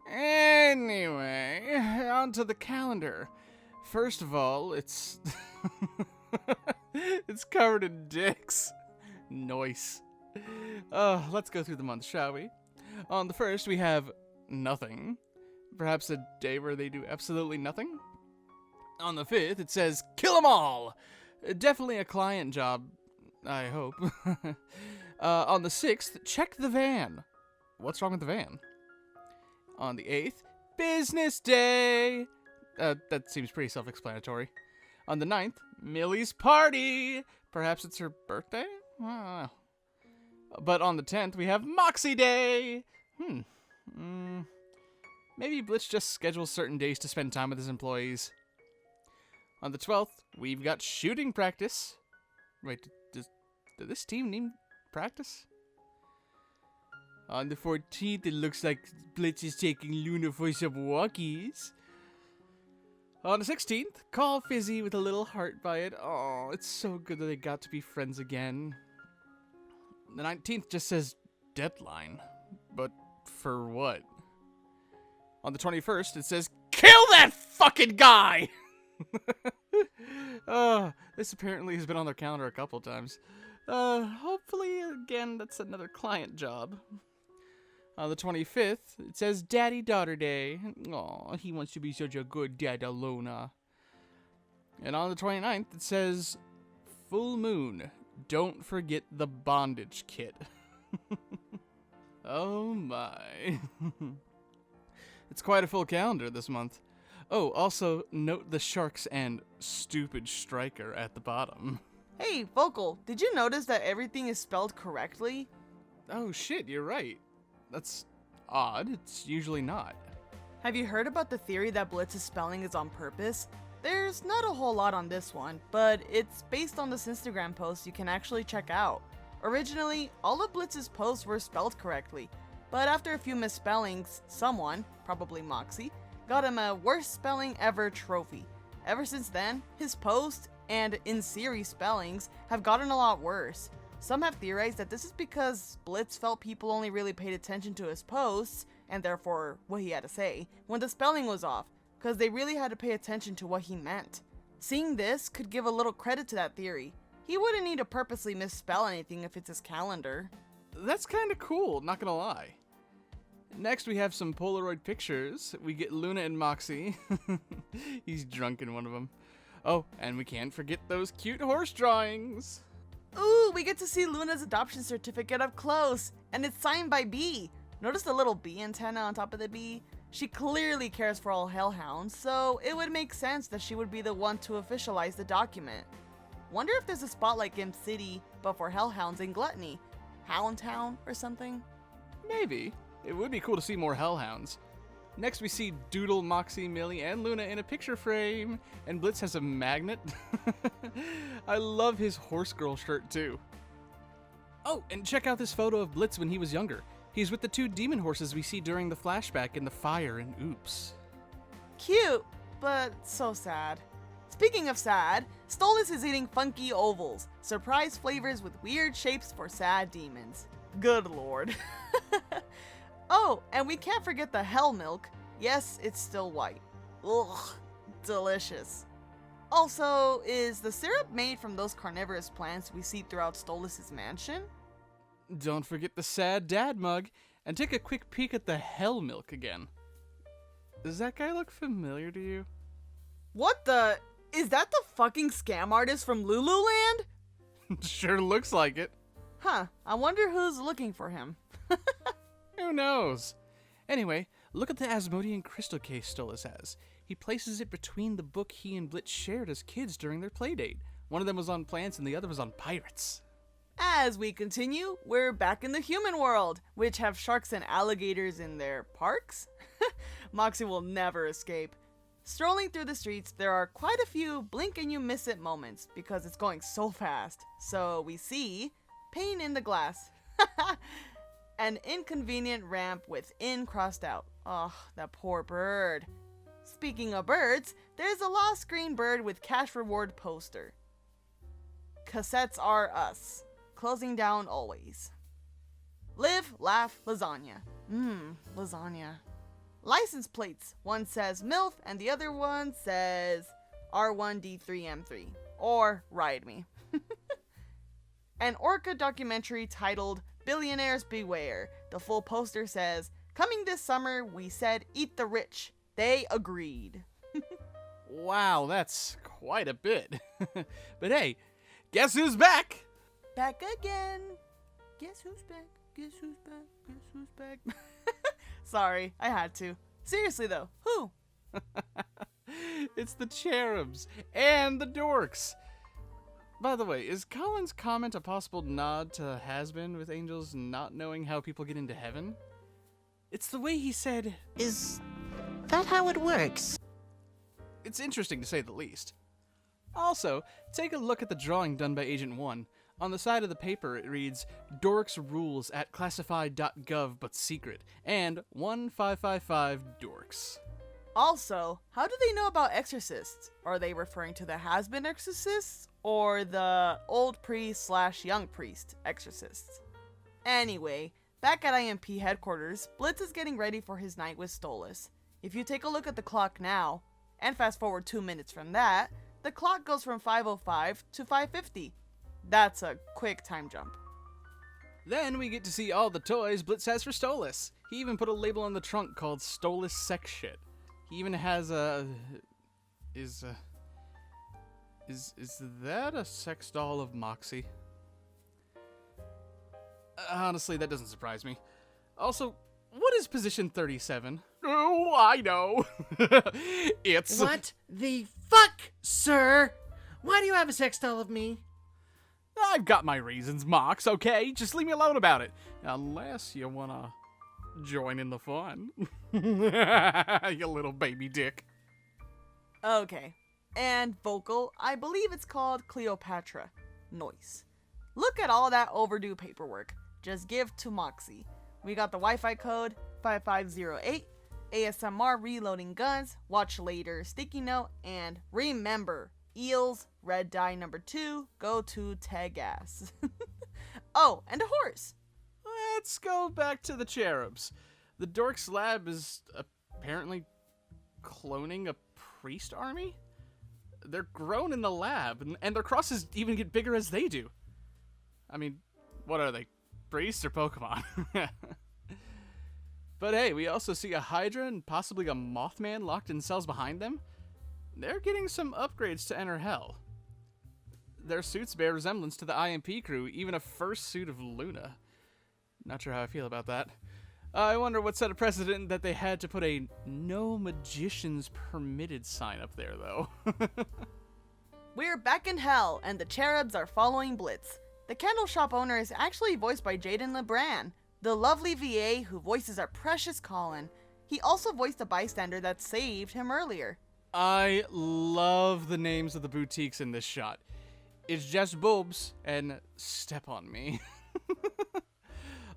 Anyway, on to the calendar. First of all, it's it's covered in dicks. Nice. Let's go through the months, shall we? On the first, we have nothing. Perhaps a day where they do absolutely nothing? On the 5th, it says, kill 'em all! Definitely a client job, I hope. On the 6th, check the van. What's wrong with the van? On the 8th, business day! That seems pretty self-explanatory. On the 9th, Millie's party! Perhaps it's her birthday? I don't know. But on the 10th, we have Moxie Day! Maybe Blitz just schedules certain days to spend time with his employees. On the 12th, we've got shooting practice. Wait, did this team need practice? On the 14th, it looks like Blitz is taking Luna for some walkies. On the 16th, call Fizzy with a little heart by it. Oh, it's so good that they got to be friends again. The 19th just says deadline. But for what? On the 21st, it says, kill that fucking guy! This apparently has been on their calendar a couple times. Hopefully, again, that's another client job. On the 25th, it says Daddy-Daughter Day. Aw, he wants to be such a good dad, Luna. And on the 29th, it says Full Moon. Don't forget the bondage kit. Oh my. It's quite a full calendar this month. Oh, also, note the sharks and stupid striker at the bottom. Hey, Vocal, did you notice that everything is spelled correctly? Oh shit, you're right. That's odd. It's usually not. Have you heard about the theory that Blitz's spelling is on purpose? There's not a whole lot on this one, but it's based on this Instagram post you can actually check out. Originally, all of Blitz's posts were spelled correctly, but after a few misspellings, someone, probably Moxie, got him a worst spelling ever trophy. Ever since then, his posts and in-series spellings have gotten a lot worse. Some have theorized that this is because Blitz felt people only really paid attention to his posts, and therefore what he had to say, when the spelling was off, because they really had to pay attention to what he meant. Seeing this could give a little credit to that theory. He wouldn't need to purposely misspell anything if it's his calendar. That's kinda cool, not gonna lie. Next we have some Polaroid pictures. We get Luna and Moxie. He's drunk in one of them. Oh, and we can't forget those cute horse drawings. Ooh, we get to see Luna's adoption certificate up close, and it's signed by B. Notice the little bee antenna on top of the bee? She clearly cares for all hellhounds, so it would make sense that she would be the one to officialize the document. Wonder if there's a spot like Imp City, but for hellhounds in Gluttony. Houndtown or something? Maybe. It would be cool to see more hellhounds. Next we see Doodle, Moxie, Millie, and Luna in a picture frame, and Blitz has a magnet. I love his horse girl shirt too. Oh, and check out this photo of Blitz when he was younger. He's with the two demon horses we see during the flashback in the fire in Oops. Cute! but so sad. Speaking of sad, Stolas is eating funky ovals, surprise flavors with weird shapes for sad demons. Good lord. Oh, and we can't forget the hell milk. Yes, it's still white. Ugh, delicious. Also, is the syrup made from those carnivorous plants we see throughout Stolas' mansion? Don't forget the sad dad mug, and take a quick peek at the hell milk again. Does that guy look familiar to you? What the? Is that the fucking scam artist from Lululand? Sure looks like it. Huh, I wonder who's looking for him. Who knows? Anyway, look at the Asmodean crystal case Stolas has. He places it between the book he and Blitz shared as kids during their playdate. One of them was on plants and the other was on pirates. As we continue, we're back in the human world, which have sharks and alligators in their parks. Moxie will never escape. Strolling through the streets, there are quite a few blink and you miss it moments because it's going so fast. So we see pane in the glass. An inconvenient ramp with in crossed out. Oh, that poor bird. Speaking of birds, there's a lost green bird with cash reward poster. Cassettes are us. Closing down always. Live, laugh, lasagna. Lasagna. License plates. One says MILF and the other one says R1D3M3. Or Ride Me. An Orca documentary titled Billionaires Beware. The full poster says, coming this summer, we said eat the rich. They agreed. Wow, that's quite a bit. But hey, guess who's back? Back again. Guess who's back? Guess who's back? Guess who's back? Sorry, I had to. Seriously though, who? It's the cherubs and the dorks. By the way, is Colin's comment a possible nod to Hazbin with angels not knowing how people get into heaven? It's the way he said, Is that how it works? It's interesting to say the least. Also, take a look at the drawing done by Agent 1. On the side of the paper it reads, Dorks rules at classified.gov but secret, and 1555 dorks. Also, how do they know about exorcists? Are they referring to the Hazbin exorcists, or the old priest / young priest exorcists? Anyway, back at IMP headquarters, Blitz is getting ready for his night with Stolas. If you take a look at the clock now, and fast forward 2 minutes from that, the clock goes from 5:05 to 5:50. That's a quick time jump. Then we get to see all the toys Blitz has for Stolas. He even put a label on the trunk called Stolas Sex Shit. He even has a... Is that a sex doll of Moxie? Honestly, that doesn't surprise me. Also, what is position 37? Oh, I know. It's... What the fuck, sir? Why do you have a sex doll of me? I've got my reasons, Mox, okay? Just leave me alone about it. Unless you wanna join in the fun. You little baby dick. Okay. And vocal, I believe it's called Cleopatra. Noise. Look at all that overdue paperwork. Just give to Moxie. We got the Wi-Fi code 5508, ASMR reloading guns, watch later sticky note, and remember, eels, red dye number 2, go to Tegas. Oh, and a horse. Let's go back to the cherubs. The Dorks lab is apparently cloning a priest army? They're grown in the lab, and their crosses even get bigger as they do. I mean, what are they, priests or Pokemon? But hey, we also see a Hydra and possibly a Mothman locked in cells behind them. They're getting some upgrades to enter Hell. Their suits bear resemblance to the IMP crew, even a fursuit of Luna. Not sure how I feel about that. I wonder what set a precedent that they had to put a no magicians permitted sign up there, though. We're back in Hell, and the cherubs are following Blitz. The candle shop owner is actually voiced by Jaden LeBran, the lovely VA who voices our precious Colin. He also voiced a bystander that saved him earlier. I love the names of the boutiques in this shot. It's just Boobs and Step on Me.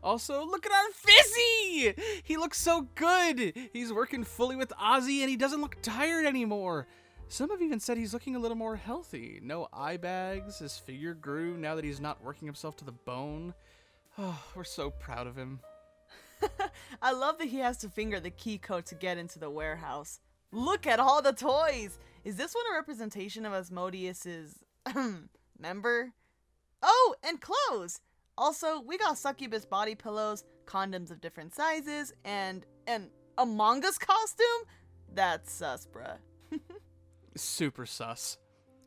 Also, look at our Fizzy! He looks so good! He's working fully with Ozzy and he doesn't look tired anymore. Some have even said he's looking a little more healthy. No eye bags, his figure grew now that he's not working himself to the bone. Oh, we're so proud of him. I love that he has to finger the key code to get into the warehouse. Look at all the toys! Is this one a representation of Asmodeus's member? Oh, and clothes! Also, we got succubus body pillows, condoms of different sizes, and an Among Us costume? That's sus, bruh. Super sus.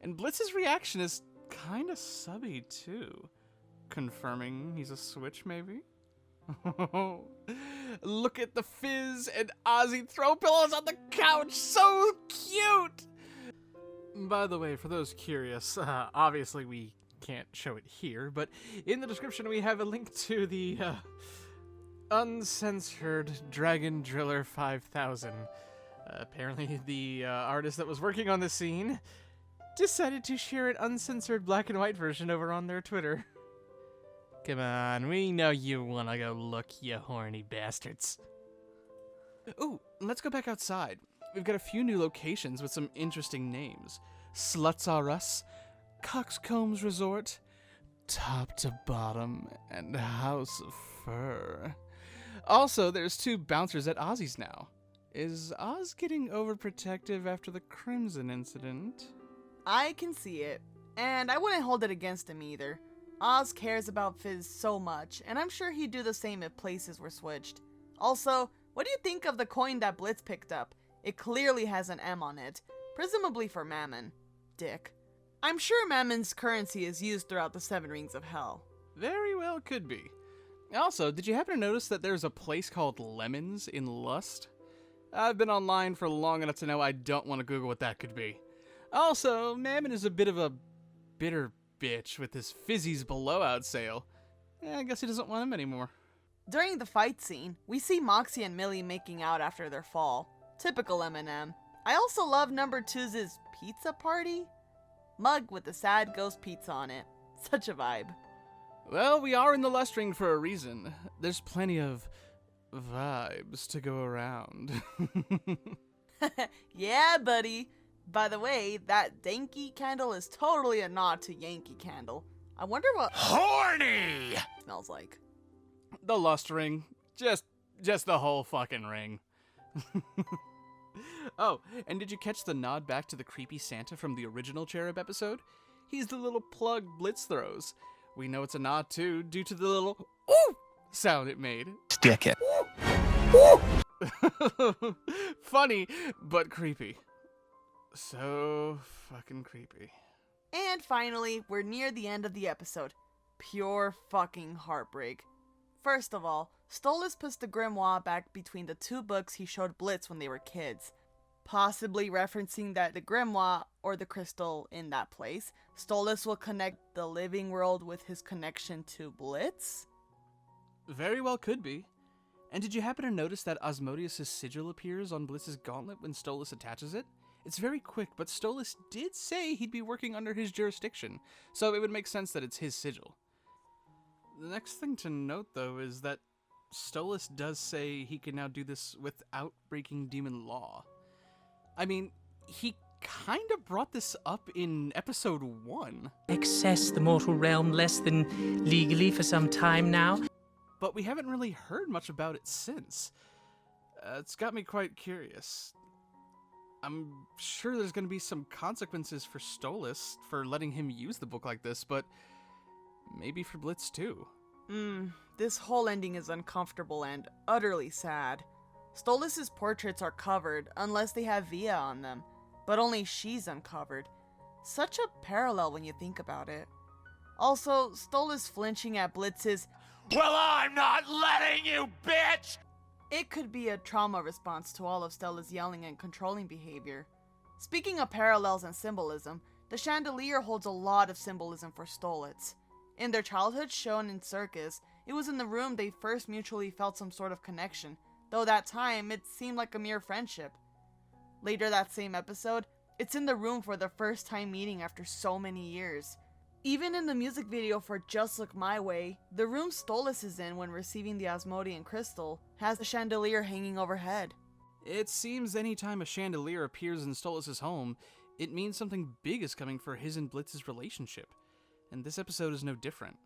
And Blitz's reaction is kinda subby, too. Confirming he's a switch, maybe? Look at the Fizz and Ozzy throw pillows on the couch! So cute! By the way, for those curious, obviously we can't show it here, but in the description we have a link to the uncensored Dragon Driller 5000. Apparently the artist that was working on the scene decided to share an uncensored black and white version over on their Twitter. Come on, we know you wanna go look, you horny bastards. Ooh, let's go back outside. We've got a few new locations with some interesting names. Sluts R Us, Coxcombs Resort, Top to Bottom, and House of Fur. Also, there's 2 bouncers at Ozzy's now. Is Oz getting overprotective after the Crimson incident? I can see it, and I wouldn't hold it against him either. Oz cares about Fizz so much, and I'm sure he'd do the same if places were switched. Also, what do you think of the coin that Blitz picked up? It clearly has an M on it, presumably for Mammon. Dick. I'm sure Mammon's currency is used throughout the 7 Rings of Hell. Very well could be. Also, did you happen to notice that there's a place called Lemons in Lust? I've been online for long enough to know I don't want to Google what that could be. Also, Mammon is a bit of a bitter bitch with his Fizzy's blowout sale. I guess he doesn't want him anymore. During the fight scene, we see Moxie and Millie making out after their fall. Typical Eminem. I also love number 2's pizza party mug with the sad ghost pizza on it. Such a vibe. Well, we are in the Lust Ring for a reason. There's plenty of vibes to go around. Yeah, buddy. By the way, that Danky candle is totally a nod to Yankee Candle. I wonder what horny smells like. The Lust Ring. Just the whole fucking ring. Oh, and did you catch the nod back to the creepy Santa from the original Cherub episode? He's the little plug Blitz throws. We know it's a nod too, due to the little ooh sound it made. Stick it. Funny, but creepy. So fucking creepy. And finally, we're near the end of the episode. Pure fucking heartbreak. First of all, Stolas puts the grimoire back between the 2 books he showed Blitz when they were kids. Possibly referencing that the grimoire, or the crystal in that place, Stolas will connect the living world with his connection to Blitz? Very well could be. And did you happen to notice that Asmodeus' sigil appears on Blitz's gauntlet when Stolas attaches it? It's very quick, but Stolas did say he'd be working under his jurisdiction, so it would make sense that it's his sigil. The next thing to note, though, is that Stolas does say he can now do this without breaking demon law. I mean, he kind of brought this up in episode 1. Access the mortal realm less than legally for some time now. But we haven't really heard much about it since. It's got me quite curious. I'm sure there's going to be some consequences for Stolas for letting him use the book like this, but maybe for Blitz too. This whole ending is uncomfortable and utterly sad. Stolas' portraits are covered unless they have Via on them, but only she's uncovered. Such a parallel when you think about it. Also, Stolas flinching at Blitz's "Well, I'm not letting you, bitch!" It could be a trauma response to all of Stella's yelling and controlling behavior. Speaking of parallels and symbolism, the chandelier holds a lot of symbolism for Stolitz. In their childhood shown in Circus, it was in the room they first mutually felt some sort of connection, though that time it seemed like a mere friendship. Later that same episode, it's in the room for the first time meeting after so many years. Even in the music video for Just Look My Way, the room Stolas is in when receiving the Asmodean crystal has a chandelier hanging overhead. It seems anytime a chandelier appears in Stolas' home, it means something big is coming for his and Blitz's relationship. And this episode is no different.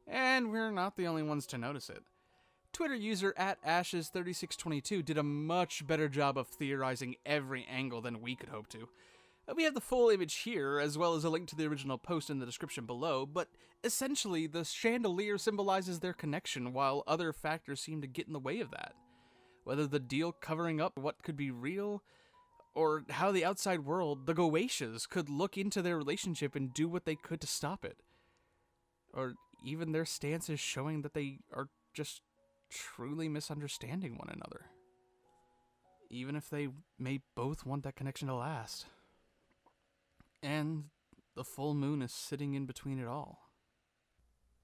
And we're not the only ones to notice it. Twitter user @Ashes3622 did a much better job of theorizing every angle than we could hope to. We have the full image here, as well as a link to the original post in the description below, but essentially, the chandelier symbolizes their connection, while other factors seem to get in the way of that. Whether the deal covering up what could be real, or how the outside world, the Goetias, could look into their relationship and do what they could to stop it. Or even their stances showing that they are just truly misunderstanding one another. Even if they may both want that connection to last. And the full moon is sitting in between it all.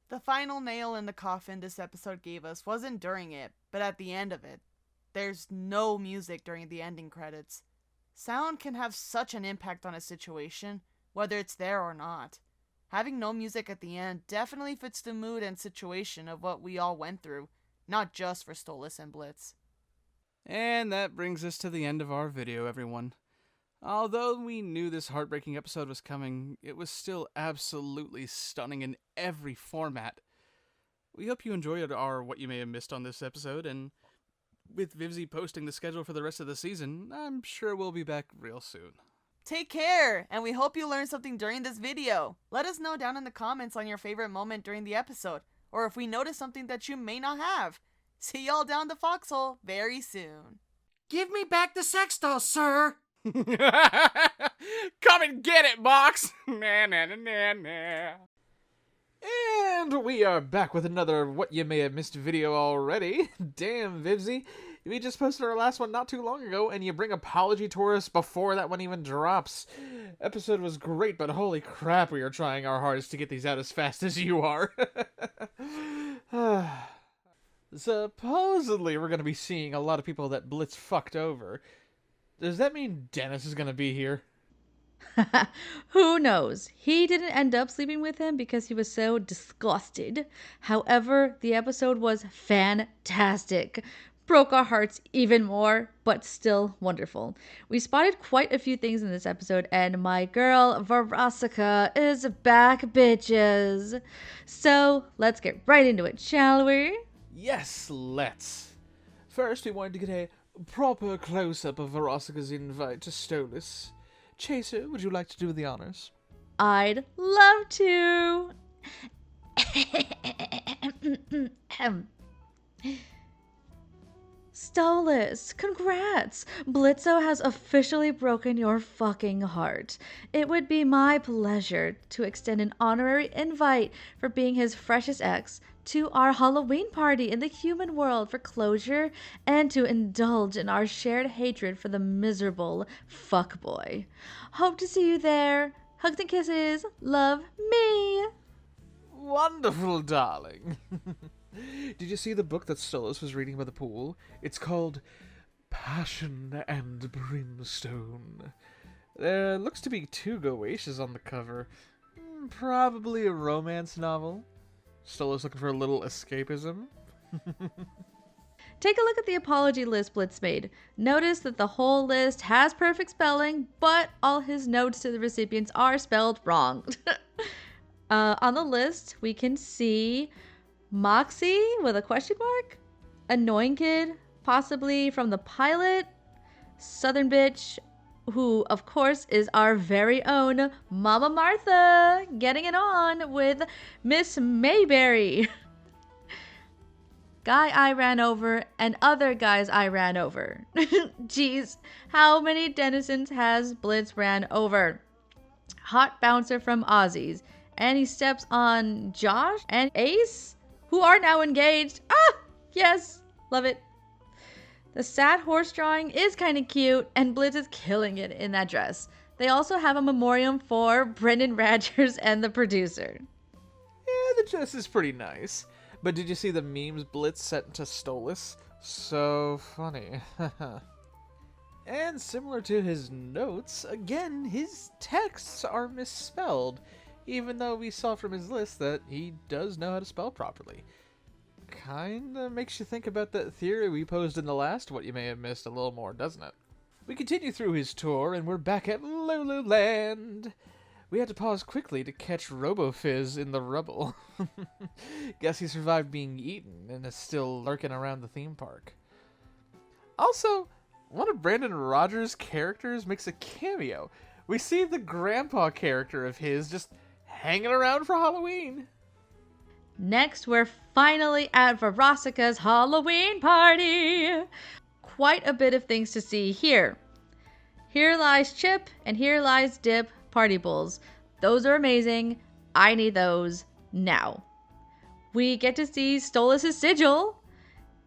The final nail in the coffin this episode gave us wasn't during it, but at the end of it. There's no music during the ending credits. Sound can have such an impact on a situation, whether it's there or not. Having no music at the end definitely fits the mood and situation of what we all went through, not just for Stolas and Blitz. And that brings us to the end of our video, everyone. Although we knew this heartbreaking episode was coming, it was still absolutely stunning in every format. We hope you enjoyed our What You May Have Missed on this episode, and with Vivzie posting the schedule for the rest of the season, I'm sure we'll be back real soon. Take care, and we hope you learned something during this video. Let us know down in the comments on your favorite moment during the episode, or if we noticed something that you may not have. See y'all down the foxhole very soon. Give me back the sex doll, sir! Come and get it, Box! Nah, nah, nah, nah, nah. And we are back with another What You May Have Missed video already. Damn, Vivzie. We just posted our last one not too long ago, and you bring apology to us before that one even drops. Episode was great, but holy crap, we are trying our hardest to get these out as fast as you are. Supposedly, we're going to be seeing a lot of people that Blitz fucked over. Does that mean Dennis is going to be here? Who knows? He didn't end up sleeping with him because he was so disgusted. However, the episode was fantastic. Broke our hearts even more, but still wonderful. We spotted quite a few things in this episode, and my girl Veronica is back, bitches. So let's get right into it, shall we? Yes, let's. First, we wanted to get a proper close-up of Veronica's invite to Stolas. Chaser, would you like to do the honors? I'd love to. Stolas, congrats! Blitz-Ø has officially broken your fucking heart. It would be my pleasure to extend an honorary invite for being his freshest ex to our Halloween party in the human world for closure and to indulge in our shared hatred for the miserable fuckboy. Hope to see you there. Hugs and kisses. Love, me. Wonderful, darling. Did you see the book that Stolas was reading by the pool? It's called Passion and Brimstone. There looks to be 2 Goetias on the cover. Probably a romance novel. Stolas looking for a little escapism. Take a look at the apology list Blitz made. Notice that the whole list has perfect spelling, but all his notes to the recipients are spelled wrong. On the list, we can see Moxie with a question mark, Annoying Kid, possibly from the pilot, Southern Bitch, who of course is our very own Mama Martha, getting it on with Miss Mayberry. Guy I ran over and other guys I ran over. Jeez, how many denizens has Blitz ran over? Hot bouncer from Aussies, and he steps on Josh and Ace, who are now engaged. Ah, yes, love it. The sad horse drawing is kind of cute, and Blitz is killing it in that dress. They also have a memoriam for Brendan Rogers and the producer. Yeah, the dress is pretty nice. But did you see the memes Blitz sent to Stolas? So funny. And similar to his notes, again, his texts are misspelled. even though we saw from his list that he does know how to spell properly. Kinda makes you think about that theory we posed in the last What You May Have Missed a little more, doesn't it? We continue through his tour, and we're back at Lululand. We had to pause quickly to catch Robo-Fizz in the rubble. Guess he survived being eaten and is still lurking around the theme park. Also, one of Brandon Rogers' characters makes a cameo. We see the grandpa character of his just hanging around for Halloween. Next, we're finally at Veronica's Halloween party. Quite a bit of things to see here. Here lies Chip and here lies Dip party bowls. Those are amazing. I need those now. We get to see Stolas' sigil.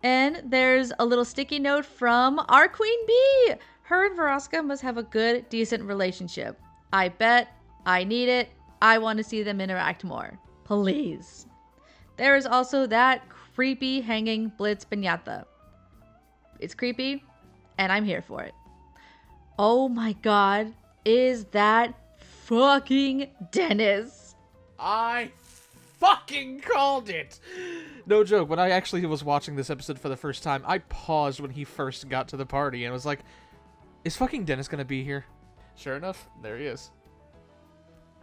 And there's a little sticky note from our Queen Bee. Her and Veronica must have a good, decent relationship. I bet. I need it. I want to see them interact more. Please. There is also that creepy hanging Blitz piñata. It's creepy, and I'm here for it. Oh my god, is that fucking Dennis? I fucking called it! No joke, when I actually was watching this episode for the first time, I paused when he first got to the party and was like, is fucking Dennis gonna be here? Sure enough, there he is.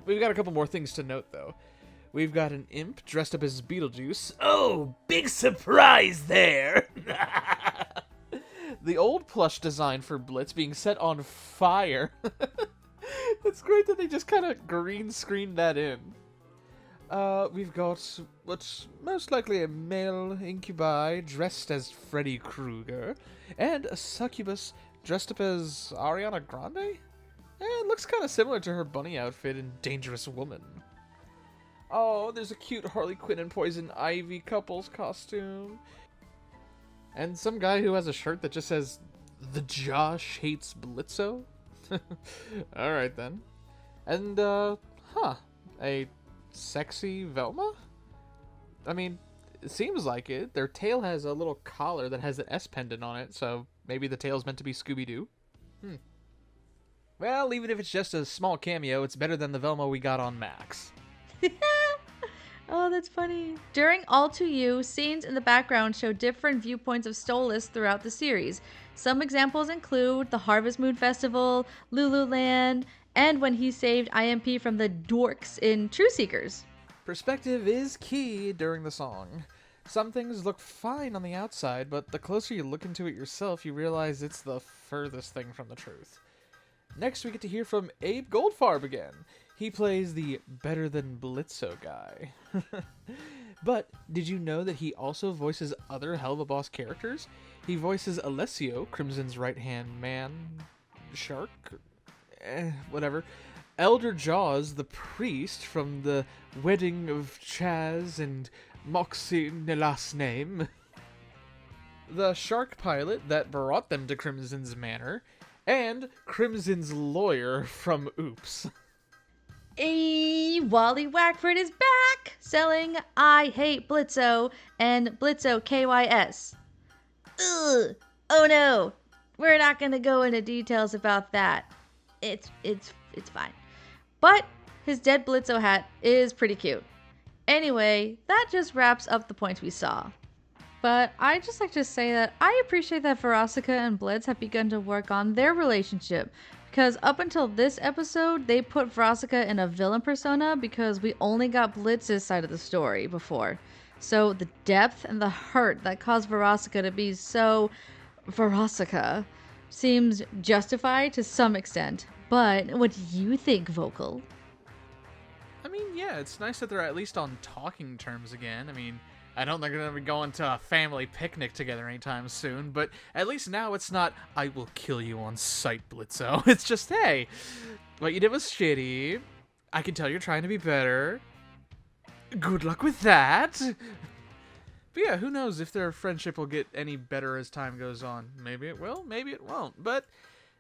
We've got a couple more things to note, though. We've got an imp dressed up as Beetlejuice. Oh, big surprise there! The old plush design for Blitz being set on fire. It's great that they just kind of green screened that in. We've got what's most likely a male incubi dressed as Freddy Krueger, and a succubus dressed up as Ariana Grande? It looks kind of similar to her bunny outfit in Dangerous Woman. Oh, there's a cute Harley Quinn and Poison Ivy couple's costume. And some guy who has a shirt that just says, "The Josh hates Blitz-Ø." Alright then. And, a sexy Velma? I mean, it seems like it. Their tail has a little collar that has an S pendant on it, so maybe the tail's meant to be Scooby-Doo. Well, even if it's just a small cameo, it's better than the Velma we got on Max. Oh, that's funny. During All To You, scenes in the background show different viewpoints of Stolas throughout the series. Some examples include the Harvest Moon Festival, Lululand, and when he saved IMP from the dorks in True Seekers. Perspective is key during the song. Some things look fine on the outside, but the closer you look into it yourself, you realize it's the furthest thing from the truth. Next, we get to hear from Abe Goldfarb again. He plays the better than Blitz-Ø guy. But did you know that he also voices other Helluva Boss characters? He voices Alessio, Crimson's right-hand man, shark, whatever. Elder Jaws, the priest from the wedding of Chaz and Moxie Last Name. The shark pilot that brought them to Crimson's manor. And Crimson's lawyer from Oops. Wally Wackford is back, selling I Hate Blitz-Ø and Blitz-Ø KYS. Ugh, oh no, we're not gonna go into details about that. It's fine. But his dead Blitz-Ø hat is pretty cute. Anyway, that just wraps up the points we saw. But I'd just like to say that I appreciate that Veronica and Blitz have begun to work on their relationship. Because up until this episode, they put Veronica in a villain persona because we only got Blitz's side of the story before. So the depth and the hurt that caused Veronica to be so Veronica seems justified to some extent. But what do you think, Vocal? I mean, yeah, it's nice that they're at least on talking terms again. I mean, I don't think they're going to be going to a family picnic together anytime soon, but at least now it's not, "I will kill you on sight, Blitz-Ø." It's just, hey, what you did was shitty. I can tell you're trying to be better. Good luck with that. But yeah, who knows if their friendship will get any better as time goes on. Maybe it will, maybe it won't. But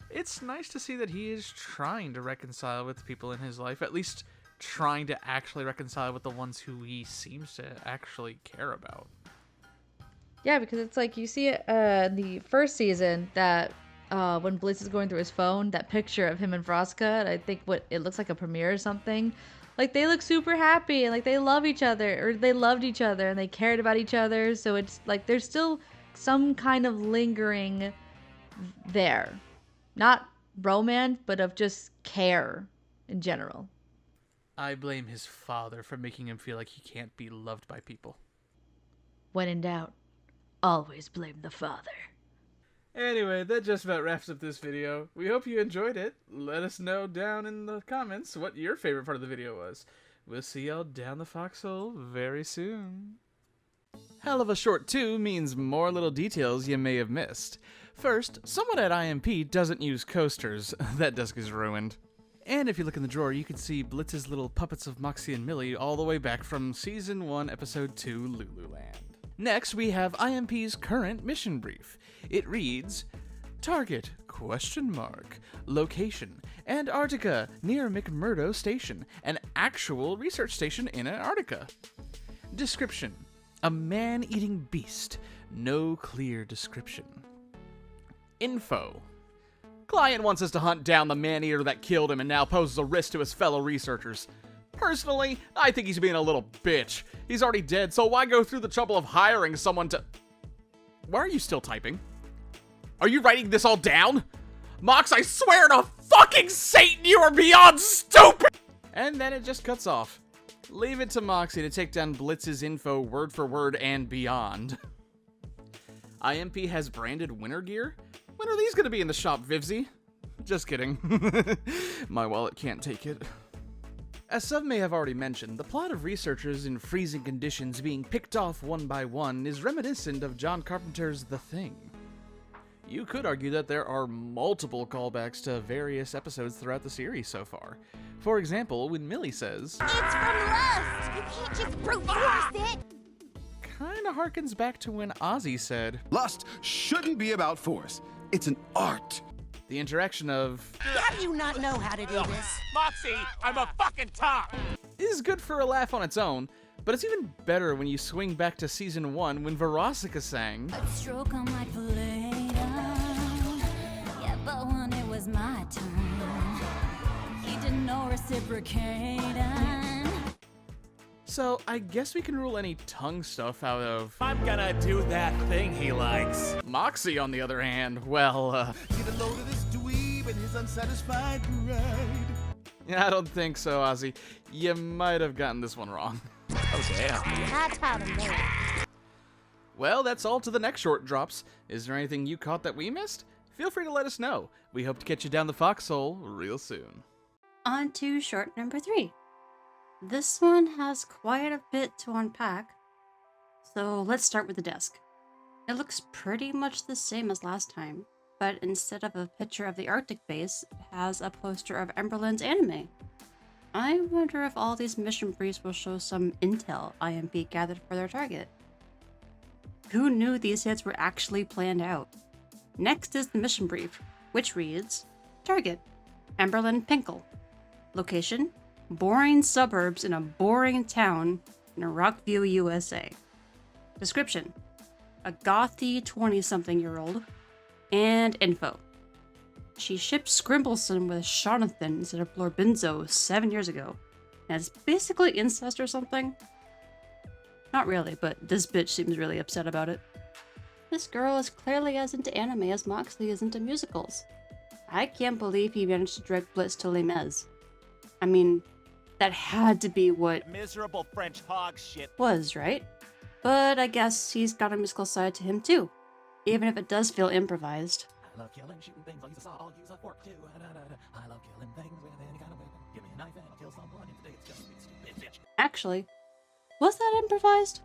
it's nice to see that he is trying to reconcile with people in his life, at least trying to actually reconcile with the ones who he seems to actually care about. Yeah, because it's like you see it in the first season that when Blitz is going through his phone, that picture of him and Veronica, I think it looks like a premiere or something. Like, they look super happy and like they love each other, or they loved each other and they cared about each other. So it's like there's still some kind of lingering there. Not romance, but of just care in general. I blame his father for making him feel like he can't be loved by people. When in doubt, always blame the father. Anyway, that just about wraps up this video. We hope you enjoyed it. Let us know down in the comments what your favorite part of the video was. We'll see y'all down the foxhole very soon. Hell of a short 2 means more little details you may have missed. First, someone at IMP doesn't use coasters. That desk is ruined. And if you look in the drawer, you can see Blitz's little puppets of Moxie and Millie all the way back from Season 1, Episode 2, Lululand. Next, we have IMP's current mission brief. It reads, Target, ? Location, Antarctica, near McMurdo Station, an actual research station in Antarctica. Description, a man-eating beast, no clear description. Info, client wants us to hunt down the man-eater that killed him and now poses a risk to his fellow researchers. Personally, I think he's being a little bitch. He's already dead, so why go through the trouble of hiring someone to... Why are you still typing? Are you writing this all down? Mox, I swear to fucking Satan, you are beyond stupid! And then it just cuts off. Leave it to Moxie to take down Blitz's info word for word and beyond. IMP has branded winter gear? When are these gonna be in the shop, Vivzie? Just kidding. My wallet can't take it. As some may have already mentioned, the plot of researchers in freezing conditions being picked off one by one is reminiscent of John Carpenter's The Thing. You could argue that there are multiple callbacks to various episodes throughout the series so far. For example, when Millie says, It's from lust! You can't just brute force it! kinda harkens back to when Ozzy said, Lust shouldn't be about force. It's an art. The interaction of, How do you not know how to do this? Moxie, I'm a fucking top! is good for a laugh on its own, but it's even better when you swing back to Season 1 when Verosika sang, Stroke on my later. Yeah, but when it was my turn, he did no reciprocating. So I guess we can rule any tongue stuff out of, I'm gonna do that thing he likes. Moxie, on the other hand, well, Get a load of this dweeb and his unsatisfied pride. I don't think so, Ozzy. You might have gotten this one wrong. Oh, damn. That's how to make it. Well, that's all to the next short drops. Is there anything you caught that we missed? Feel free to let us know. We hope to catch you down the foxhole real soon. On to short number 3. This one has quite a bit to unpack. So let's start with the desk. It looks pretty much the same as last time, but instead of a picture of the Arctic base, it has a poster of Emberland's anime. I wonder if all these mission briefs will show some intel IMP gathered for their target. Who knew these hits were actually planned out? Next is the mission brief, which reads, Target, Emberland Pinkle. Location, boring suburbs in a boring town in Rockview, USA. Description, a gothy 20-something-year-old. And info. She shipped Scrimblson with Jonathan instead of Blorbinzo 7 years ago. And it's basically incest or something. Not really, but this bitch seems really upset about it. This girl is clearly as into anime as Moxley is into musicals. I can't believe he managed to drag Blitz to Les Mis. I mean, that had to be what Miserable French hog shit. was, right? But I guess he's got a musical side to him too, even if it does feel improvised. I love killing, shooting things. I'll use a saw, I'll use a fork too. I love killing things with any kind of weapon. Give me a knife and I'll kill someone. And today it's just me, stupid bitch. Actually, was that improvised?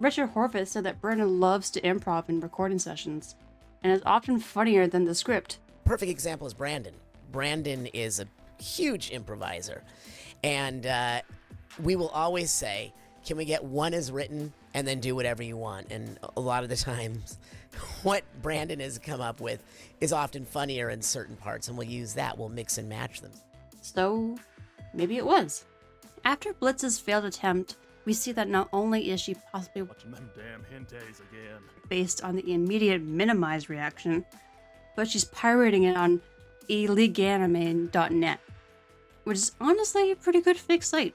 Richard Horvitz said that Brandon loves to improv in recording sessions, and is often funnier than the script. Perfect example is Brandon. Brandon is a huge improviser. And we will always say, can we get one as written and then do whatever you want? And a lot of the times, what Brandon has come up with is often funnier in certain parts, and we'll use that. We'll mix and match them. So, maybe it was. After Blitz's failed attempt, we see that not only is she possibly Watching them damn hentais again. based on the immediate minimized reaction, but she's pirating it on illeganime.net. which is honestly a pretty good fake slate.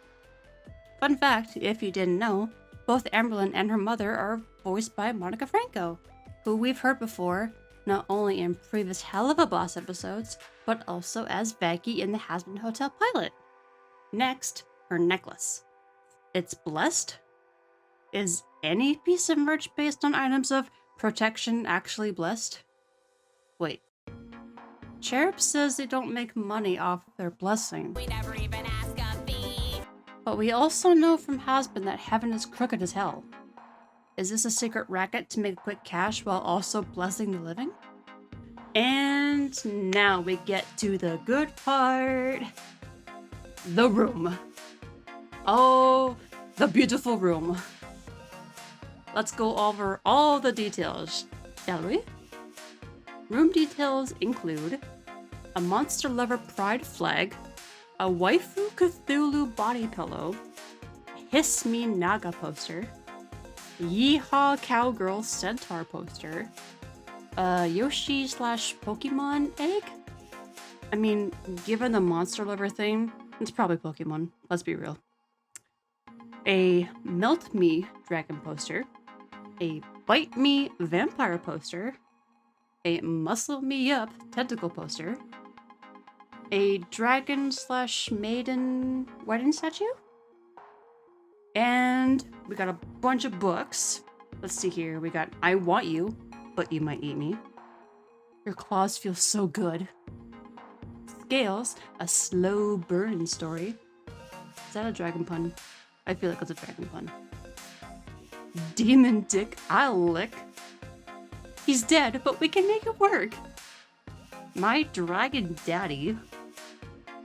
Fun fact, if you didn't know, both Amberlynn and her mother are voiced by Monica Franco, who we've heard before, not only in previous Helluva Boss episodes, but also as Vaggie in the Hazbin Hotel pilot. Next, her necklace. It's blessed? Is any piece of merch based on items of protection actually blessed? Wait. Cherub says they don't make money off their blessing. We never even ask a fee. But we also know from Hazbin that heaven is crooked as hell. Is this a secret racket to make quick cash while also blessing the living? And now we get to the good part. The room. Oh, the beautiful room. Let's go over all the details, shall we? Room details include a Monster Lover Pride flag, a Waifu Cthulhu body pillow, a Hiss Me Naga poster, Yeehaw Cowgirl Centaur poster, a Yoshi/Pokemon egg? I mean, given the Monster Lover thing, it's probably Pokemon, let's be real. A Melt Me dragon poster, a Bite Me vampire poster, a Muscle Me Up tentacle poster, a dragon/maiden wedding statue, and we got a bunch of books. Let's see here. We got I Want You, But You Might Eat Me. Your Claws Feel So Good. Scales, a slow burn story. Is that a dragon pun? I feel like it's a dragon pun. Demon Dick I'll Lick. He's dead, but we can make it work. My Dragon Daddy.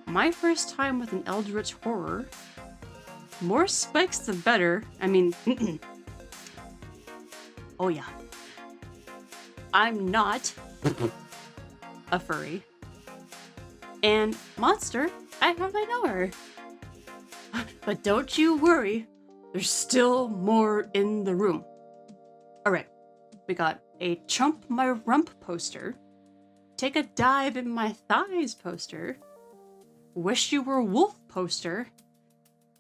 My first time with an Eldritch Horror. More spikes the better. I mean, oh yeah. I'm not a furry. And Monster, I hardly know her. But don't you worry, there's still more in the room. Alright, we got a Chump My Rump poster, Take a Dive in My Thighs poster, Wish You Were Wolf poster,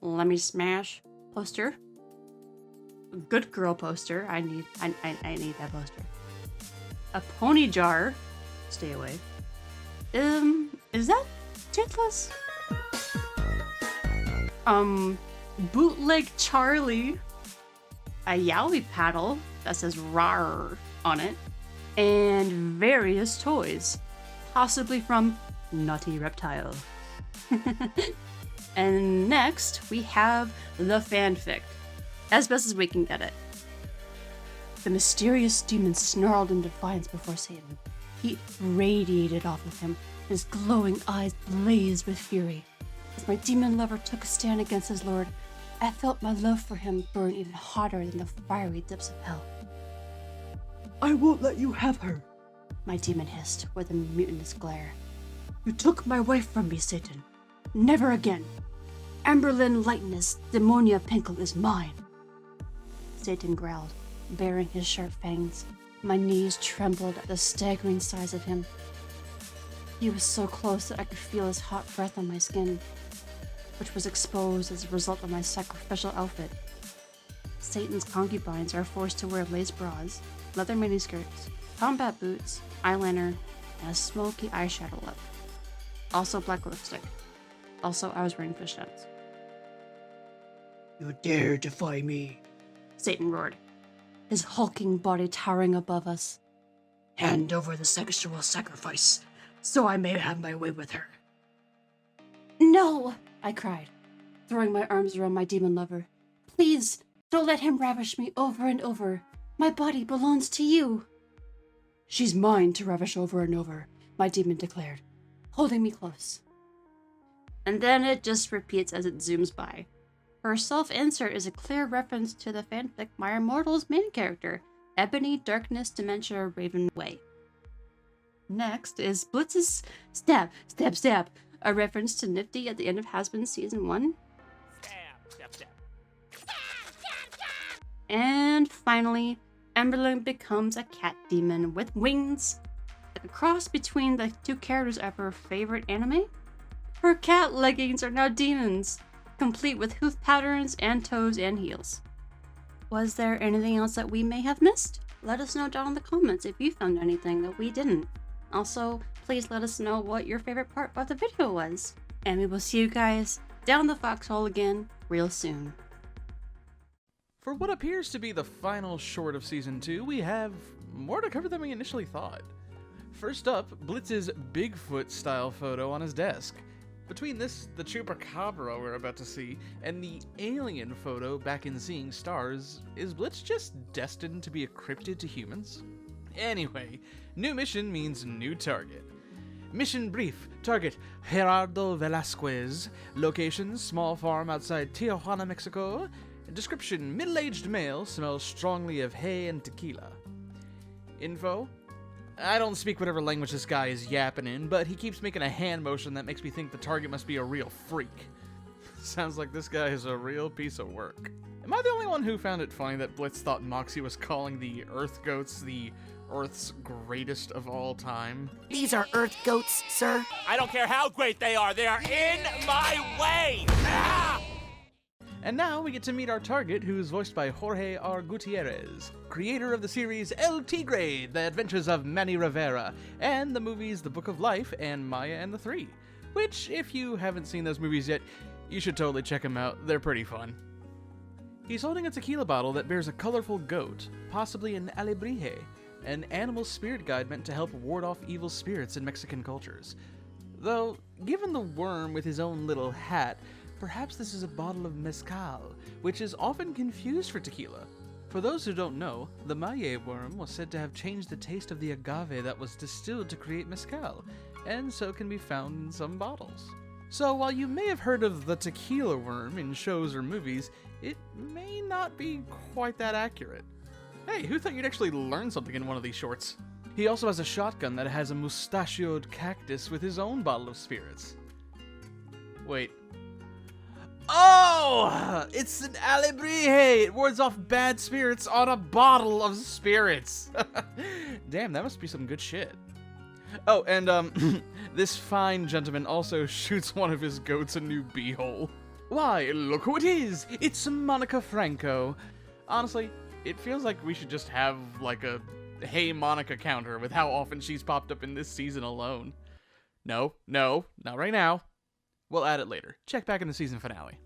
Let Me Smash poster, Good Girl poster, I need that poster, a Pony Jar, stay away, is that Toothless? Bootleg Charlie, a Yowie paddle that says RAR on it, and various toys, possibly from Naughty Reptile. And next, we have the fanfic, as best as we can get it. The mysterious demon snarled in defiance before Satan. Heat radiated off of him, his glowing eyes blazed with fury. As my demon lover took a stand against his lord, I felt my love for him burn even hotter than the fiery depths of hell. I won't let you have her, my demon hissed with a mutinous glare. You took my wife from me, Satan. Never again. Amberlynn Lightness, Demonia Pinkle is mine. Satan growled, baring his sharp fangs. My knees trembled at the staggering size of him. He was so close that I could feel his hot breath on my skin, which was exposed as a result of my sacrificial outfit. Satan's concubines are forced to wear lace bras, leather miniskirts, combat boots, eyeliner, and a smoky eyeshadow lip. Also black lipstick. Also, I was wearing fishnets. You dare defy me, Satan roared, his hulking body towering above us. Hand over the sexual sacrifice, so I may have my way with her. No, I cried, throwing my arms around my demon lover. Please, don't let him ravish me over and over. My body belongs to you. She's mine to ravish over and over, my demon declared, holding me close. And then it just repeats as it zooms by. Her self-insert is a clear reference to the fanfic My Immortal's main character, Ebony Darkness Dementia Raven Way. Next is Blitz's Stab, Stab, Stab, a reference to Nifty at the end of Hazbin Season 1. Stab, stab. And finally, Amberlynn becomes a cat demon with wings. A cross between the two characters of her favorite anime. Her cat leggings are now demons, complete with hoof patterns and toes and heels. Was there anything else that we may have missed? Let us know down in the comments if you found anything that we didn't. Also, please let us know what your favorite part of the video was. And we will see you guys down the foxhole again real soon. For what appears to be the final short of Season 2, we have more to cover than we initially thought. First up, Blitz's Bigfoot-style photo on his desk. Between this, the Chupacabra we're about to see, and the alien photo back in Seeing Stars, is Blitz just destined to be a cryptid to humans? Anyway, new mission means new target. Mission brief. Target, Gerardo Velasquez. Location, small farm outside Tijuana, Mexico. Description, middle-aged male, smells strongly of hay and tequila. Info, I don't speak whatever language this guy is yapping in, but he keeps making a hand motion that makes me think the target must be a real freak. Sounds like this guy is a real piece of work. Am I the only one who found it funny that Blitz thought Moxie was calling the Earth Goats the Earth's greatest of all time? These are Earth Goats, sir. I don't care how great they are in my way! Ah! And now we get to meet our target, who's voiced by Jorge R. Gutierrez, creator of the series El Tigre, The Adventures of Manny Rivera, and the movies The Book of Life and Maya and the Three, which, if you haven't seen those movies yet, you should totally check them out. They're pretty fun. He's holding a tequila bottle that bears a colorful goat, possibly an alebrije, an animal spirit guide meant to help ward off evil spirits in Mexican cultures. Though, given the worm with his own little hat, perhaps this is a bottle of mezcal, which is often confused for tequila. For those who don't know, the maye worm was said to have changed the taste of the agave that was distilled to create mezcal, and so can be found in some bottles. So while you may have heard of the tequila worm in shows or movies, it may not be quite that accurate. Hey, who thought you'd actually learn something in one of these shorts? He also has a shotgun that has a mustachioed cactus with his own bottle of spirits. Wait. Oh! It's an alebrije! It wards off bad spirits on a bottle of spirits! Damn, that must be some good shit. Oh, and this fine gentleman also shoots one of his goats a new beehole. Why, look who it is! It's Monica Franco. Honestly, it feels like we should just have, like, a Hey Monica counter with how often she's popped up in this season alone. No, not right now. We'll add it later. Check back in the season finale.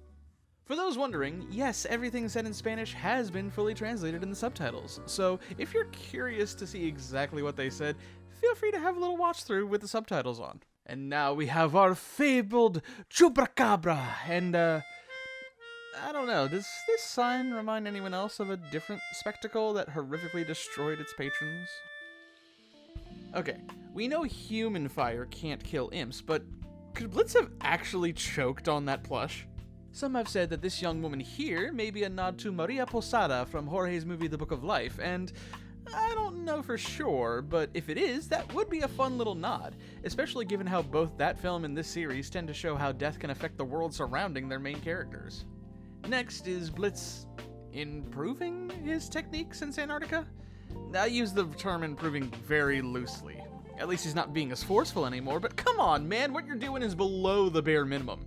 For those wondering, yes, everything said in Spanish has been fully translated in the subtitles, so if you're curious to see exactly what they said, feel free to have a little watch through with the subtitles on. And now we have our fabled Chupacabra, and I don't know, does this sign remind anyone else of a different spectacle that horrifically destroyed its patrons? Okay, we know human fire can't kill imps, but could Blitz have actually choked on that plush? Some have said that this young woman here may be a nod to Maria Posada from Jorge's movie The Book of Life, and I don't know for sure, but if it is, that would be a fun little nod, especially given how both that film and this series tend to show how death can affect the world surrounding their main characters. Next is Blitz improving his technique since Antarctica? I use the term improving very loosely. At least he's not being as forceful anymore, but come on, man, what you're doing is below the bare minimum.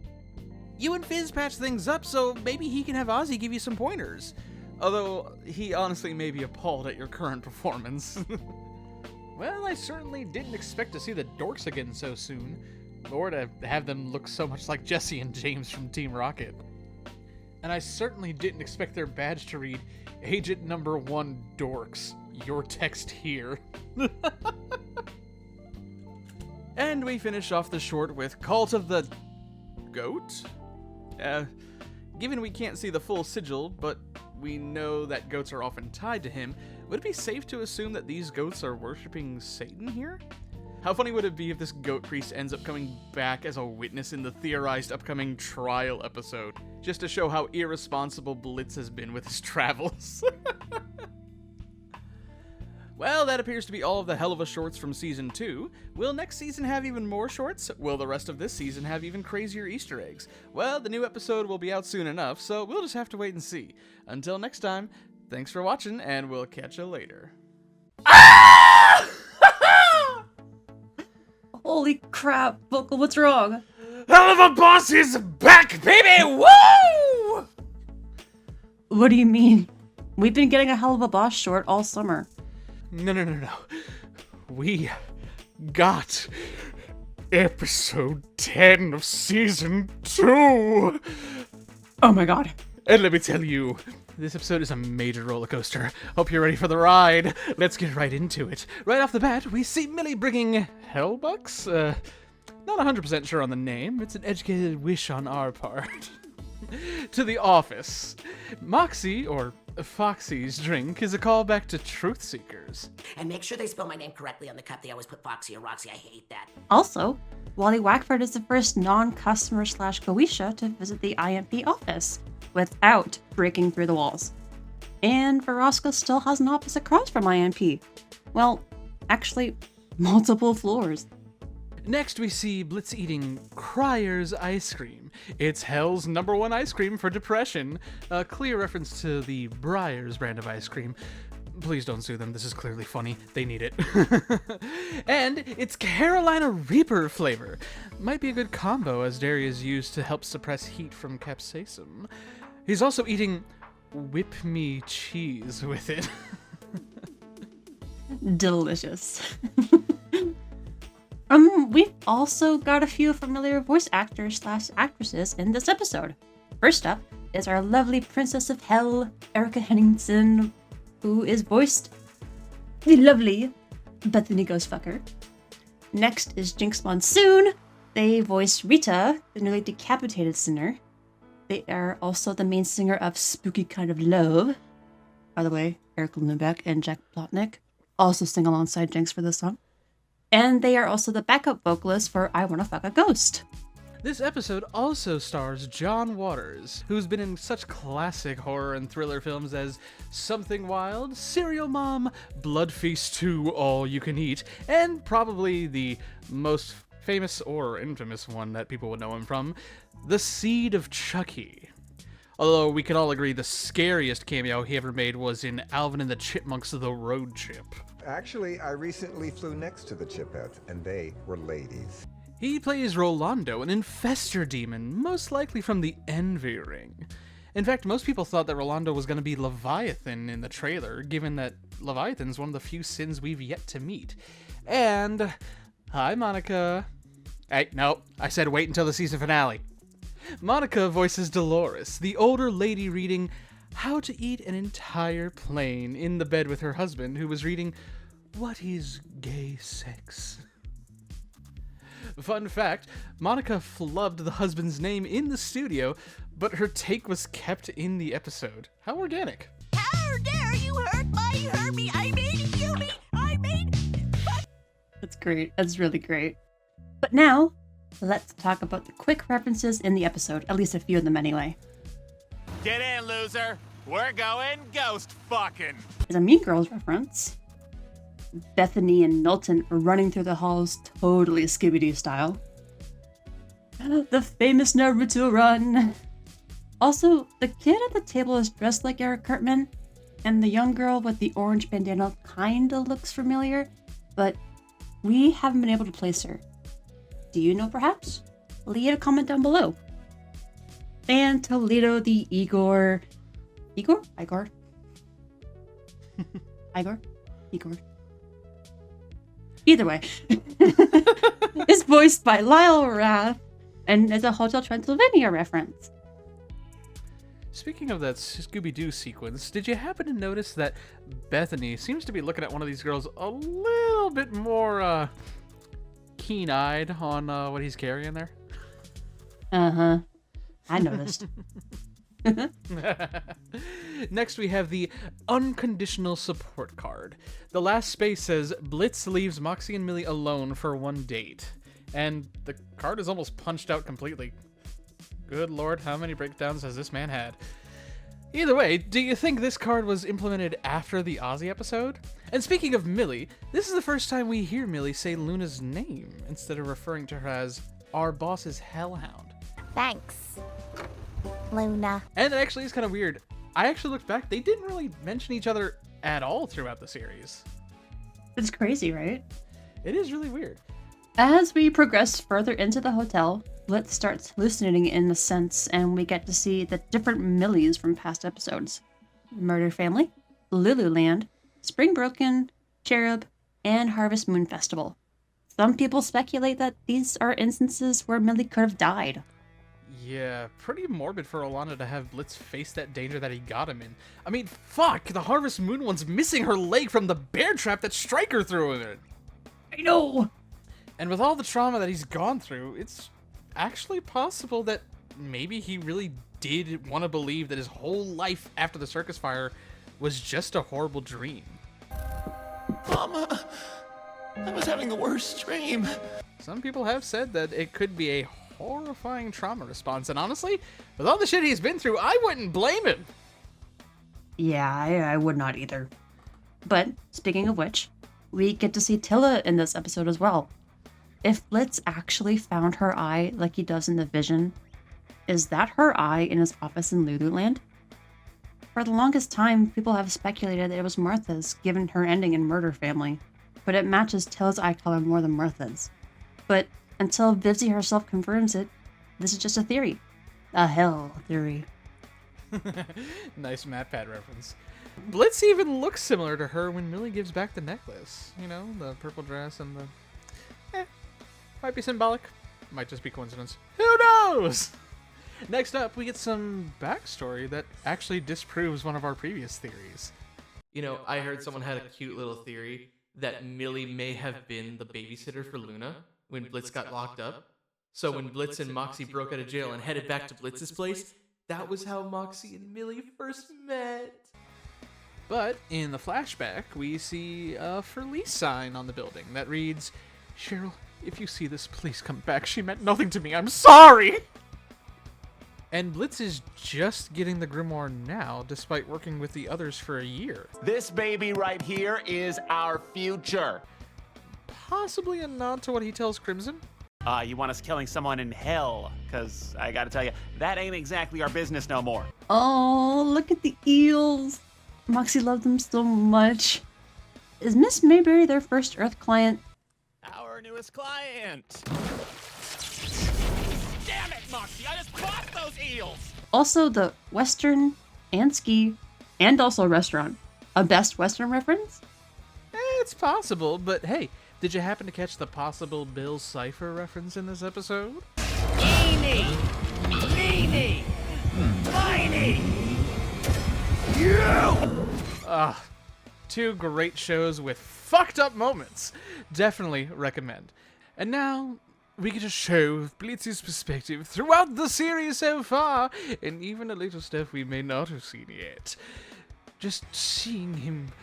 You and Fizz patch things up, so maybe he can have Ozzy give you some pointers. Although, he honestly may be appalled at your current performance. Well, I certainly didn't expect to see the dorks again so soon, or to have them look so much like Jesse and James from Team Rocket. And I certainly didn't expect their badge to read, Agent Number 1 Dorks, your text here. And we finish off the short with Cult of the Goat? Given we can't see the full sigil, but we know that goats are often tied to him, would it be safe to assume that these goats are worshipping Satan here? How funny would it be if this goat priest ends up coming back as a witness in the theorized upcoming trial episode, just to show how irresponsible Blitz has been with his travels? Well, that appears to be all of the Helluva shorts from Season 2. Will next season have even more shorts? Will the rest of this season have even crazier Easter eggs? Well, the new episode will be out soon enough, so we'll just have to wait and see. Until next time, thanks for watching, and we'll catch you later. Holy crap, Vocal, what's wrong? Helluva Boss is back, baby! Woo! What do you mean? We've been getting a Helluva Boss short all summer. No. We got episode 10 of season 2. Oh my god. And let me tell you, this episode is a major roller coaster. Hope you're ready for the ride. Let's get right into it. Right off the bat, we see Millie bringing Hellbucks? Not 100% sure on the name. It's an educated wish on our part. To the office. Moxie, or Foxy's drink, is a callback to Truth Seekers. And make sure they spell my name correctly on the cup. They always put Foxy or Roxy. I hate that. Also, Wally Wackford is the first non-customer / Goetia to visit the IMP office without breaking through the walls. And Verosca still has an office across from IMP. Well, actually, multiple floors. Next, we see Blitz eating Cryer's ice cream. It's hell's #1 ice cream for depression. A clear reference to the Breyers brand of ice cream. Please don't sue them. This is clearly funny. They need it. And it's Carolina Reaper flavor. Might be a good combo as dairy is used to help suppress heat from capsaicin. He's also eating Whip Me cheese with it. Delicious. We've also got a few familiar voice actors / actresses in this episode. First up is our lovely Princess of Hell, Erica Henningsen, who is voiced the lovely Bethany Ghostfucker. Next is Jinx Monsoon. They voice Rita, the newly decapitated singer. They are also the main singer of Spooky Kind of Love. By the way, Eric Lundbeck and Jack Plotnick also sing alongside Jinx for this song. And they are also the backup vocalists for I Wanna Fuck a Ghost. This episode also stars John Waters, who's been in such classic horror and thriller films as Something Wild, Serial Mom, Blood Feast 2, All You Can Eat, and probably the most famous or infamous one that people would know him from, The Seed of Chucky. Although we can all agree the scariest cameo he ever made was in Alvin and the Chipmunks' The Road Chip. Actually, I recently flew next to the Chipettes, and they were ladies. He plays Rolando, an infestor demon, most likely from the Envy Ring. In fact, most people thought that Rolando was going to be Leviathan in the trailer, given that Leviathan's one of the few sins we've yet to meet. And... hi, Monica. Hey, no, I said wait until the season finale. Monica voices Dolores, the older lady reading How to Eat an Entire Plane in the bed with her husband, who was reading What is Gay Sex? Fun fact, Monica flubbed the husband's name in the studio, but her take was kept in the episode. How organic. How dare you hurt me? I made you me. I made... That's great. That's really great. But now, let's talk about the quick references in the episode, at least a few of them anyway. Get in, loser. We're going ghost fucking. There's a Mean Girls reference. Bethany and Milton are running through the halls totally Scooby-Doo style. The famous Naruto run. Also, the kid at the table is dressed like Eric Cartman, and the young girl with the orange bandana kinda looks familiar, but we haven't been able to place her. Do you know perhaps? Leave a comment down below. And Toledo the Igor. Igor? Igor? Either way. Is voiced by Lyle Rath and is a Hotel Transylvania reference. Speaking of that Scooby-Doo sequence, did you happen to notice that Bethany seems to be looking at one of these girls a little bit more keen-eyed on what he's carrying there? Uh-huh. I noticed. Next, we have the unconditional support card. The last space says, Blitz leaves Moxie and Millie alone for one date. And the card is almost punched out completely. Good lord, how many breakdowns has this man had? Either way, do you think this card was implemented after the Ozzy episode? And speaking of Millie, this is the first time we hear Millie say Luna's name, instead of referring to her as our boss's hellhound. Thanks, Luna. And it actually is kind of weird. I actually looked back, they didn't really mention each other at all throughout the series. It's crazy, right? It is really weird. As we progress further into the hotel, Blitz starts hallucinating in a sense, and we get to see the different Millies from past episodes. Murder Family, Lululand, Spring Broken, Cherub, and Harvest Moon Festival. Some people speculate that these are instances where Millie could have died. Yeah, pretty morbid for Alana to have Blitz face that danger that he got him in. I mean, fuck, the Harvest Moon one's missing her leg from the bear trap that Stryker threw in it. I know! And with all the trauma that he's gone through, it's actually possible that maybe he really did want to believe that his whole life after the circus fire was just a horrible dream. Mama, I was having the worst dream. Some people have said that it could be a horrifying trauma response, and honestly, with all the shit he's been through, I wouldn't blame him. Yeah, I would not either. But, speaking of which, we get to see Tilla in this episode as well. If Blitz actually found her eye like he does in the vision, is that her eye in his office in Lululand? For the longest time, people have speculated that it was Martha's, given her ending in Murder Family, but it matches Tilla's eye color more than Martha's. But until Vivzie herself confirms it, this is just a theory. A hell theory. Nice MatPat reference. Blitz even looks similar to her when Millie gives back the necklace. You know, the purple dress and the... might be symbolic. Might just be coincidence. Who knows? Next up, we get some backstory that actually disproves one of our previous theories. You know, I heard someone had a cute little theory that Millie may have been the babysitter for Luna when Blitz got locked up. So when Blitz and Moxie broke out of jail and headed back to Blitz's place, that was how Moxie and Millie first met. But in the flashback, we see a for lease sign on the building that reads, "Cheryl, if you see this, please come back. She meant nothing to me. I'm sorry!" And Blitz is just getting the grimoire now, despite working with the others for a year. This baby right here is our future. Possibly a nod to what he tells Crimson. You want us killing someone in hell? Because I gotta tell you, that ain't exactly our business no more. Oh, look at the eels. Moxie loved them so much. Is Miss Mayberry their first Earth client? Our newest client. Damn it, Moxie, I just bought those eels! Also the Western and ski and also restaurant. A Best Western reference? It's possible, but hey, did you happen to catch the possible Bill Cipher reference in this episode? Eeny, meeny, miny. Two great shows with fucked up moments. Definitely recommend. And now, we get a show of Blitz's perspective throughout the series so far, and even a little stuff we may not have seen yet. Just seeing him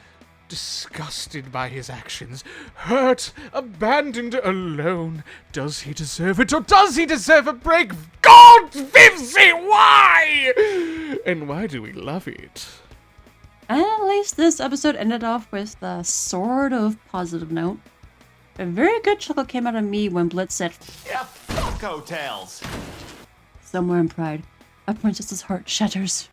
disgusted by his actions, hurt, abandoned, alone. Does he deserve it, or does he deserve a break? God, Vivzie, why? And why do we love it? At least this episode ended off with a sort of positive note. A very good chuckle came out of me when Blitz said, Yeah, fuck hotels. "Somewhere in pride, a princess's heart shatters."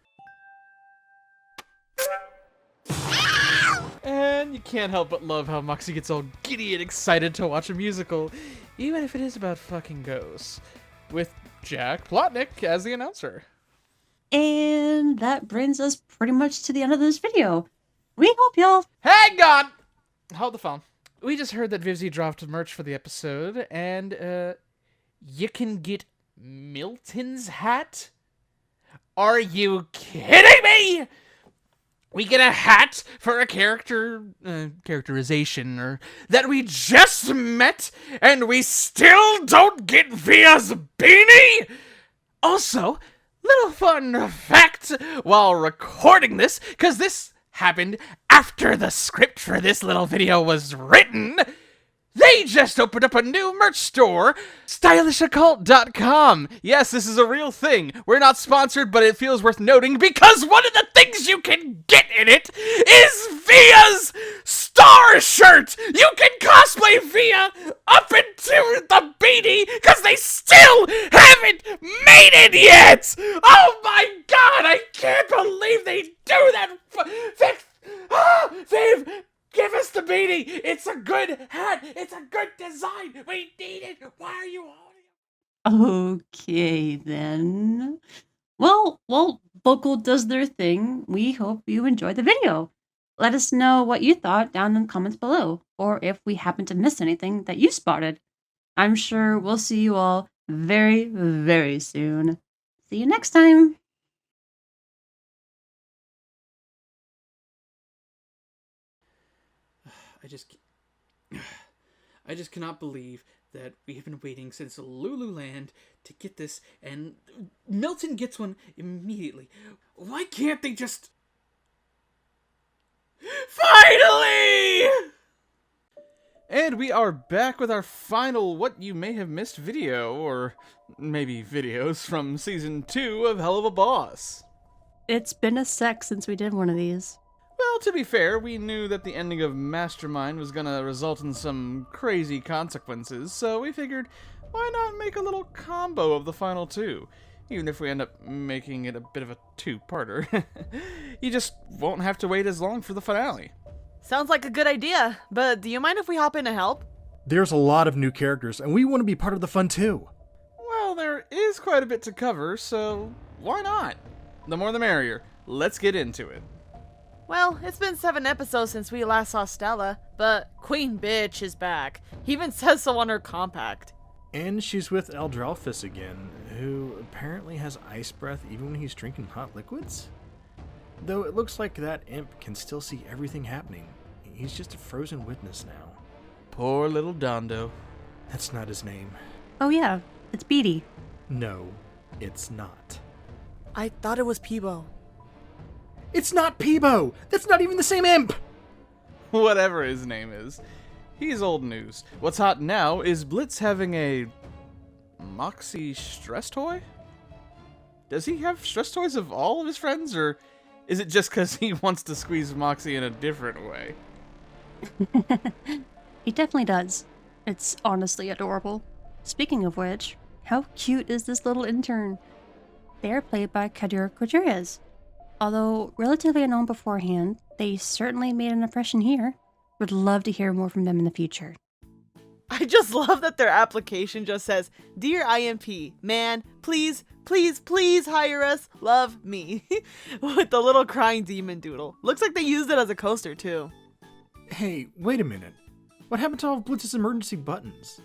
And you can't help but love how Moxie gets all giddy and excited to watch a musical, even if it is about fucking ghosts, with Jack Plotnick as the announcer. And that brings us pretty much to the end of this video. We hope y'all... Hang on! Hold the phone. We just heard that Vivzie dropped merch for the episode, and, you can get Milton's hat? Are you kidding me? We get a hat for a characterization, or that we just met, and we still don't get Via's beanie? Also, little fun fact while recording this, because this happened after the script for this little video was written, they just opened up a new merch store, stylishoccult.com. Yes, this is a real thing. We're not sponsored, but it feels worth noting because one of the things you can get in it is Via's star shirt. You can cosplay Via up into the beanie because they still haven't made it yet. Oh my god, I can't believe they do that. Viv, give us the beanie! It's a good hat! It's a good design! We need it! Why are you on? Okay, then. Well, Vocal does their thing. We hope you enjoyed the video. Let us know what you thought down in the comments below, or if we happen to miss anything that you spotted. I'm sure we'll see you all very, very soon. See you next time. I just cannot believe that we have been waiting since Lululand to get this, and Milton gets one immediately. Why can't they just... Finally! And we are back with our final What You May Have Missed video, or maybe videos, from Season 2 of Helluva Boss. It's been a sec since we did one of these. Well, to be fair, we knew that the ending of Mastermind was gonna result in some crazy consequences, so we figured, why not make a little combo of the final two? Even if we end up making it a bit of a two-parter. You just won't have to wait as long for the finale. Sounds like a good idea, but do you mind if we hop in to help? There's a lot of new characters, and we want to be part of the fun too. Well, there is quite a bit to cover, so why not? The more the merrier. Let's get into it. Well, it's been 7 episodes since we last saw Stella, but Queen Bitch is back. He even says so on her compact. And she's with Eldralphus again, who apparently has ice breath even when he's drinking hot liquids? Though it looks like that imp can still see everything happening. He's just a frozen witness now. Poor little Dondo. That's not his name. Oh yeah, it's Beatty. No, it's not. I thought it was Peebo. It's not Peebo! That's not even the same imp! Whatever his name is. He's old news. What's hot now is Blitz having a... Moxie stress toy? Does he have stress toys of all of his friends, or is it just because he wants to squeeze Moxie in a different way? He definitely does. It's honestly adorable. Speaking of which, how cute is this little intern? They are played by Kadir Gutierrez. Although relatively unknown beforehand, they certainly made an impression here. Would love to hear more from them in the future. I just love that their application just says, "Dear IMP, man, please, please, please hire us. Love me." With the little crying demon doodle. Looks like they used it as a coaster too. Hey, wait a minute. What happened to all of Blitz's emergency buttons?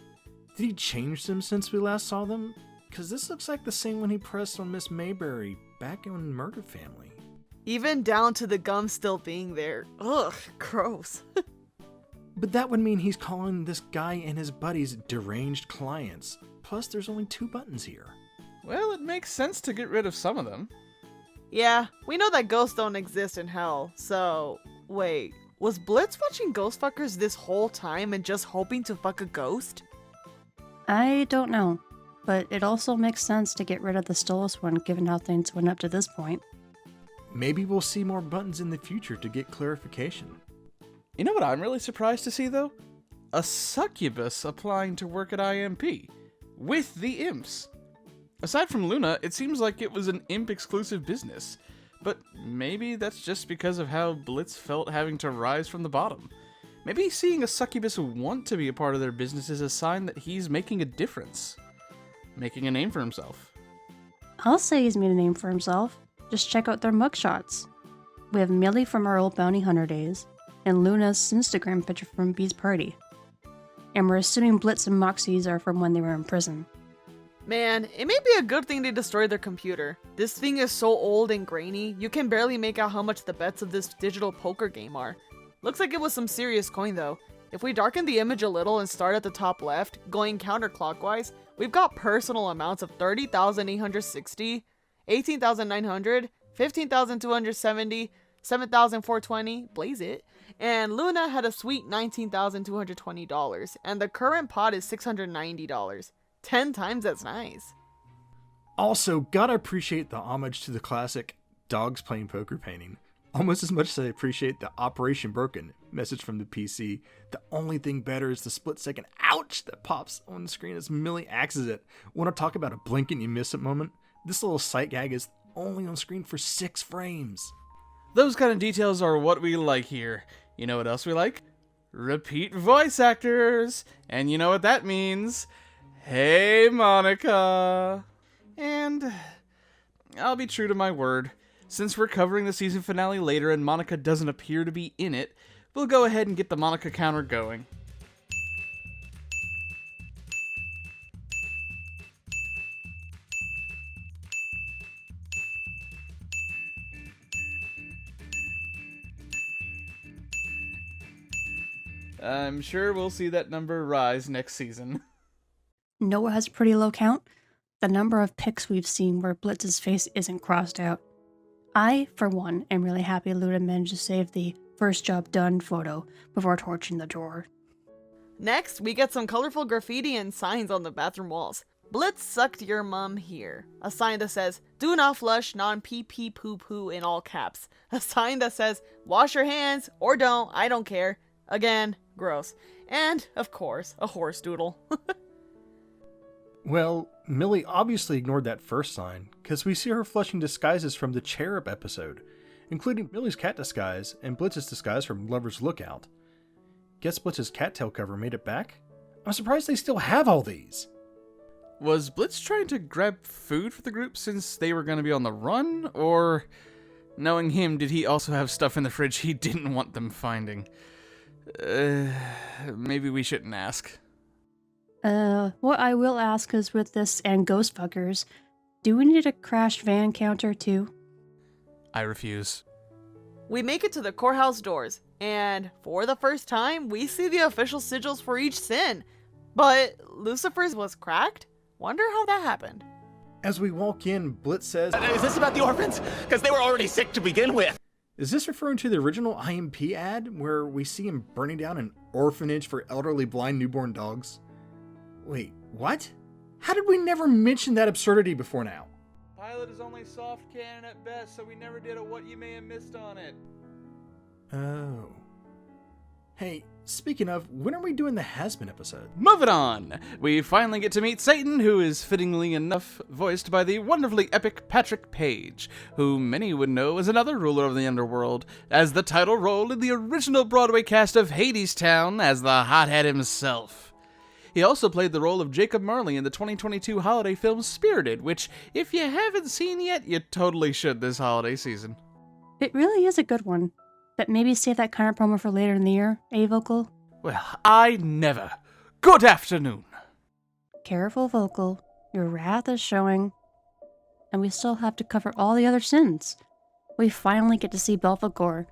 Did he change them since we last saw them? Because this looks like the same one he pressed on Miss Mayberry back in Murder Family. Even down to the gum still being there. Ugh, gross. But that would mean he's calling this guy and his buddies deranged clients. Plus, there's only 2 buttons here. Well, it makes sense to get rid of some of them. Yeah, we know that ghosts don't exist in hell, so... Wait, was Blitz watching ghost fuckers this whole time and just hoping to fuck a ghost? I don't know, but it also makes sense to get rid of the Stolas one given how things went up to this point. Maybe we'll see more buttons in the future to get clarification. You know what I'm really surprised to see, though? A succubus applying to work at IMP. With the imps. Aside from Luna, it seems like it was an imp-exclusive business. But maybe that's just because of how Blitz felt having to rise from the bottom. Maybe seeing a succubus want to be a part of their business is a sign that he's making a difference. Making a name for himself. I'll say he's made a name for himself. Just check out their mugshots. We have Millie from our old bounty hunter days, and Luna's Instagram picture from Bee's party. And we're assuming Blitz and Moxie's are from when they were in prison. Man, it may be a good thing they destroyed their computer. This thing is so old and grainy, you can barely make out how much the bets of this digital poker game are. Looks like it was some serious coin though. If we darken the image a little and start at the top left, going counterclockwise, we've got personal amounts of 30,860, 18,900, 15,270, 7,420, blaze it, and Luna had a sweet $19,220, and the current pot is $690. 10 times as nice. Also, gotta appreciate the homage to the classic dogs playing poker painting. Almost as much as I appreciate the Operation Broken message from the PC. The only thing better is the split-second ouch that pops on the screen as Millie axes it. Want to talk about a blink and you miss it moment? This little sight gag is only on screen for 6 frames. Those kind of details are what we like here. You know what else we like? Repeat voice actors! And you know what that means? Hey, Monica. And I'll be true to my word. Since we're covering the season finale later and Monica doesn't appear to be in it, we'll go ahead and get the Monica counter going. I'm sure we'll see that number rise next season. Noah has a pretty low count. The number of pics we've seen where Blitz's face isn't crossed out. I, for one, am really happy Luda managed to save the first job done photo before torching the drawer. Next, we get some colorful graffiti and signs on the bathroom walls. Blitz sucked your mum here. A sign that says, do not flush non-pee-pee poo-poo in all caps. A sign that says, wash your hands, or don't, I don't care. Again, gross. And, of course, a horse doodle. Well, Millie obviously ignored that first sign, because we see her flushing disguises from the Cherub episode, including Millie's cat disguise and Blitz's disguise from Lover's Lookout. Guess Blitz's cattail cover made it back? I'm surprised they still have all these. Was Blitz trying to grab food for the group since they were going to be on the run? Or, knowing him, did he also have stuff in the fridge he didn't want them finding? Maybe we shouldn't ask. What I will ask is with this and Ghostfuckers, do we need a crashed van counter too? I refuse. We make it to the courthouse doors, and for the first time, we see the official sigils for each sin. But Lucifer's was cracked? Wonder how that happened. As we walk in, Blitz says, Is this about the orphans? Because they were already sick to begin with. Is this referring to the original IMP ad, where we see him burning down an orphanage for elderly blind newborn dogs? Wait, what? How did we never mention that absurdity before now? Pilot is only soft canon at best, so we never did a what you may have missed on it. Oh. Hey, speaking of, when are we doing the Hazbin episode? Moving on! We finally get to meet Satan, who is fittingly enough voiced by the wonderfully epic Patrick Page, who many would know as another ruler of the underworld, as the title role in the original Broadway cast of Hadestown as the hothead himself. He also played the role of Jacob Marley in the 2022 holiday film Spirited, which, if you haven't seen yet, you totally should this holiday season. It really is a good one. But maybe save that kind of promo for later in the year, Vocal? Well, I never. Good afternoon. Careful, Vocal. Your wrath is showing. And we still have to cover all the other sins. We finally get to see Belphegor,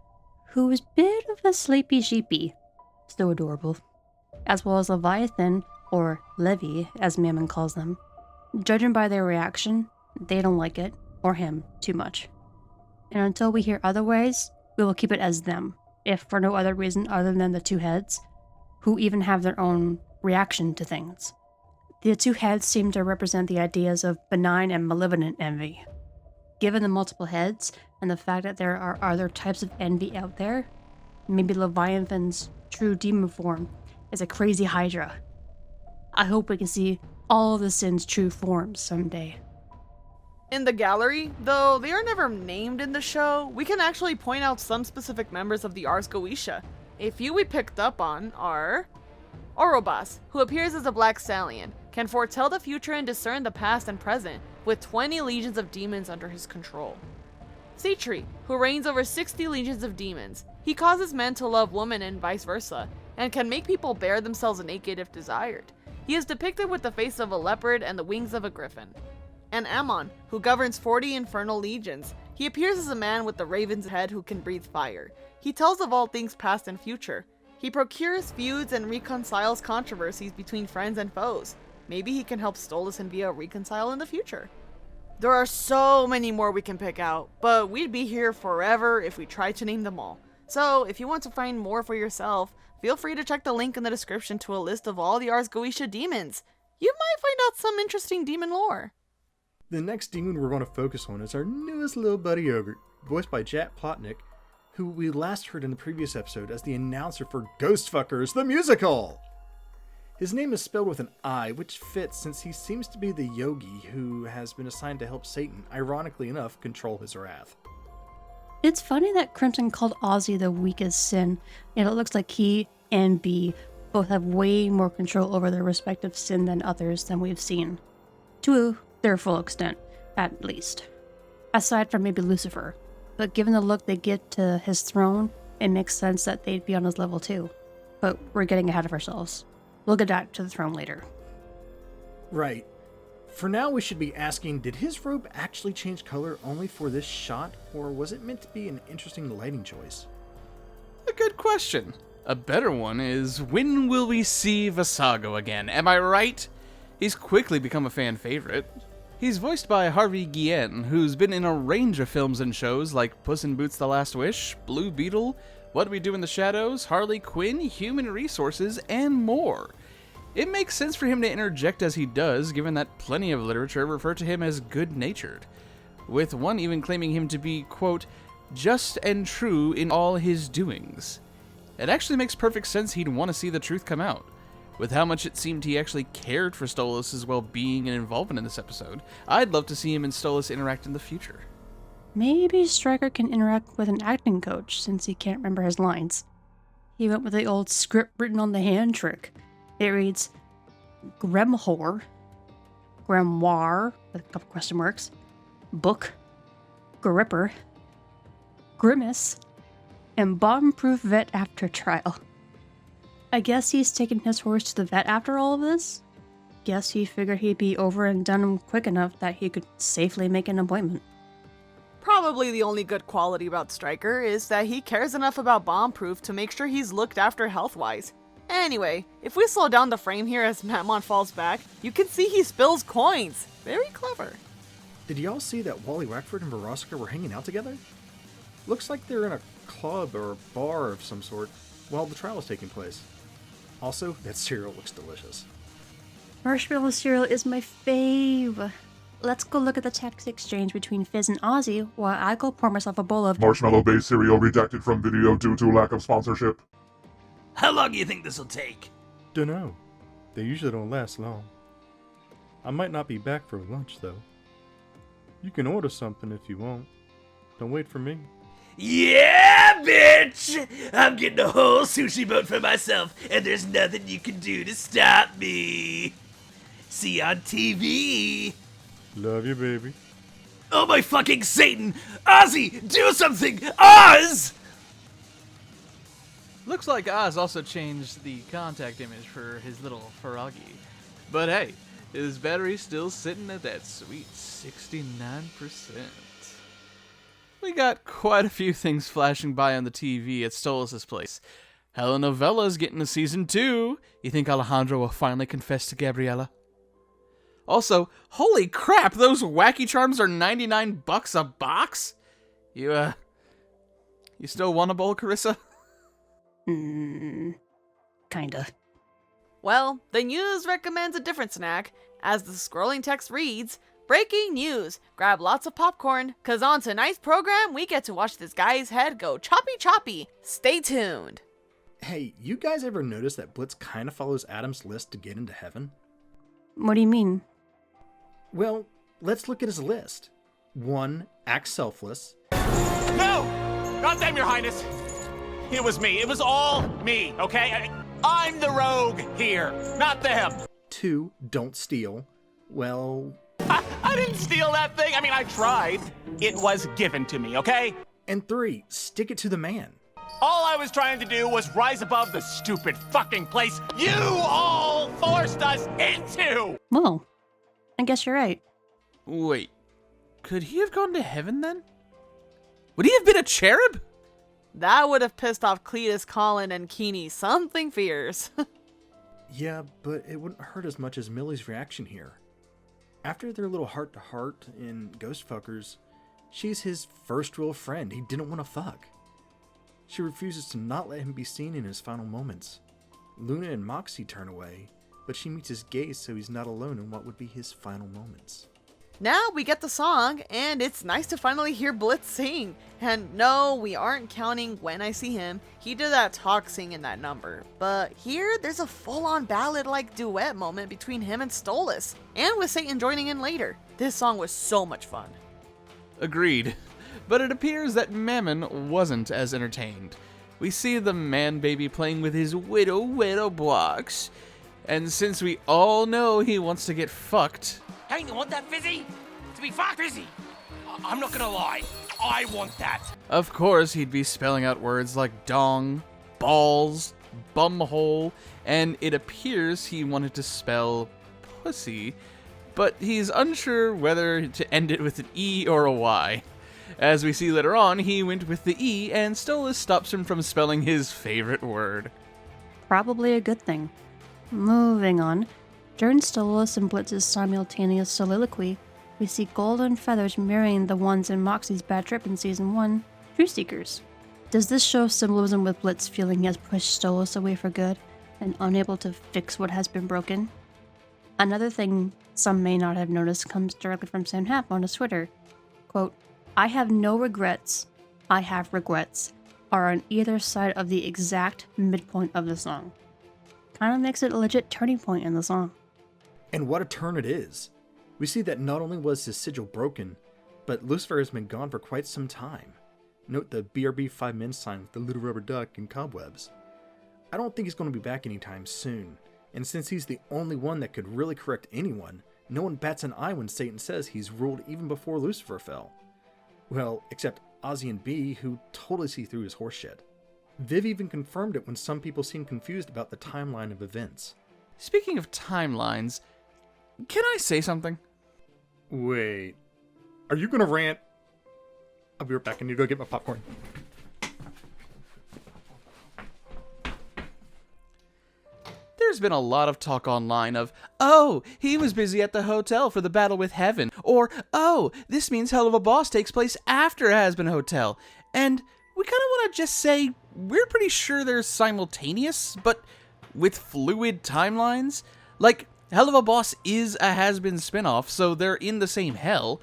who is a bit of a sleepy sheepy. So adorable. As well as Leviathan, or Levy, as Mammon calls them. Judging by their reaction, they don't like it, or him, too much. And until we hear otherwise, we will keep it as them, if for no other reason other than the two heads, who even have their own reaction to things. The two heads seem to represent the ideas of benign and malevolent envy. Given the multiple heads, and the fact that there are other types of envy out there, maybe Leviathan's true demon form is a crazy hydra. I hope we can see all of the sin's true forms someday. In the gallery, though they are never named in the show, we can actually point out some specific members of the Ars Goetia. A few we picked up on are Orobas, who appears as a black stallion, can foretell the future and discern the past and present, with 20 legions of demons under his control. Seitree, who reigns over 60 legions of demons. He causes men to love women and vice versa, and can make people bare themselves naked if desired. He is depicted with the face of a leopard and the wings of a griffin. And Ammon, who governs 40 infernal legions. He appears as a man with the raven's head who can breathe fire. He tells of all things past and future. He procures feuds and reconciles controversies between friends and foes. Maybe he can help Stolas and Via reconcile in the future. There are so many more we can pick out, but we'd be here forever if we tried to name them all. So if you want to find more for yourself, feel free to check the link in the description to a list of all the Ars Goetia demons. You might find out some interesting demon lore. The next demon we're going to focus on is our newest little buddy Yogurt, voiced by Jack Plotnick, who we last heard in the previous episode as the announcer for Ghostfuckers, the musical! His name is spelled with an I, which fits since he seems to be the yogi who has been assigned to help Satan, ironically enough, control his wrath. It's funny that Crimson called Ozzy the weakest sin, and it looks like he and B both have way more control over their respective sin than others than we've seen. To their full extent, at least. Aside from maybe Lucifer. But given the look they give to his throne, it makes sense that they'd be on his level too. But we're getting ahead of ourselves. We'll get back to the throne later. Right. For now, we should be asking, did his robe actually change color only for this shot, or was it meant to be an interesting lighting choice? A good question. A better one is, when will we see Visago again? Am I right? He's quickly become a fan favorite. He's voiced by Harvey Guillen, who's been in a range of films and shows like Puss in Boots: The Last Wish, Blue Beetle, What Do We Do in the Shadows, Harley Quinn, Human Resources, and more. It makes sense for him to interject as he does, given that plenty of literature refer to him as good-natured, with one even claiming him to be, quote, just and true in all his doings. It actually makes perfect sense he'd want to see the truth come out. With how much it seemed he actually cared for Stolas' well-being and involvement in this episode, I'd love to see him and Stolas interact in the future. Maybe Stryker can interact with an acting coach since he can't remember his lines. He went with the old script written on the hand trick. It reads, Gremhor, Grimoire, with a couple question marks, Book, Gripper, Grimace, and Bomb-proof vet after trial. I guess he's taken his horse to the vet after all of this? Guess he figured he'd be over and done quick enough that he could safely make an appointment. Probably the only good quality about Stryker is that he cares enough about bomb-proof to make sure he's looked after health-wise. Anyway, if we slow down the frame here as Mammon falls back, you can see he spills coins. Very clever. Did y'all see that Wally Wackford and Veronica were hanging out together? Looks like they're in a club or a bar of some sort while the trial is taking place. Also, that cereal looks delicious. Marshmallow cereal is my fave. Let's go look at the text exchange between Fizz and Ozzy while I go pour myself a bowl of marshmallow-based cereal rejected from video due to lack of sponsorship. How long do you think this'll take? Dunno. They usually don't last long. I might not be back for lunch, though. You can order something if you want. Don't wait for me. Yeah, bitch! I'm getting a whole sushi boat for myself, and there's nothing you can do to stop me. See you on TV. Love you, baby. Oh my fucking Satan! Ozzy, do something! Oz! Looks like Oz also changed the contact image for his little Ferrari. But hey, his battery's still sitting at that sweet 69%. We got quite a few things flashing by on the TV at Stolas' place. Helenovella's getting a season 2. You think Alejandro will finally confess to Gabriella? Also, holy crap, those wacky charms are $99 a box? You still want a bowl, Carissa? Kinda. Well, the news recommends a different snack. As the scrolling text reads, breaking news! Grab lots of popcorn, cause on tonight's program, we get to watch this guy's head go choppy. Stay tuned! Hey, you guys ever notice that Blitz kind of follows Adam's list to get into heaven? What do you mean? Well, let's look at his list. 1. Act selfless. No! Not them, Your Highness! It was me. It was all me, okay? I'm the rogue here, not them. 2. Don't steal. Well... I didn't steal that thing. I mean, I tried. It was given to me, okay? And 3. Stick it to the man. All I was trying to do was rise above the stupid fucking place you all forced us into! Well, I guess you're right. Wait, could he have gone to heaven then? Would he have been a cherub? That would have pissed off Cletus, Colin, and Keeney something fierce. Yeah, but it wouldn't hurt as much as Millie's reaction here. After their little heart-to-heart in Ghostfuckers, she's his first real friend he didn't want to fuck. She refuses to not let him be seen in his final moments. Luna and Moxie turn away, but she meets his gaze so he's not alone in what would be his final moments. Now we get the song, and it's nice to finally hear Blitz sing. And no, we aren't counting When I See Him. He did that talk sing in that number. But here, there's a full-on ballad-like duet moment between him and Stolas, and with Satan joining in later. This song was so much fun. Agreed. But it appears that Mammon wasn't as entertained. we see the man baby playing with his widow box. And since we all know he wants to get fucked... Hey, you want that, Fizzy? To be fucked, Fizzy? I'm not gonna lie. I want that. Of course, he'd be spelling out words like dong, balls, bumhole, and it appears he wanted to spell pussy, but he's unsure whether to end it with an E or a Y. As we see later on, he went with the E, and Stolas stops him from spelling his favorite word. Probably a good thing. Moving on. During Stolas and Blitz's simultaneous soliloquy, we see golden feathers mirroring the ones in Moxie's bad trip in Season 1, Truth Seekers. Does this show symbolism with Blitz feeling he has pushed Stolas away for good and unable to fix what has been broken? Another thing some may not have noticed comes directly from Sam Happ on his Twitter. Quote, "I have no regrets, I have regrets," are on either side of the exact midpoint of the song. Kinda makes it a legit turning point in the song. And what a turn it is. We see that not only was his sigil broken, but Lucifer has been gone for quite some time. Note the BRB 5 men sign with the little rubber duck and cobwebs. I don't think he's going to be back anytime soon, and since he's the only one that could really correct anyone, no one bats an eye when Satan says he's ruled even before Lucifer fell. Well, except Ozzy and B, who totally see through his horseshit. Viv even confirmed it when some people seemed confused about the timeline of events. Speaking of timelines, can I say something? Wait, are you gonna rant? I'll be right back. I need to go get my popcorn. There's been a lot of talk online of, oh, he was busy at the hotel for the battle with Heaven, or, oh, this means Helluva Boss takes place after Hazbin Hotel, and we kind of want to just say, we're pretty sure they're simultaneous, but with fluid timelines. Like, Helluva Boss is a Hazbin spinoff, so they're in the same hell,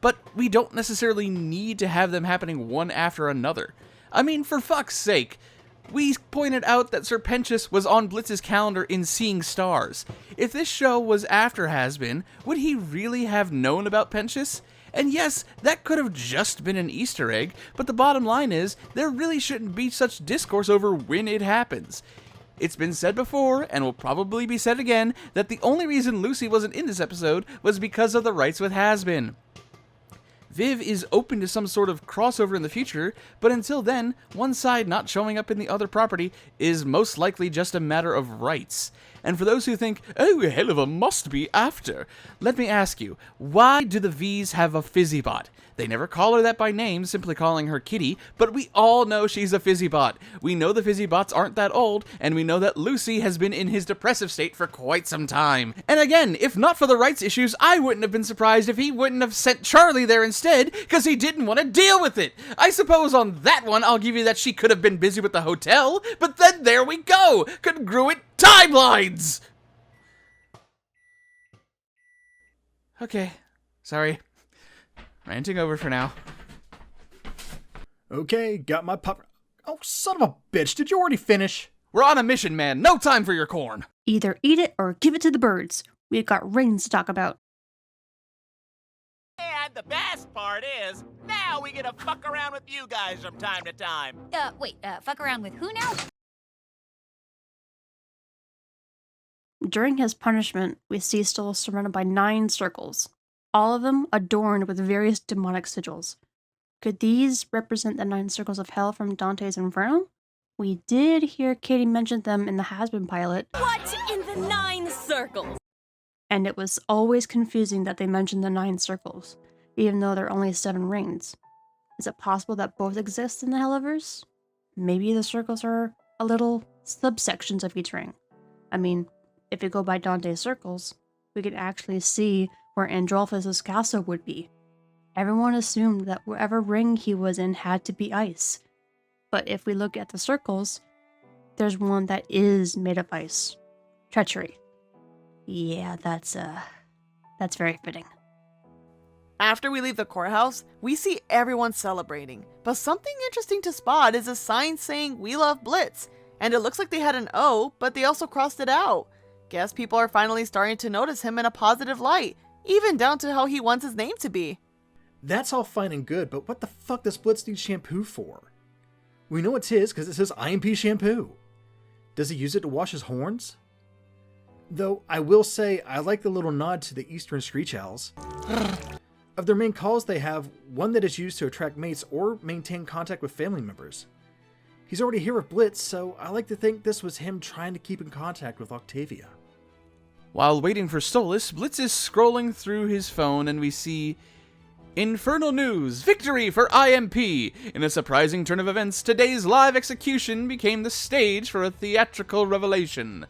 but we don't necessarily need to have them happening one after another. I mean, for fuck's sake, we pointed out that Serpentius was on Blitz's calendar in Seeing Stars. If this show was after Hazbin, would he really have known about Pentius? And yes, that could have just been an Easter egg, but the bottom line is, there really shouldn't be such discourse over when it happens. It's been said before, and will probably be said again, that the only reason Lucy wasn't in this episode was because of the rights with Hazbin. Viv is open to some sort of crossover in the future, but until then, one side not showing up in the other property is most likely just a matter of rights. And for those who think, oh, Helluva must be after, let me ask you, why do the V's have a FizzyBot? They never call her that by name, simply calling her Kitty, but we all know she's a FizzyBot. We know the FizzyBots aren't that old, and we know that Lucy has been in his depressive state for quite some time. And again, if not for the rights issues, I wouldn't have been surprised if he wouldn't have sent Charlie there instead, because he didn't want to deal with it. I suppose on that one, I'll give you that she could have been busy with the hotel, but then there we go! Congruent timelines! Okay, sorry. Ranting over for now. Okay, got my pop... Oh, son of a bitch, did you already finish? We're on a mission, man. No time for your corn. Either eat it or give it to the birds. We've got rings to talk about. And the best part is, now we get to fuck around with you guys from time to time. Wait, fuck around with who now? During his punishment, we see Stolas surrounded by 9 circles, all of them adorned with various demonic sigils. Could these represent the 9 circles of hell from Dante's Inferno? We did hear Katie mention them in the Hazbin pilot. What in the 9 circles? And it was always confusing that they mentioned the 9 circles, even though there are only 7 rings. Is it possible that both exist in the Helluverse? Maybe the circles are a little subsections of each ring. I mean, if you go by Dante's circles, we can actually see where Androlphus' castle would be. Everyone assumed that wherever ring he was in had to be ice. But if we look at the circles, there's one that is made of ice. Treachery. Yeah, that's very fitting. After we leave the courthouse, we see everyone celebrating. But something interesting to spot is a sign saying, "We love Blitz." And it looks like they had an O, but they also crossed it out. Guess people are finally starting to notice him in a positive light, even down to how he wants his name to be. That's all fine and good, but what the fuck does Blitz need shampoo for? We know it's his because it says IMP shampoo. Does he use it to wash his horns? Though I will say I like the little nod to the Eastern Screech Owls. Of their main calls, they have one that is used to attract mates or maintain contact with family members. He's already here with Blitz, so I like to think this was him trying to keep in contact with Octavia. While waiting for Stolas, Blitz is scrolling through his phone and we see Infernal News! Victory for IMP! In a surprising turn of events, today's live execution became the stage for a theatrical revelation.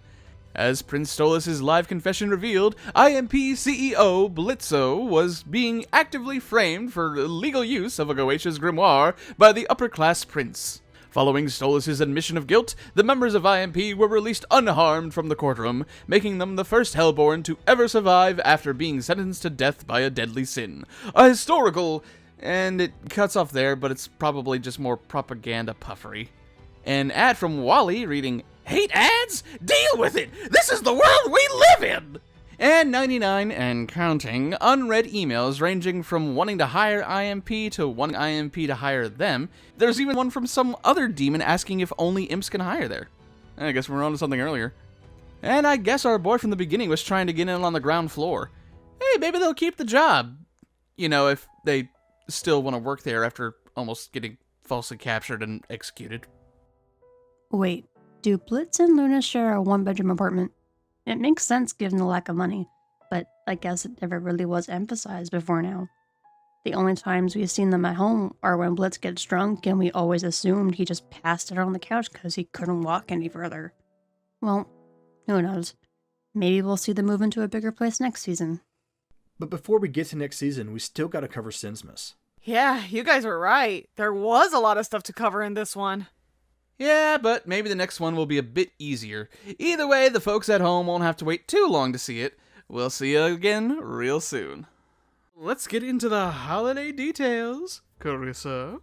As Prince Stolas' live confession revealed, IMP CEO Blitz-Ø was being actively framed for illegal use of a Goetia's grimoire by the upper-class prince. Following Stolas' admission of guilt, the members of IMP were released unharmed from the courtroom, making them the first Hellborn to ever survive after being sentenced to death by a deadly sin. A historical... and it cuts off there, but it's probably just more propaganda puffery. An ad from Wally reading, "Hate ads? Deal with it! This is the world we live in!" And 99 and counting unread emails ranging from wanting to hire IMP to wanting IMP to hire them. There's even one from some other demon asking if only imps can hire there. I guess we're on to something earlier. And I guess our boy from the beginning was trying to get in on the ground floor. Hey, maybe they'll keep the job. You know, if they still want to work there after almost getting falsely captured and executed. Wait, do Blitz and Luna share a one-bedroom apartment? It makes sense given the lack of money, but I guess it never really was emphasized before now. The only times we've seen them at home are when Blitz gets drunk and we always assumed he just passed out on the couch because he couldn't walk any further. Well, who knows? Maybe we'll see them move into a bigger place next season. But before we get to next season, we still gotta cover Sinsmas. Yeah, you guys were right. There was a lot of stuff to cover in this one. Yeah, but maybe the next one will be a bit easier. Either way, the folks at home won't have to wait too long to see it. We'll see you again real soon. Let's get into the holiday details, Carissa.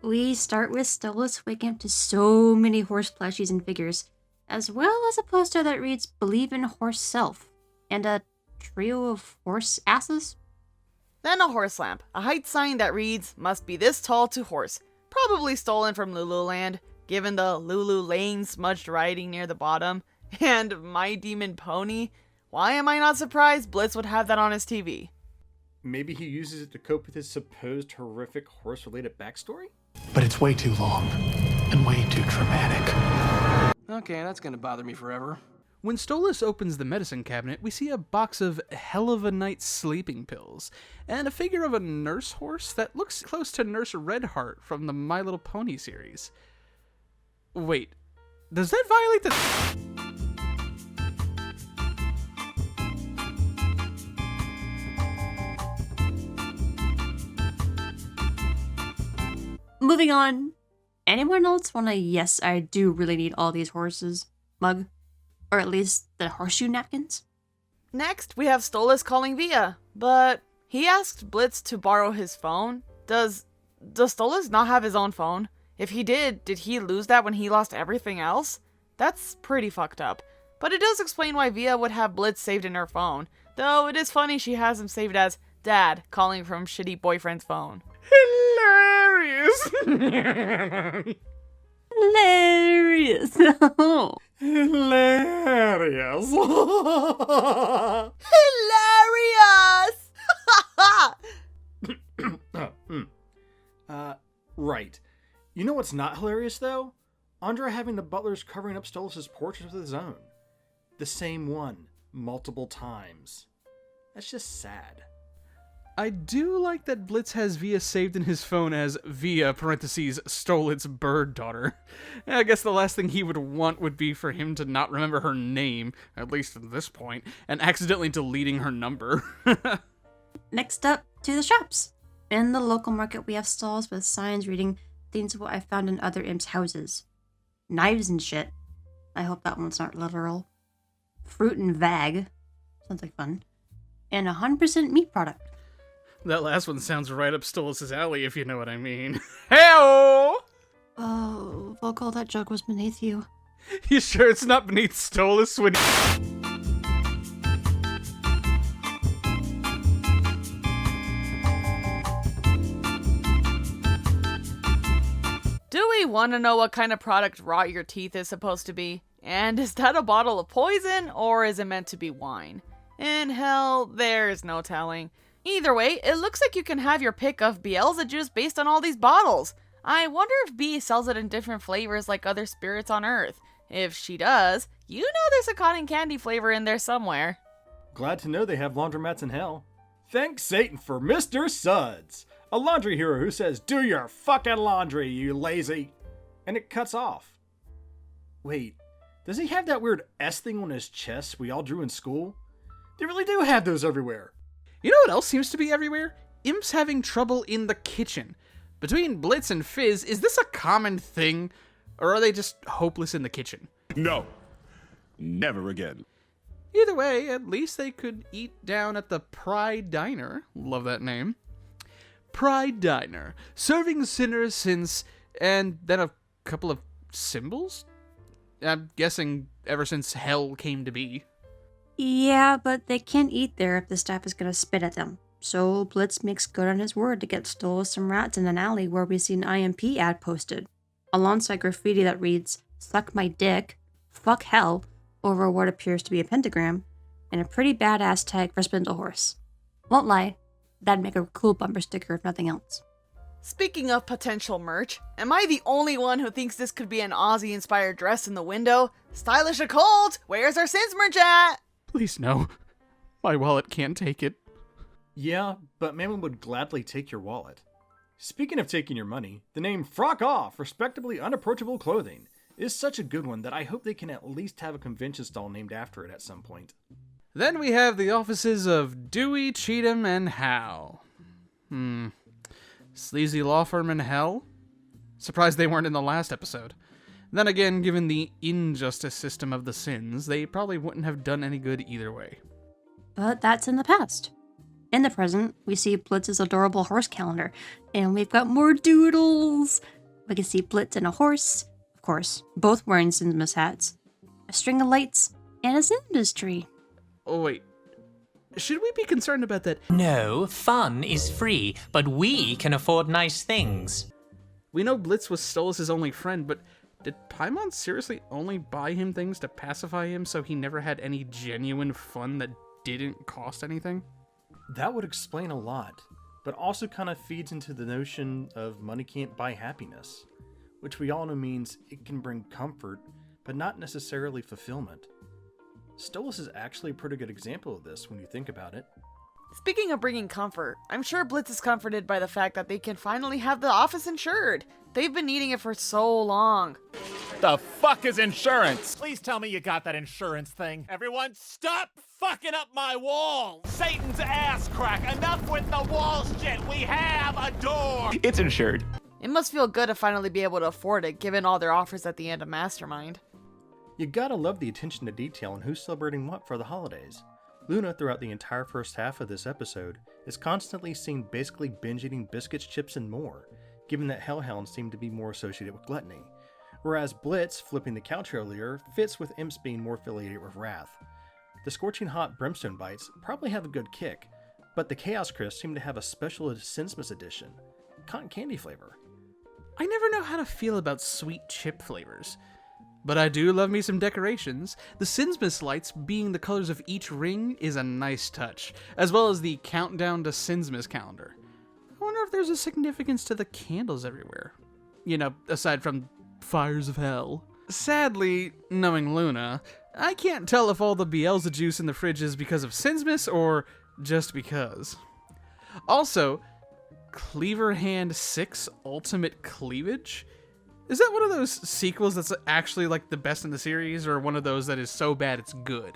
We start with Stolas waking up to so many horse plushies and figures, as well as a poster that reads "Believe in Horse Self," and a trio of horse asses. Then a horse lamp, a height sign that reads, "Must be this tall to horse," probably stolen from Lululand, given the Lulu Lane smudged writing near the bottom, and My Demon Pony. Why am I not surprised Blitz would have that on his TV? Maybe he uses it to cope with his supposed horrific horse-related backstory? But it's way too long and way too dramatic. Okay, that's gonna bother me forever. When Stolas opens the medicine cabinet, we see a box of Helluva Night sleeping pills, and a figure of a nurse horse that looks close to Nurse Redheart from the My Little Pony series. Wait, does that violate the... Moving on. Anyone else want a "yes, I do really need all these horses" mug? Or at least the horseshoe napkins? Next, we have Stolas calling Via, but he asked Blitz to borrow his phone. Does Stolas not have his own phone? If he did he lose that when he lost everything else? That's pretty fucked up. But it does explain why Via would have Blitz saved in her phone. Though it is funny she has him saved as Dad calling from shitty boyfriend's phone. Hilarious! Hilarious! Hilarious! Hilarious! Right. You know what's not hilarious, though? Andre having the butlers covering up Stolas' portraits with his own. The same one, multiple times. That's just sad. I do like that Blitz has Via saved in his phone as Via, parentheses, Stolas' bird daughter. I guess the last thing he would want would be for him to not remember her name, at least at this point, and accidentally deleting her number. Next up, to the shops. In the local market, we have stalls with signs reading "Things of what I found in other imps' houses." Knives and shit. I hope that one's not literal. Fruit and vag. Sounds like fun. And 100% meat product. That last one sounds right up Stolas' alley, if you know what I mean. Hey-o! Oh, Volko, that joke was beneath you. You sure it's not beneath Stolas when... Do really want to know what kind of product rot your teeth is supposed to be? And is that a bottle of poison, or is it meant to be wine? In hell, there's no telling. Either way, it looks like you can have your pick of Bielsa juice based on all these bottles. I wonder if B sells it in different flavors like other spirits on Earth. If she does, you know there's a cotton candy flavor in there somewhere. Glad to know they have laundromats in hell. Thanks Satan for Mr. Suds, a laundry hero who says, "Do your fucking laundry, you lazy," and it cuts off. Wait, does he have that weird S thing on his chest we all drew in school? They really do have those everywhere. You know what else seems to be everywhere? Imps having trouble in the kitchen. Between Blitz and Fizz, is this a common thing? Or are they just hopeless in the kitchen? No. Never again. Either way, at least they could eat down at the Pride Diner. Love that name. Pride Diner. Serving sinners since... and then a couple of symbols? I'm guessing ever since hell came to be. Yeah, but they can't eat there if the staff is gonna spit at them. So Blitz makes good on his word to get Stoll some rats in an alley where we see an IMP ad posted, alongside graffiti that reads, "Suck my dick, fuck hell," over what appears to be a pentagram, and a pretty badass tag for Spindlehorse. Won't lie, that'd make a cool bumper sticker if nothing else. Speaking of potential merch, am I the only one who thinks this could be an Aussie-inspired dress in the window? Stylish occult, where's our Sins merch at? Please no. My wallet can't take it. Yeah, but Mammon would gladly take your wallet. Speaking of taking your money, the name Frock Off, Respectably Unapproachable Clothing, is such a good one that I hope they can at least have a convention stall named after it at some point. Then we have the offices of Dewey, Cheatham, and Howe. Sleazy law firm in hell? Surprised they weren't in the last episode. Then again, given the injustice system of the Sins, they probably wouldn't have done any good either way. But that's in the past. In the present, we see Blitz's adorable horse calendar, and we've got more doodles! We can see Blitz and a horse, of course, both wearing Sinsmas hats, a string of lights, and a Sinsmas tree. Oh wait, should we be concerned about that? No, fun is free, but we can afford nice things. We know Blitz was Stolas' only friend, but did Paimon seriously only buy him things to pacify him so he never had any genuine fun that didn't cost anything? That would explain a lot, but also kind of feeds into the notion of money can't buy happiness, which we all know means it can bring comfort, but not necessarily fulfillment. Stolas is actually a pretty good example of this when you think about it. Speaking of bringing comfort, I'm sure Blitz is comforted by the fact that they can finally have the office insured. They've been needing it for so long. The fuck is insurance? Please tell me you got that insurance thing. Everyone, stop fucking up my wall! Satan's ass crack! Enough with the wall shit! We have a door! It's insured. It must feel good to finally be able to afford it, given all their offers at the end of Mastermind. You gotta love the attention to detail and who's celebrating what for the holidays. Luna, throughout the entire first half of this episode, is constantly seen basically binge-eating biscuits, chips, and more, given that hellhounds seem to be more associated with gluttony, whereas Blitz, flipping the couch earlier, fits with imps being more affiliated with wrath. The scorching hot brimstone bites probably have a good kick, but the Chaos Crisps seem to have a special Sinsmas edition, cotton candy flavor. I never know how to feel about sweet chip flavors. But I do love me some decorations. The Sinsmas lights being the colors of each ring is a nice touch, as well as the countdown to Sinsmas calendar. I wonder if there's a significance to the candles everywhere. You know, aside from fires of hell. Sadly, knowing Luna, I can't tell if all the Bielsa juice in the fridge is because of Sinsmas or just because. Also, Cleaver Hand 6 Ultimate Cleavage? Is that one of those sequels that's actually like the best in the series, or one of those that is so bad it's good?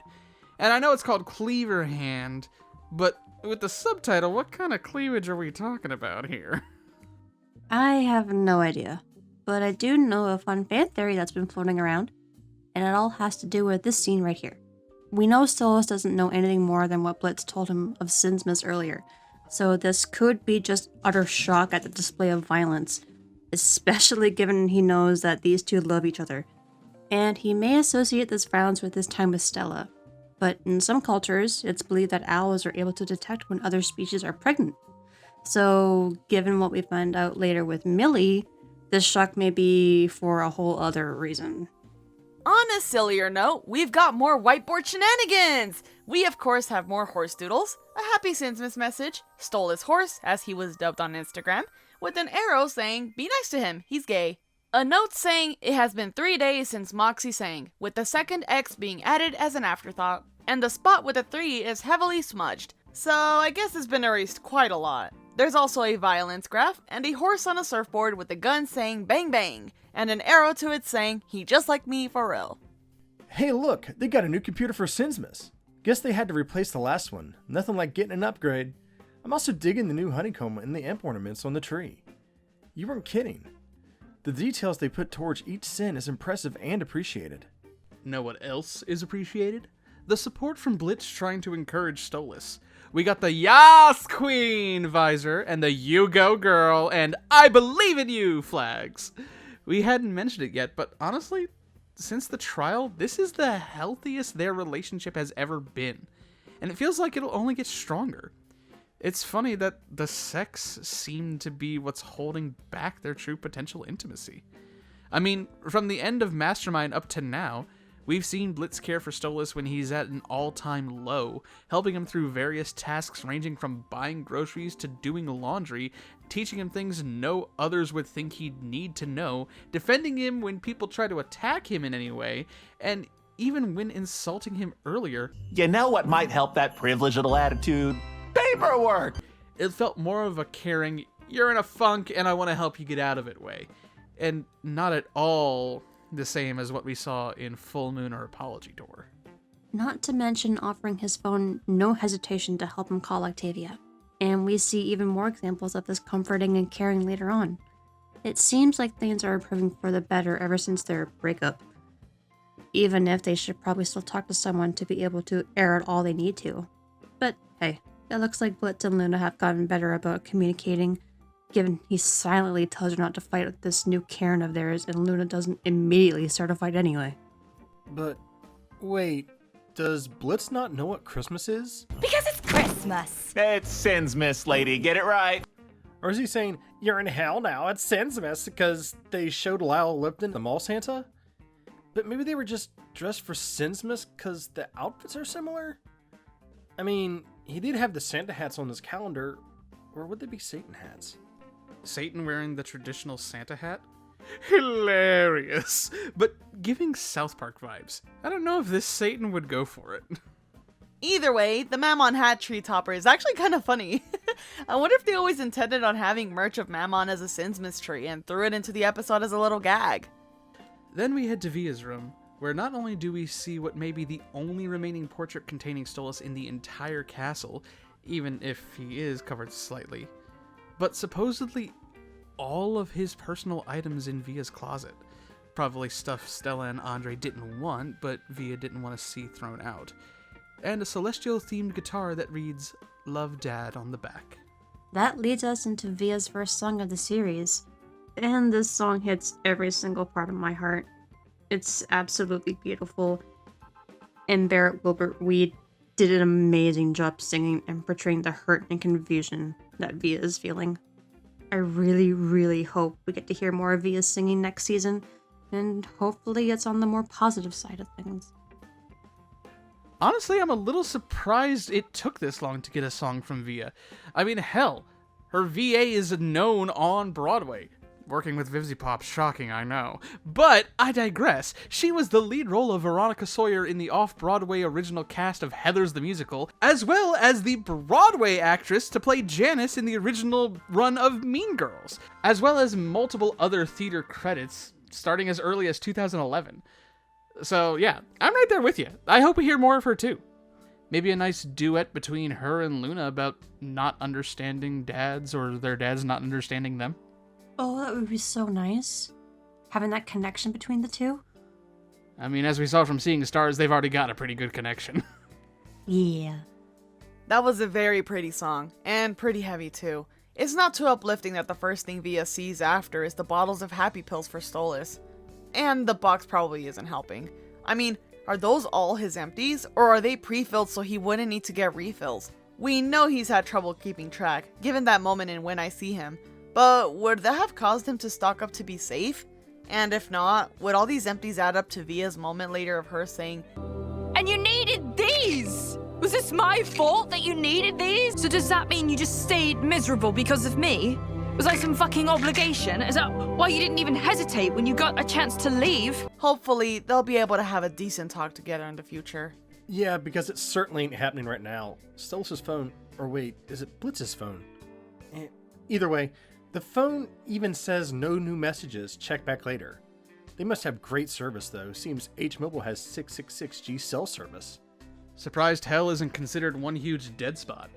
And I know it's called Cleaver Hand, but with the subtitle, what kind of cleavage are we talking about here? I have no idea, but I do know a fun fan theory that's been floating around, and it all has to do with this scene right here. We know Stolas doesn't know anything more than what Blitz told him of Sinsmas earlier, so this could be just utter shock at the display of violence, especially given he knows that these two love each other. And he may associate this violence with his time with Stella, but in some cultures, it's believed that owls are able to detect when other species are pregnant. So, given what we find out later with Millie, This shock may be for a whole other reason. On a sillier note, we've got more whiteboard shenanigans! We of course have more horse doodles, a happy Sinsmas message, stole his horse, as he was dubbed on Instagram, with an arrow saying, be nice to him, he's gay. A note saying, it has been 3 days since Moxie sang, with the second X being added as an afterthought, and the spot with a 3 is heavily smudged, so I guess it's been erased quite a lot. There's also a violence graph, and a horse on a surfboard with a gun saying bang bang, and an arrow to it saying, he just like me for real. Hey look, they got a new computer for Sinsmas. Guess they had to replace the last one. Nothing like getting an upgrade. I'm also digging the new honeycomb and the imp ornaments on the tree. You weren't kidding. The details they put towards each sin is impressive and appreciated. Know what else is appreciated? The support from Blitz trying to encourage Stolas. We got the Yas Queen visor and the You Go Girl and I Believe in You flags. We hadn't mentioned it yet, but honestly, since the trial, this is the healthiest their relationship has ever been. And it feels like it'll only get stronger. It's funny that the sex seemed to be what's holding back their true potential intimacy. I mean, from the end of Mastermind up to now, we've seen Blitz care for Stolas when he's at an all-time low, helping him through various tasks ranging from buying groceries to doing laundry, teaching him things no others would think he'd need to know, defending him when people try to attack him in any way, and even when insulting him earlier. You know what might help that privileged little attitude? Paperwork! It felt more of a caring, you're in a funk and I want to help you get out of it way, and not at all the same as what we saw in Full Moon or Apology Tour. Not to mention offering his phone no hesitation to help him call Octavia. And we see even more examples of this comforting and caring later on. It seems like things are improving for the better ever since their breakup. Even if they should probably still talk to someone to be able to air out all they need to. But hey, it looks like Blitz and Luna have gotten better about communicating, given he silently tells her not to fight with this new Karen of theirs and Luna doesn't immediately start a fight anyway. But wait, does Blitz not know what Christmas is? Because it's Christmas. It's Sinsmas, lady, get it right. Or is he saying, you're in hell now, it's Sinsmas, because they showed Lyle Lipton the mall Santa? But maybe they were just dressed for Sinsmas because the outfits are similar? I mean, he did have the Santa hats on his calendar, or would they be Satan hats? Satan wearing the traditional Santa hat? Hilarious! But giving South Park vibes. I don't know if this Satan would go for it. Either way, the Mammon hat tree topper is actually kind of funny. I wonder if they always intended on having merch of Mammon as a Sinsmas tree and threw it into the episode as a little gag. Then we head to Via's room, where not only do we see what may be the only remaining portrait containing Stolas in the entire castle, even if he is covered slightly, but supposedly all of his personal items in Via's closet. Probably stuff Stella and Andre didn't want, but Via didn't want to see thrown out. And a celestial-themed guitar that reads, Love Dad on the back. That leads us into Via's first song of the series, and this song hits every single part of my heart. It's absolutely beautiful, and Barrett Wilbert-Weed did an amazing job singing and portraying the hurt and confusion that Via is feeling. I really, really hope we get to hear more of Via's singing next season, and hopefully it's on the more positive side of things. Honestly, I'm a little surprised it took this long to get a song from Via. I mean, hell, her VA is known on Broadway. Working with VivziePop, shocking, I know. But I digress. She was the lead role of Veronica Sawyer in the off-Broadway original cast of Heathers the Musical, as well as the Broadway actress to play Janice in the original run of Mean Girls, as well as multiple other theater credits, starting as early as 2011. So yeah, I'm right there with you. I hope we hear more of her too. Maybe a nice duet between her and Luna about not understanding dads or their dads not understanding them. Oh, that would be so nice. Having that connection between the two. I mean, as we saw from Seeing Stars, they've already got a pretty good connection. Yeah. That was a very pretty song, and pretty heavy too. It's not too uplifting that the first thing Via sees after is the bottles of happy pills for Stolas. And the box probably isn't helping. I mean, are those all his empties, or are they pre-filled so he wouldn't need to get refills? We know he's had trouble keeping track, given that moment in When I See Him. But would that have caused him to stock up to be safe? And if not, would all these empties add up to Via's moment later of her saying, "And you needed these! Was this my fault that you needed these? So does that mean you just stayed miserable because of me? Was I some fucking obligation? Is that why you didn't even hesitate when you got a chance to leave?" Hopefully, they'll be able to have a decent talk together in the future. Yeah, because it certainly ain't happening right now. Stolas' phone, or wait, is it Blitz's phone? Either way, the phone even says no new messages, check back later. They must have great service though, seems H-Mobile has 666G cell service. Surprised hell isn't considered one huge dead spot.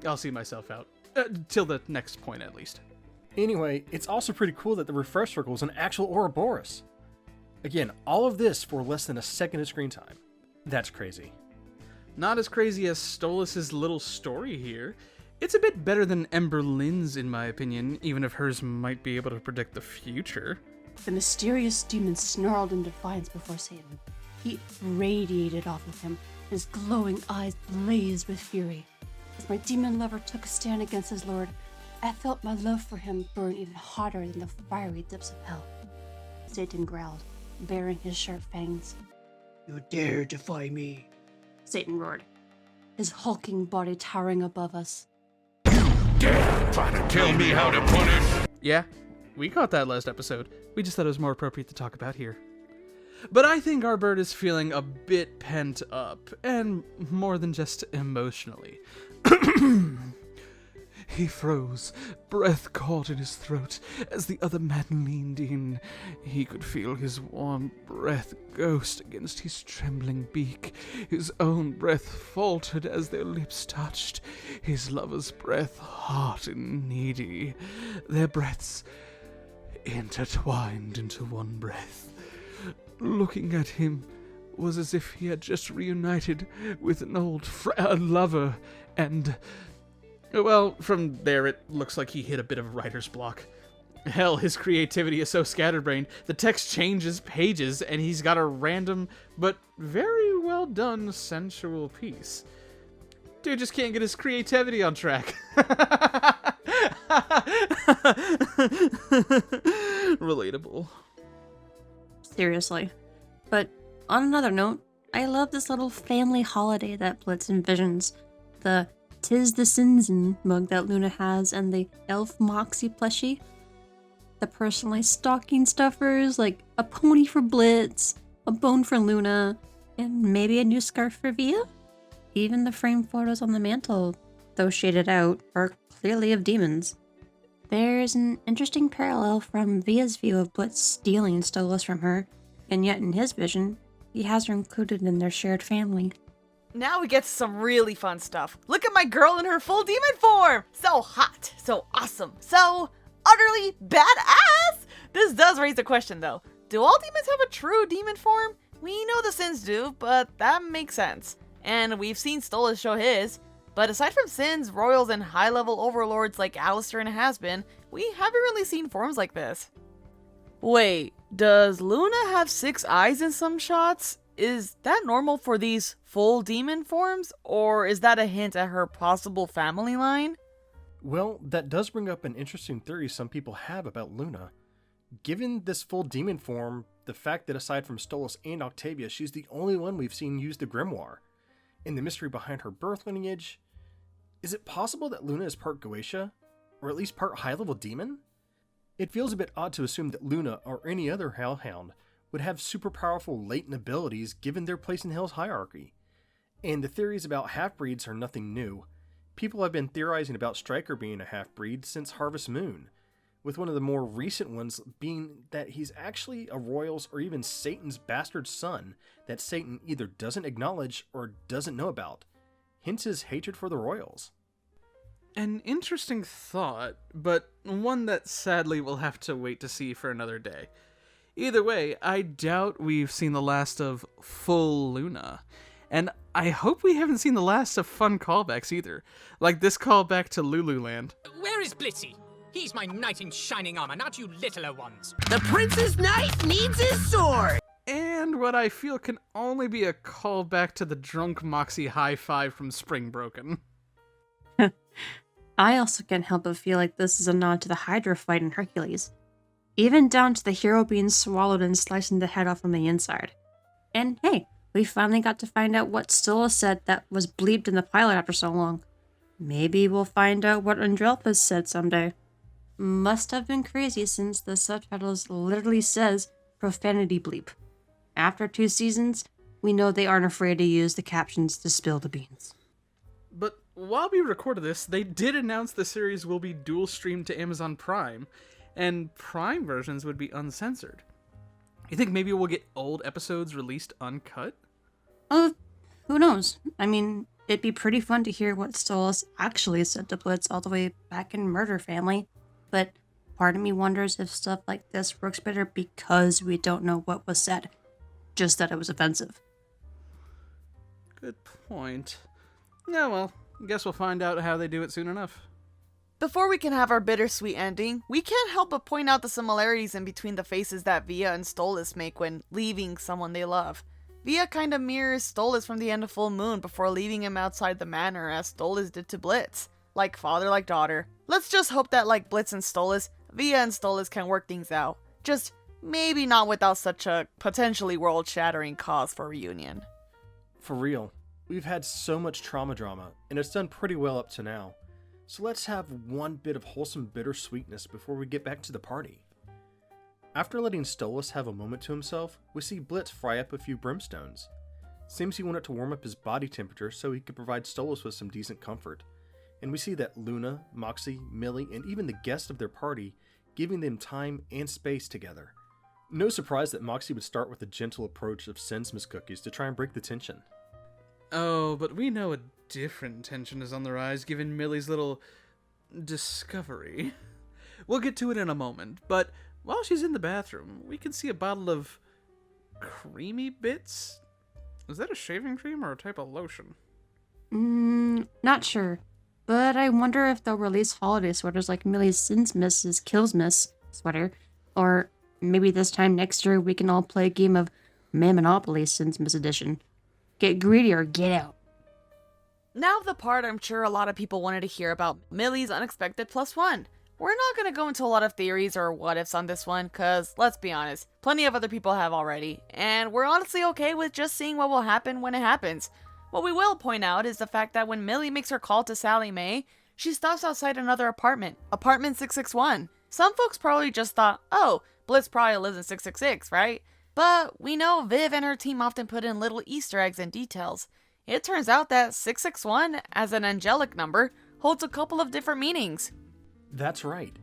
I'll see myself out. Till the next point at least. Anyway, it's also pretty cool that the refresh circle is an actual Ouroboros. Again, all of this for less than a second of screen time. That's crazy. Not as crazy as Stolas' little story here. It's a bit better than Ember Lynn's in my opinion, even if hers might be able to predict the future. The mysterious demon snarled in defiance before Satan. Heat radiated off of him. His glowing eyes blazed with fury. As my demon lover took a stand against his lord, I felt my love for him burn even hotter than the fiery depths of hell. Satan growled, baring his sharp fangs. "You dare defy me?" Satan roared, his hulking body towering above us. Dare try to tell me how to punish? Yeah, we caught that last episode. We just thought it was more appropriate to talk about here. But I think our bird is feeling a bit pent up, and more than just emotionally. He froze, breath caught in his throat. As the other man leaned in, he could feel his warm breath ghost against his trembling beak. His own breath faltered as their lips touched, his lover's breath hot and needy. Their breaths intertwined into one breath. Looking at him was as if he had just reunited with an old lover, and... well, from there it looks like he hit a bit of writer's block. Hell, his creativity is so scatterbrained, the text changes pages, and he's got a random, but very well done sensual piece. Dude just can't get his creativity on track. Relatable. Seriously. But on another note, I love this little family holiday that Blitz envisions. The "'Tis the Sinsen" mug that Luna has, and the elf Moxie plushie. The personalized stocking stuffers, like a pony for Blitz, a bone for Luna, and maybe a new scarf for Via? Even the framed photos on the mantle, though shaded out, are clearly of demons. There's an interesting parallel from Via's view of Blitz stealing Stolas from her, and yet in his vision, he has her included in their shared family. Now we get to some really fun stuff. Look at my girl in her full demon form! So hot, so awesome, so utterly badass! This does raise a question though. Do all demons have a true demon form? We know the Sins do, but that makes sense. And we've seen Stolas show his. But aside from Sins, Royals, and high-level overlords like Alistair and Hazbin, we haven't really seen forms like this. Wait, does Luna have 6 eyes in some shots? Is that normal for these full demon forms, or is that a hint at her possible family line? Well, that does bring up an interesting theory some people have about Luna. Given this full demon form, the fact that aside from Stolas and Octavia, she's the only one we've seen use the grimoire, and the mystery behind her birth lineage, is it possible that Luna is part Goetia, or at least part high-level demon? It feels a bit odd to assume that Luna, or any other Hellhound, would have super powerful latent abilities given their place in Hell's hierarchy. And the theories about half-breeds are nothing new. People have been theorizing about Stryker being a half-breed since Harvest Moon, with one of the more recent ones being that he's actually a Royal's or even Satan's bastard son that Satan either doesn't acknowledge or doesn't know about, hence his hatred for the Royals. An interesting thought, but one that sadly we'll have to wait to see for another day. Either way, I doubt we've seen the last of full Luna. And I hope we haven't seen the last of fun callbacks either, like this callback to Lululand. Where is Blitzy? He's my knight in shining armor, not you littler ones. The prince's knight needs his sword! And what I feel can only be a callback to the drunk Moxie high five from Spring Broken. I also can't help but feel like this is a nod to the Hydra fight in Hercules. Even down to the hero being swallowed and slicing the head off from the inside. And hey, we finally got to find out what Stola said that was bleeped in the pilot after so long. Maybe we'll find out what Andrelphus said someday. Must have been crazy since the subtitles literally says profanity bleep. After 2 seasons, we know they aren't afraid to use the captions to spill the beans. But while we recorded this, they did announce the series will be dual streamed to Amazon Prime, and Prime versions would be uncensored. You think maybe we'll get old episodes released uncut? Who knows? I mean, it'd be pretty fun to hear what Stolas actually said to Blitz all the way back in Murder Family, but part of me wonders if stuff like this works better because we don't know what was said, just that it was offensive. Good point. Yeah, well, I guess we'll find out how they do it soon enough. Before we can have our bittersweet ending, we can't help but point out the similarities in between the faces that Via and Stolas make when leaving someone they love. Via kinda mirrors Stolas from the end of Full Moon before leaving him outside the manor as Stolas did to Blitz. Like father, like daughter. Let's just hope that like Blitz and Stolas, Via and Stolas can work things out. Just maybe not without such a potentially world-shattering cause for reunion. For real, we've had so much trauma drama, and it's done pretty well up to now. So let's have one bit of wholesome bittersweetness before we get back to the party. After letting Stolas have a moment to himself, we see Blitz fry up a few brimstones. Seems he wanted to warm up his body temperature so he could provide Stolas with some decent comfort. And we see that Luna, Moxie, Millie, and even the guest of their party giving them time and space together. No surprise that Moxie would start with a gentle approach of Sinsmas cookies to try and break the tension. Oh, but we know a different tension is on the rise given Millie's little discovery. We'll get to it in a moment, but while she's in the bathroom, we can see a bottle of creamy bits. Is that a shaving cream or a type of lotion? Not sure. But I wonder if they'll release holiday sweaters like Millie's Sinsmas' Killsmas sweater, or maybe this time next year we can all play a game of Mammonopoly Sinsmas edition. Get greedy or get out. Now the part I'm sure a lot of people wanted to hear about Millie's unexpected +1. We're not going to go into a lot of theories or what ifs on this one, cause let's be honest, plenty of other people have already, and we're honestly okay with just seeing what will happen when it happens. What we will point out is the fact that when Millie makes her call to Sally Mae, she stops outside another apartment, apartment 661. Some folks probably just thought, oh, Blitz probably lives in 666, right? But we know Viv and her team often put in little Easter eggs and details. It turns out that 661, as an angelic number, holds a couple of different meanings. That's right.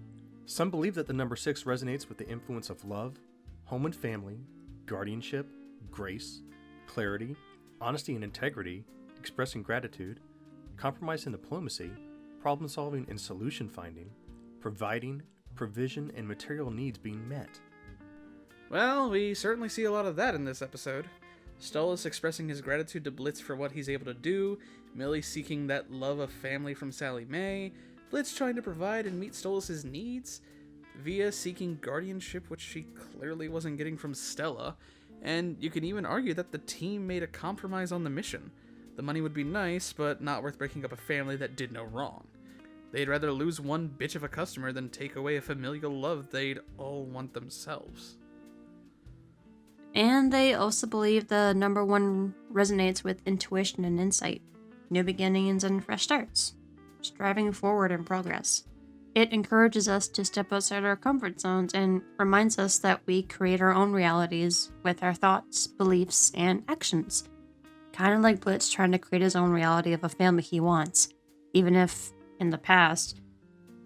Some believe that the number 6 resonates with the influence of love, home and family, guardianship, grace, clarity, honesty and integrity, expressing gratitude, compromise and diplomacy, problem solving and solution finding, providing, provision, and material needs being met. Well, we certainly see a lot of that in this episode. Stolas expressing his gratitude to Blitz for what he's able to do, Millie seeking that love of family from Sally Mae, Blitz trying to provide and meet Stolas' needs, Via seeking guardianship which she clearly wasn't getting from Stella, and you can even argue that the team made a compromise on the mission. The money would be nice, but not worth breaking up a family that did no wrong. They'd rather lose one bitch of a customer than take away a familial love they'd all want themselves. And they also believe the number 1 resonates with intuition and insight, new beginnings and fresh starts, striving forward in progress. It encourages us to step outside our comfort zones and reminds us that we create our own realities with our thoughts, beliefs, and actions. Kind of like Blitz trying to create his own reality of a family he wants, even if, in the past,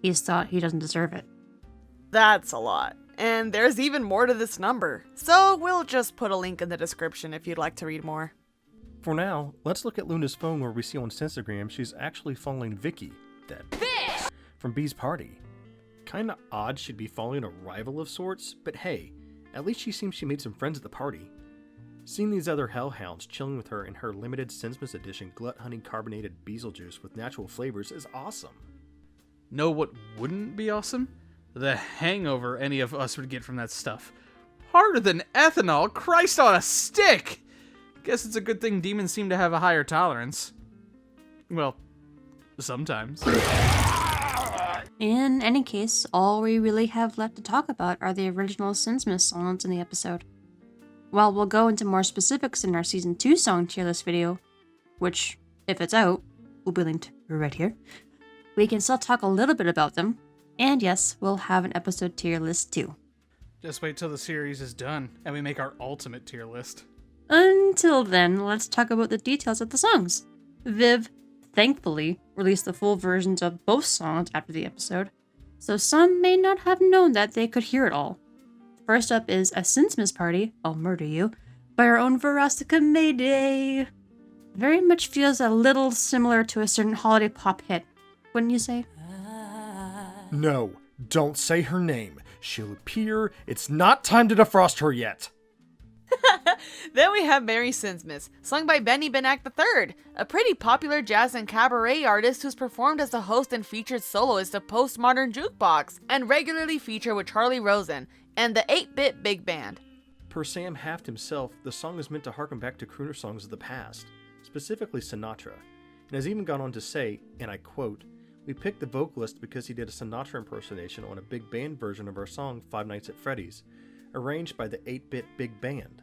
he's thought he doesn't deserve it. That's a lot. And there's even more to this number, so we'll just put a link in the description if you'd like to read more. For now, let's look at Luna's phone where we see on Instagram she's actually following Vicky, that bitch, from B's party. Kinda odd she'd be following a rival of sorts, but hey, at least she seems she made some friends at the party. Seeing these other hellhounds chilling with her in her limited Sinsmas edition glut honey carbonated bezel juice with natural flavors is awesome. Know what wouldn't be awesome? The hangover any of us would get from that stuff. Harder than ethanol, Christ on a stick! Guess it's a good thing demons seem to have a higher tolerance. Well, sometimes. In any case, all we really have left to talk about are the original Sinsmas songs in the episode. While we'll go into more specifics in our Season 2 song tier list video, which, if it's out, will be linked right here, we can still talk a little bit about them, and yes, we'll have an episode tier list too. Just wait till the series is done, and we make our ultimate tier list. Until then, let's talk about the details of the songs. Viv, thankfully, released the full versions of both songs after the episode, so some may not have known that they could hear it all. First up is A Sinsmas Party, I'll Murder You, by our own Verostica Mayday. Very much feels a little similar to a certain holiday pop hit, wouldn't you say? No, don't say her name. She'll appear. It's not time to defrost her yet. Then we have Merry Sinsmas, sung by Benny Benak III, a pretty popular jazz and cabaret artist who's performed as the host and featured soloist of Postmodern Jukebox, and regularly featured with Charlie Rosen and the 8-Bit Big Band. Per Sam Haft himself, the song is meant to harken back to crooner songs of the past, specifically Sinatra, and has even gone on to say, and I quote, "We picked the vocalist because he did a Sinatra impersonation on a big band version of our song Five Nights at Freddy's, arranged by the 8-Bit Big Band."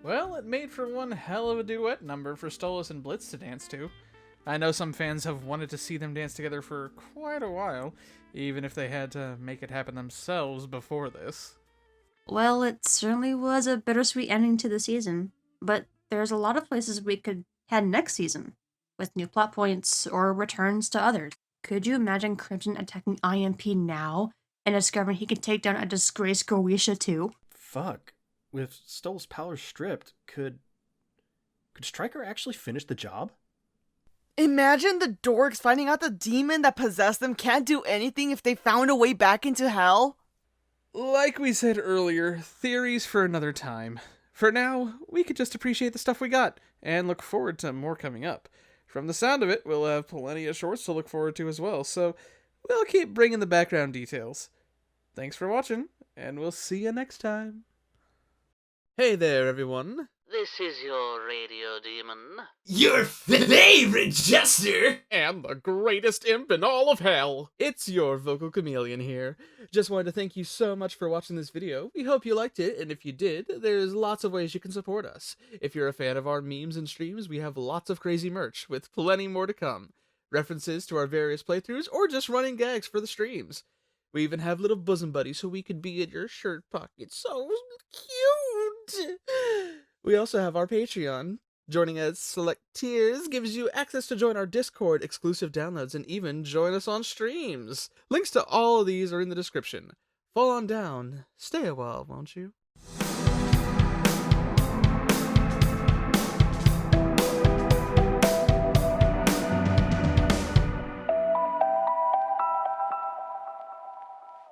Well, it made for one hell of a duet number for Stolas and Blitz to dance to. I know some fans have wanted to see them dance together for quite a while, even if they had to make it happen themselves before this. Well, it certainly was a bittersweet ending to the season, but there's a lot of places we could head next season, with new plot points or returns to others. Could you imagine Crimson attacking IMP now and discovering he can take down a disgraced Goetia too? Fuck. With Stolas' powers stripped, could Stryker actually finish the job? Imagine the dorks finding out the demon that possessed them can't do anything if they found a way back into hell. Like we said earlier, theories for another time. For now, we could just appreciate the stuff we got, and look forward to more coming up. From the sound of it, we'll have plenty of shorts to look forward to as well, so we'll keep bringing the background details. Thanks for watching, and we'll see you next time. Hey there, everyone. This is your radio demon. Your favorite jester! And the greatest imp in all of hell. It's your vocal chameleon here. Just wanted to thank you so much for watching this video. We hope you liked it, and if you did, there's lots of ways you can support us. If you're a fan of our memes and streams, we have lots of crazy merch, with plenty more to come. References to our various playthroughs, or just running gags for the streams. We even have little bosom buddies so we could be in your shirt pocket. So cute! We also have our Patreon. Joining at select tiers gives you access to join our Discord, exclusive downloads, and even join us on streams. Links to all of these are in the description. Fall on down. Stay a while, won't you?